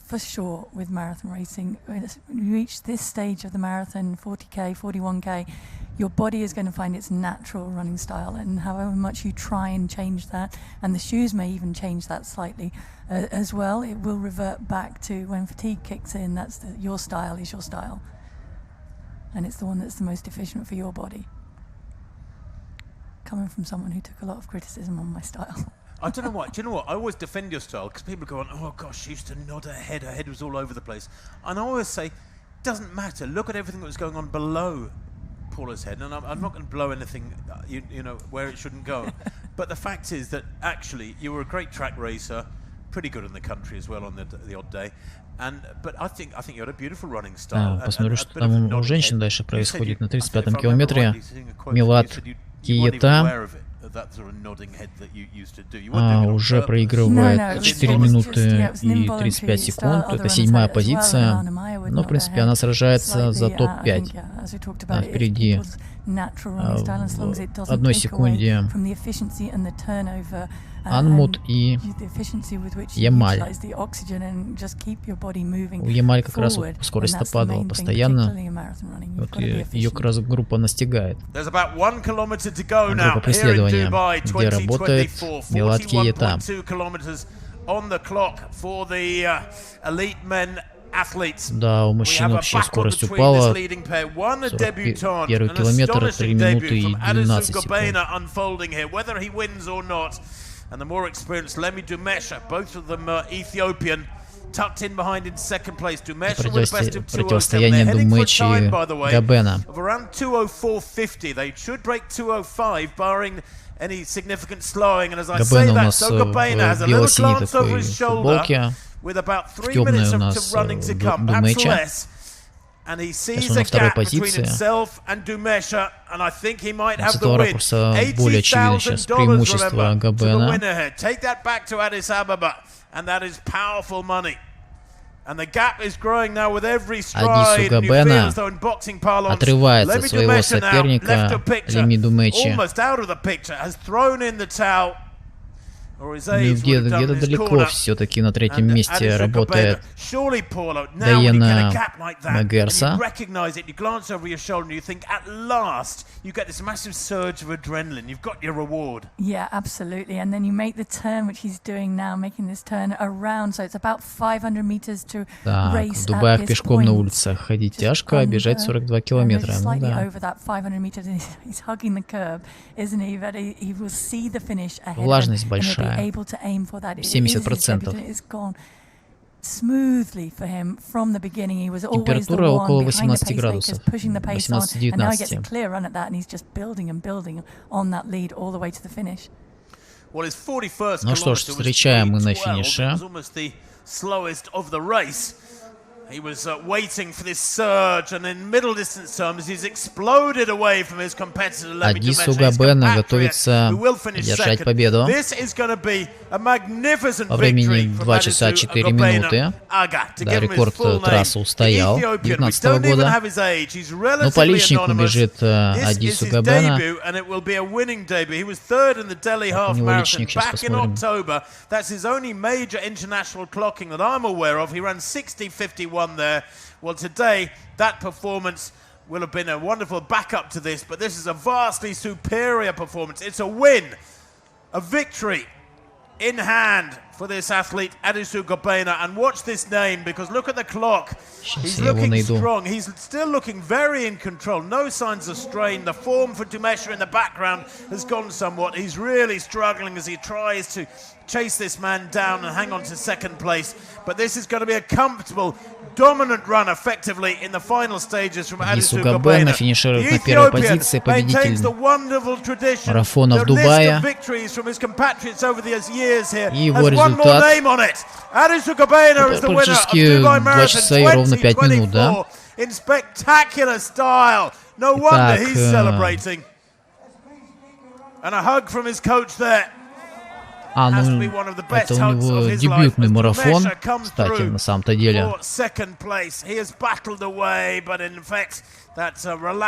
For sure, with marathon racing, when you reach this stage of the marathon, 40k, 41k, your body is going to find its natural running style, and however much you try and change that, and the shoes may even change that slightly as well, it will revert back to when fatigue kicks in. That's your style is your style, and it's the one that's the most efficient for your body. Coming from someone who took a lot of criticism on my style. I don't know why. Do you know what? I always defend your style because people go on, oh gosh, she used to nod her head was all over the place. And I always say, doesn't matter. Look at everything that was going on below Paula's head. And I'm not going to blow anything, you know, where it shouldn't go. But the fact is that actually you were a great track racer, pretty good in the country as well on the odd day. But I think you had a beautiful running style. Посмотрю, что там у женщин дальше происходит на 35-м километре. Милад Киета уже проигрывает 4 минуты и 35 секунд. Это 7-я позиция. Но, в принципе, она сражается за топ-5. Впереди в 1 секунде Анмут и Ямаль. У Ямаль как раз скорость падала постоянно. Вот ее как раз группа настигает. Группа преследования, где работает Милад Киета. Да, у мужчин вообще скорость упала. 41 километр, 3 минуты и 12 секунд. And the more experienced Lemi Dumesha, both of them Ethiopian, tucked in behind in second place. Dumesha with a best of 2:07. They're heading for a time, by the way, of around 2:04.50. They should break 2:05, barring any significant slowing. And as I say that, so Gabena has a little glance over his shoulder with about 3 minutes of running to come, perhaps less. And he sees a gap between himself and Dumesha, and I think he might have the win. $80,000 remember to the winner here. Take that back to Addis Ababa, and that is powerful money. And the gap is growing now with every stride. You feel as though in boxing parlance, Lemi Dumesha now left the picture, almost out of the picture, has thrown in the towel. Где-то далеко все-таки на 3-м месте работает Даяна Магарса. Yeah, absolutely. And then you make the turn, which he's doing now, making this turn around. So it's about 500 meters to race. В Дубаях пешком на улицах ходить тяжко, а бежать 42 километра. Ну да. Влажность большая. 70%. Температура около 18 градусов, 18-19. Ну что ж, встречаем мы на финише He was waiting for this surge, and in middle distance terms, he's exploded away from his competitor. Адису Габена готовится держать победу. По времени 2 часа 4 минуты. Да, рекорд трассы устоял 2019 года. Но по личнику бежит Адису Габена. У него личник, сейчас посмотрим. There. Well, today that performance will have been a wonderful backup to this, but this is a vastly superior performance. It's a win, a victory in hand for this athlete, Adisu Gobena. And watch this name, because look at the clock. He's looking strong. He's still looking very in control. No signs of strain. The form for Dumesha in the background has gone somewhat. He's really struggling as he tries to chase this man down and hang on to second place. But this is going to be a comfortable, dominant run effectively in the final stages from Adisu Gobena. Финиширует на первой позиции, победитель марафона в Дубае. И его результат практически 2 часа и ровно 5 минут, да? Ну, это у него дебютный марафон, кстати, на самом-то деле.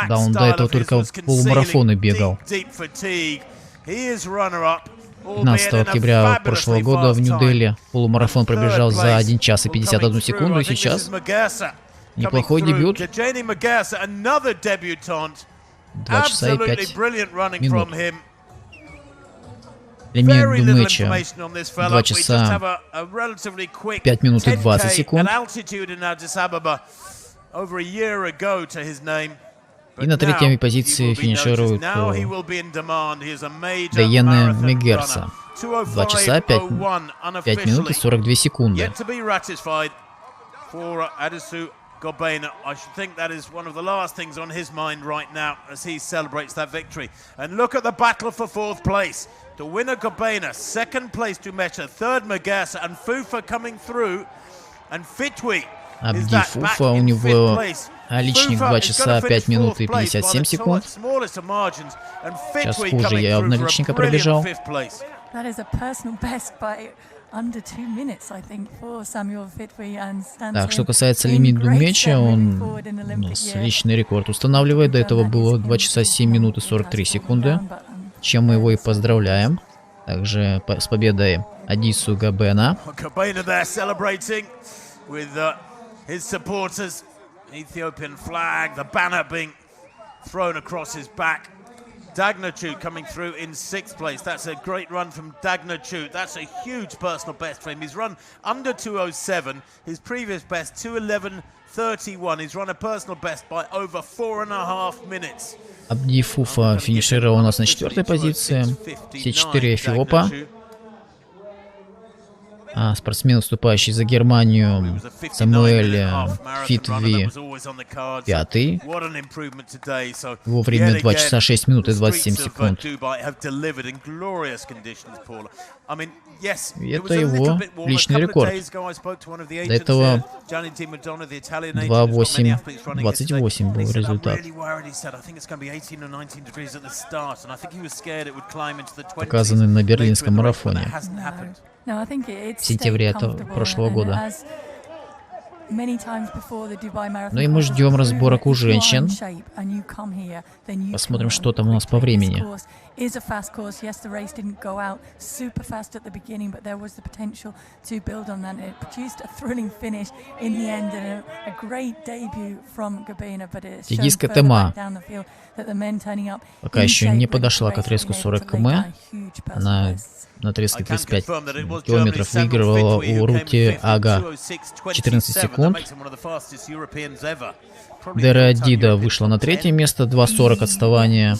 Да, он до этого только полумарафоны бегал. 15 октября прошлого года в Нью-Дели полумарафон пробежал за 1 час и 51 секунду, и сейчас неплохой дебют. 2 часа и 5 минут. Лимит Думеча 2 часа 5 минут и 20 секунд. И на третьей позиции финиширует Деяне Мегерса. 2 часа 5 минут и 42 секунды. Gobena, I should think that is one of the last things on his mind right now as he celebrates that victory. And look at the battle for 4th place. The winner Gobena, 2nd place Dumesha, 3rd Megersa, and Fufa coming through. And Fitwi is that back у in него 5th place. личник 2 часа 5 минут и 57 секунд. Сейчас хуже, я явно личника пробежал. Так, что касается лимит Думеча, он у нас личный рекорд устанавливает. До этого было 2 часа 7 минут и 43 секунды, чем мы его и поздравляем. Также с победой Адису Габена. Dagnachu coming through in 6th place. That's a great run from Dagnachu. That's a huge personal best for him. He's run under 2:07. His previous best 2:11:31. He's run a personal best by over 4.5 minutes. Абди Фуфа финишировал у нас на 4-й позиции. Все 4 эфиопа. Спортсмен, выступающий за Германию, Самуэль Фитви, 5-й. Его время 2 часа 6 минут и 27 секунд. И это его личный рекорд. До этого 2:8:28 был результат, показанный на берлинском марафоне в сентябре прошлого года. Ну и мы ждем разборок у женщин. Посмотрим, что там у нас по времени. Тигийская Тема пока еще не подошла к отрезку 40 км. Она на отрезке 35 километров выигрывала у Рути Ага 14 секунд. Дера Дида вышла на 3-е место, 2:40 отставания.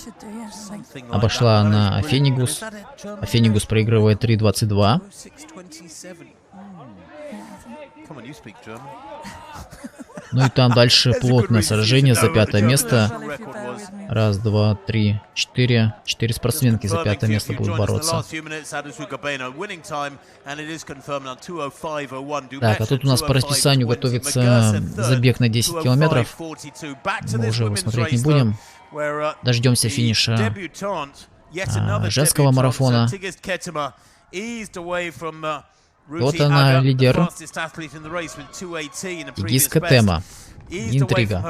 Обошла на Афенигус. Афенигус проигрывает 3:22. Ну и там дальше плотное сражение за 5-е место. Раз, два, три, четыре. 4 спортсменки за 5-е место будут бороться. Так, а тут у нас по расписанию готовится забег на 10 километров. Мы уже его смотреть не будем. Дождемся финиша женского марафона. Вот она, лидер. Тигистка Тема. Интрига.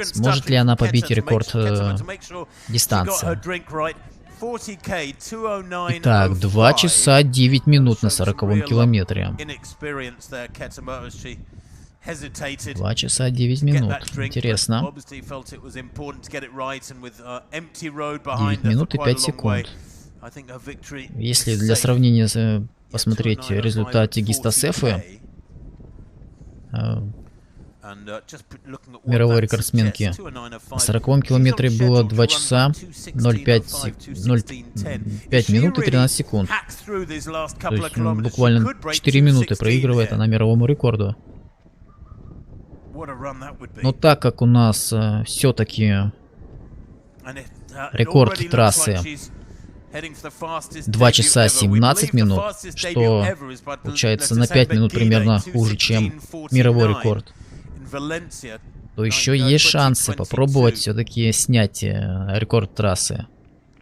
Сможет ли она побить рекорд дистанции? Итак, 2 часа 9 минут на 40-м километре. 2 часа 9 минут. Интересно. 9 минут и 5 секунд. Если для сравнения посмотреть результат Тигиста Сефы, мировой рекордсменки, на 40-м километре было 2 часа 0,5 минут и 13 секунд. То есть буквально 4 минуты проигрывает она мировому рекорду. Но так как у нас все-таки рекорд трассы 2 часа 17 минут, что получается на 5 минут примерно хуже, чем мировой рекорд, то еще есть шансы попробовать все-таки снять рекорд трассы,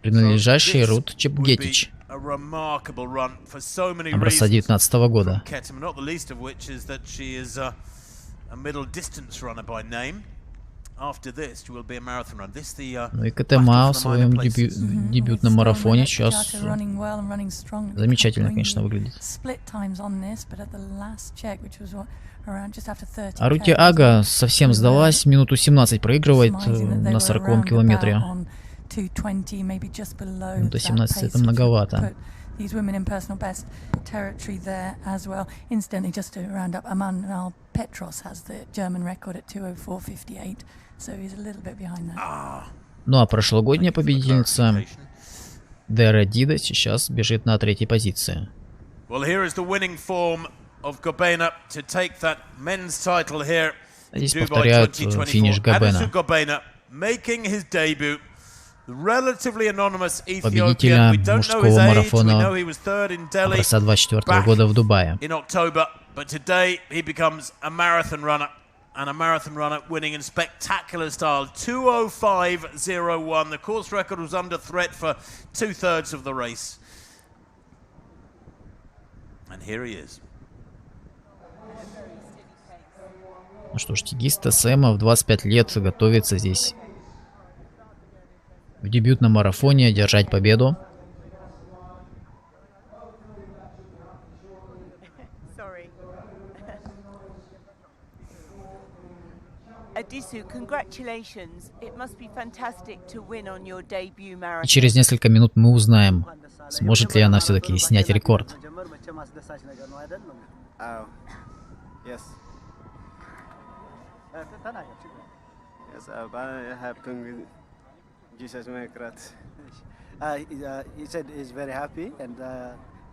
принадлежащий Рут Чепгетич, образца 2019 года. Ну и КТМА в своем дебютном марафоне сейчас замечательно, конечно, выглядит. А Рути Ага совсем сдалась, минуту 17 проигрывает на 40-м километре. Минута 17 это многовато. These women in personal best territory there as well. Incidentally, just to round up, Amanal Petros has the German record at 2:04:58, so he's a little bit behind that. Ну а прошлогодняя победительница Дера Дида сейчас бежит на 3-й позиции. Well, here is the winning form of Gobena to take that men's title here. Здесь повторяют финиш Гобена. Победителя мужского марафона образца 24 года в Дубае. And a marathon runner winning in spectacular style. 2:05:01. The course record was under threat for 2/3 of the race. And here he is. Ну что ж, тигиста Сэма в 25 лет готовится здесь в дебютном марафоне одержать победу. И через несколько минут мы узнаем, сможет ли она все-таки снять рекорд.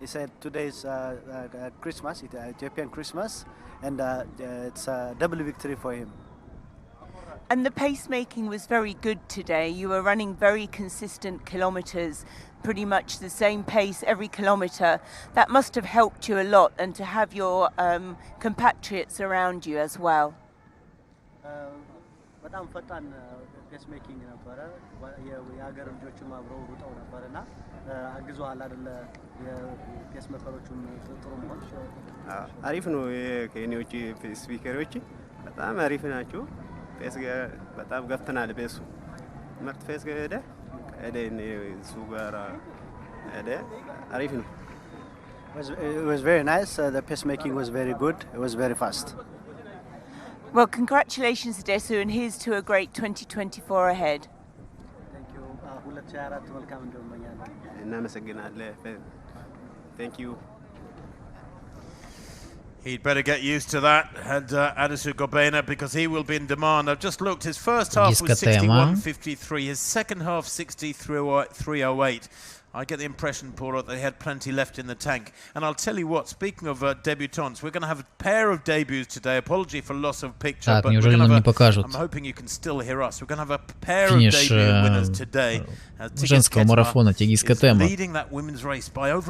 He said today is Christmas, Ethiopian Christmas, and it's a double victory for him. And the pacemaking was very good today. You were running very consistent kilometers, pretty much the same pace every kilometer. That must have helped you a lot, and to have your compatriots around you as well. Pacemaking አሪፍ ነው የኬንያዎች ስፒከሮች በጣም አሪፍ ናቸው። ፌስ በጣም ገፍተናል። በሱ ምርጥ ፌስ ሄደ እሱ ጋር ሄደ አሪፍ ነው። It was very nice. The pacemaking was very good. It was very fast. Well, congratulations, Desu, and here's to a great 2024 ahead. Thank you. 2024 መልካም እንደምኛለን። እናመሰግናለን. Thank you. He'd better get used to that, had Adesu Gobena, because he will be in demand. I've just looked. His first half was 61:53. His second half 63:08. I get the impression, Paula, they had plenty left in the tank. And I'll tell you what, speaking of debutantes, we're going to have a pair of debuts today. Apology for loss of picture, Так, but we're неужели going нам to не have покажут I'm hoping you can still hear us. We're going to have a pair of финиш debut winners today. женского марафона Тигис Кетема.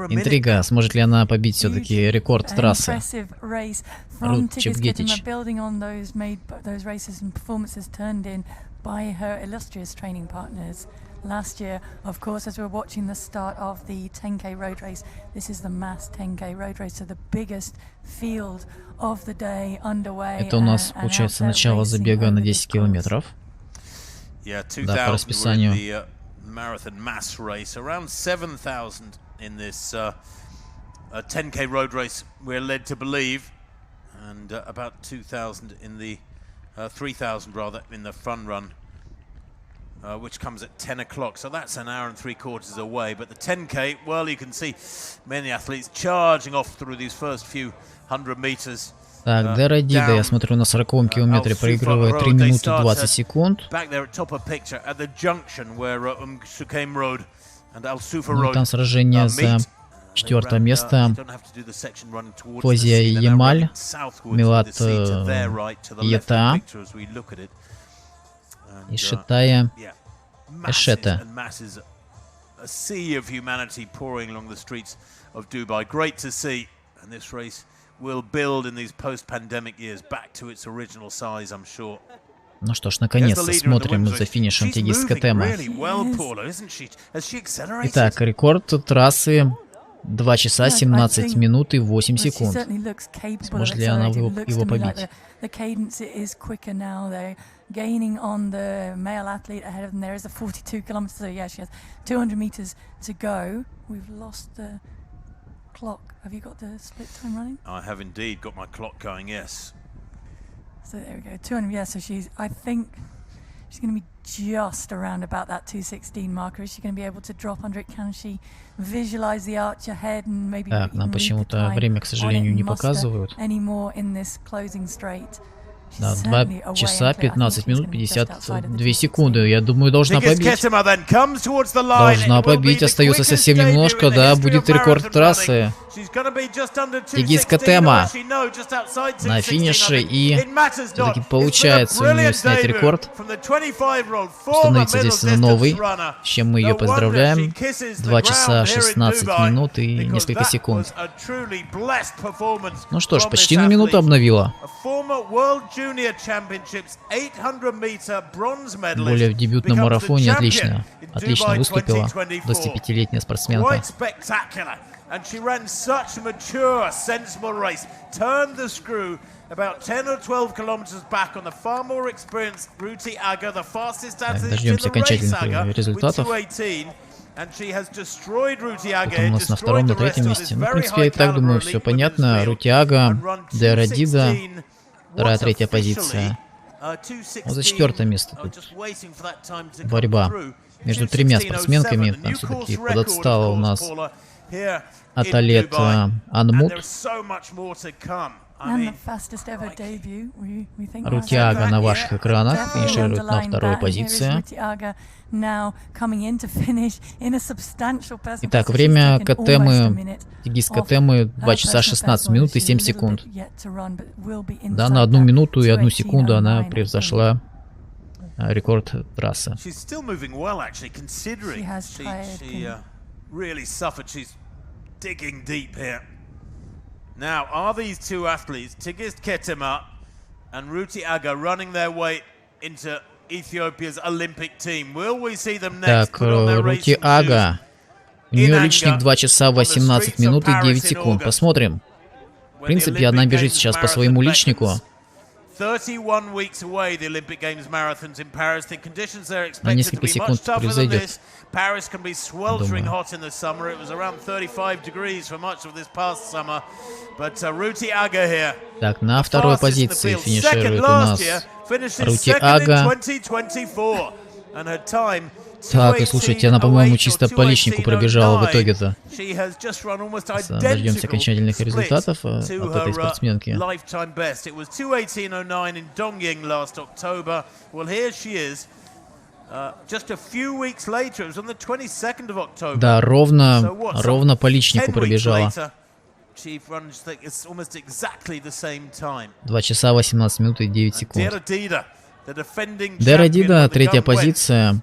Интрига, сможет ли она побить все-таки рекорд трассы? Рут Чепгетич. Last year, of course, as we're watching the start of the 10K road race, this is the mass 10K road race, so the biggest field of the day underway. Это у нас получается начало забега на 10 километров. Да, по расписанию. Marathon mass race, around 7,000 in this 10K road race, we're led to believe, and about 2,000 in the 3,000 rather in the fun run. Which comes at 10 o'clock, so that's an hour and 3/4 away. But the 10K, well, you can see many athletes charging off through these first few 100 meters. Так, Дата, я смотрю, на 40-м километре проигрывает 3 минуты 20 секунд. Ну и там сражение за 4-е место. Фозия и Ямаль, Милат Ета и Шитая Эшета. A sea of humanity pouring along the streets of Dubai. Great to see, and this race will build in these post-pandemic years back to its original size, I'm sure. Ну что ж, наконец-то смотрим за финишем Тигис Кетема. Итак, рекорд трассы 2 часа 17 минут и 8 секунд. Сможет ли она его побить? Gaining on the male athlete ahead of them. There is a 42 kilometers. So yeah, she has 200 meters to go. We've lost the clock. Have you got the split time running? I have indeed got my clock going. Yes. So there we go. 200. Yeah. So I think she's going to be just around about that 2:16 marker. Is she going to be able to drop under it? Can she visualize the arch ahead and maybe? Так, нам почему-то время, к сожалению, не показывают. Anymore in this closing straight. Да, 2 часа 15 минут 52 секунды. Я думаю, должна побить. Должна побить. Остается совсем немножко. Да, будет рекорд трассы. Тигис Кетема на финише. И все-таки получается у нее снять рекорд. Установиться здесь на новый. С чем мы ее поздравляем. 2 часа 16 минут и несколько секунд. Ну что ж, почти на минуту обновила. Тем более в дебютном марафоне отлично выступила 25-летняя спортсменка. Так, дождемся окончательных результатов. Потом у нас на 2-м, на 3-м месте. Ну, в принципе, я и так думаю, все понятно. Рутиага, Дерадида. 2-я, 3-я позиция. Вот за 4-е место тут борьба между 3 спортсменками. Там все-таки подотстала у нас Аталет Анмут. Рутиага на ваших экранах финиширует на 2-й позиции. Итак, время Кетемы, Тигис Кетемы 2 часа 16 минут и 7 секунд. Да, на 1 минуту и 1 секунду она превзошла рекорд трассы. Now, are these two athletes, Tigist Ketema and Ruti Aga, running their way into Ethiopia's Olympic team? Will we see them next? Так, Рути Ага. У нее личник 2 часа 18 минут и 9 секунд. Посмотрим. В принципе, она бежит сейчас по своему личнику. На несколько секунд превзойдет. Так, на 2-й позиции финиширует у нас Рути Ага. Так, и слушайте, она, по-моему, чисто по личнику пробежала в итоге-то. Дождемся окончательных результатов от этой спортсменки. Да, ровно по личнику пробежала. 2 часа 18 минут и 9 секунд. Дида, третья позиция.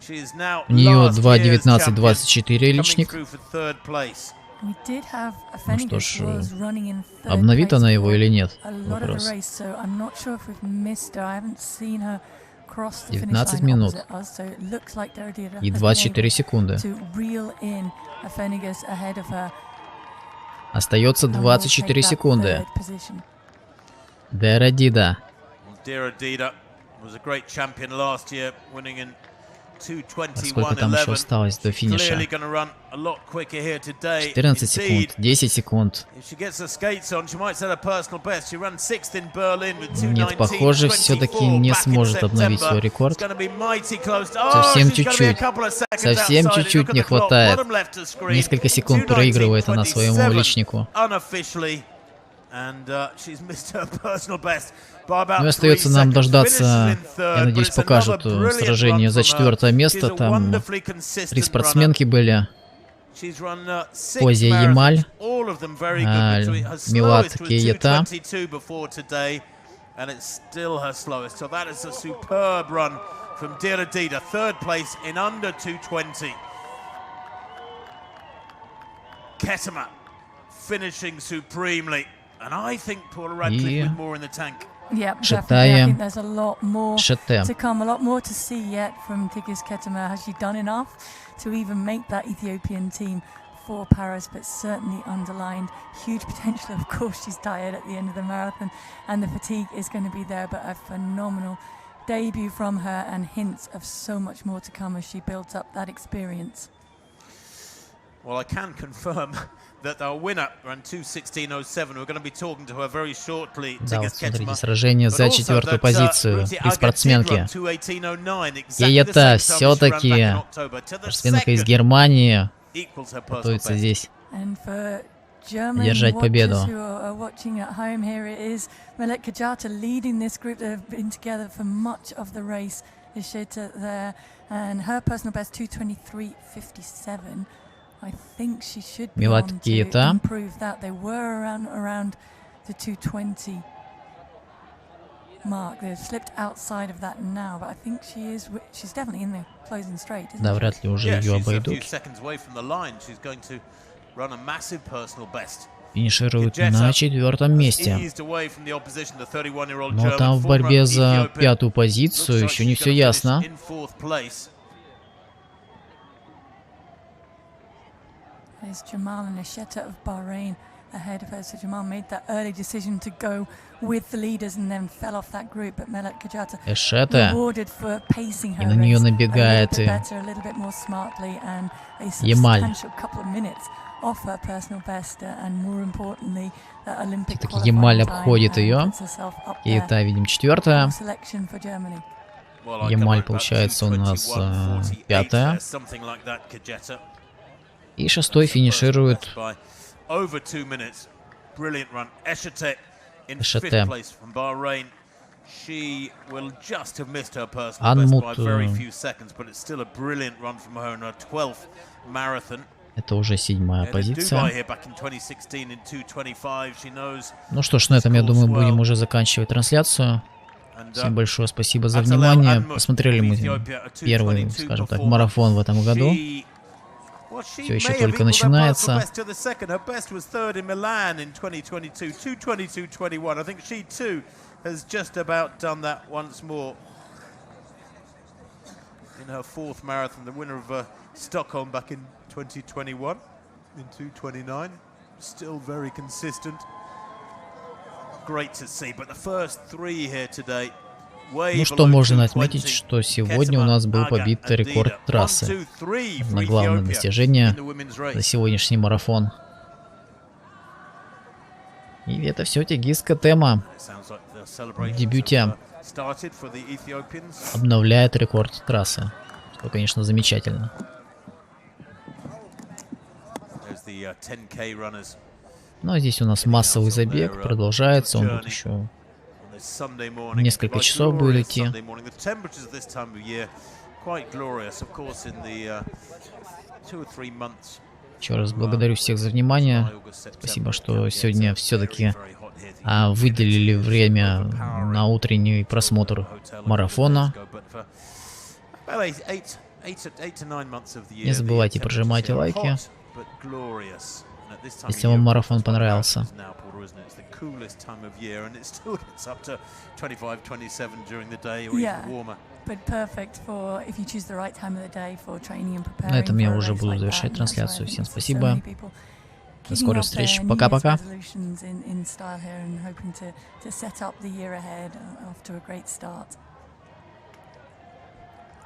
У нее 2:19:24 личник. Ну что ж, обновит она его или нет? Вопрос. 19 минут и 24 секунды. Остается 24 секунды. Дида. Сколько там еще осталось до финиша? 14 секунд, 10 секунд. Нет, похоже, все-таки не сможет обновить свой рекорд. Совсем чуть-чуть. Совсем чуть-чуть не хватает. Несколько секунд проигрывает она своему личнику. Ну и остается нам дождаться, я надеюсь, покажут сражение за 4-е место. Там 3 спортсменки были. Позия Ямаль, Милад Кейета. И Шетая Шете. To even make that Ethiopian team for Paris, but certainly underlined huge potential. Of course, she's tired at the end of the marathon, and the fatigue is going to be there. But a phenomenal debut from her, and hints of so much more to come as she builds up that experience. Well, I can confirm that our winner ran 2:16:07. We're going to be talking to her very shortly. Да, вот смотрите, сражение за 4-ю позицию и спортсменки. Кейета все-таки спортсменка из Германии готовится здесь держать победу. Милад Кейета. Да, вряд ли уже ее обойдут. Финиширует на 4-м месте. Но там в борьбе за 5-ю позицию еще не все ясно. There's Jamal and Asheta of Bahrain ahead of her. So Jamal made that early decision to go with the leaders and then fell off that group. But Melat Kajata rewarded for pacing her race a little bit better, a little bit more smartly, and a substantial couple of minutes off her personal best. And more importantly, that Olympic qualifying Ямаль обходит ее. Кейта, видим, 4-я. Ямаль, получается, у нас 5-я. И 6-й финиширует Эшете. Анмут. Это уже 7-я позиция. Ну что ж, на этом, я думаю, будем уже заканчивать трансляцию. Всем большое спасибо за внимание. Посмотрели мы первый, скажем так, марафон в этом году. Все еще только начинается. Ну что можно отметить, что сегодня у нас был побит рекорд трассы. На главное достижение за сегодняшний марафон. И это все тегистская тема. В дебюте обновляет рекорд трассы. Что, конечно, замечательно. Ну а здесь у нас массовый забег продолжается. Он тут еще несколько часов будет идти. quite glorious, of course, in the 2 or 3 months. Еще раз благодарю всех за внимание. Спасибо, что сегодня все-таки выделили время на утренний просмотр марафона. Не забывайте прожимать лайки, если вам марафон понравился. На этом я уже буду завершать трансляцию. Всем спасибо. До скорых встреч. Пока-пока.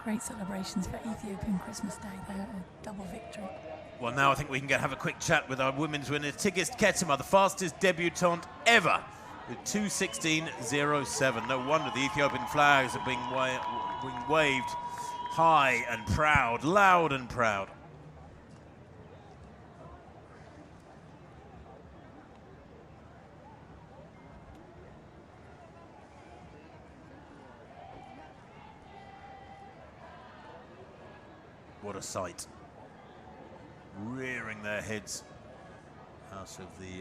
Great celebrations for Ethiopian Christmas Day. They're a double victory. Well, now I think we can have a quick chat with our women's winner, Tigist Ketema, the fastest debutante ever, with 2:16.07. No wonder the Ethiopian flags are being waved high and proud, loud and proud. What a sight. Rearing their heads out of the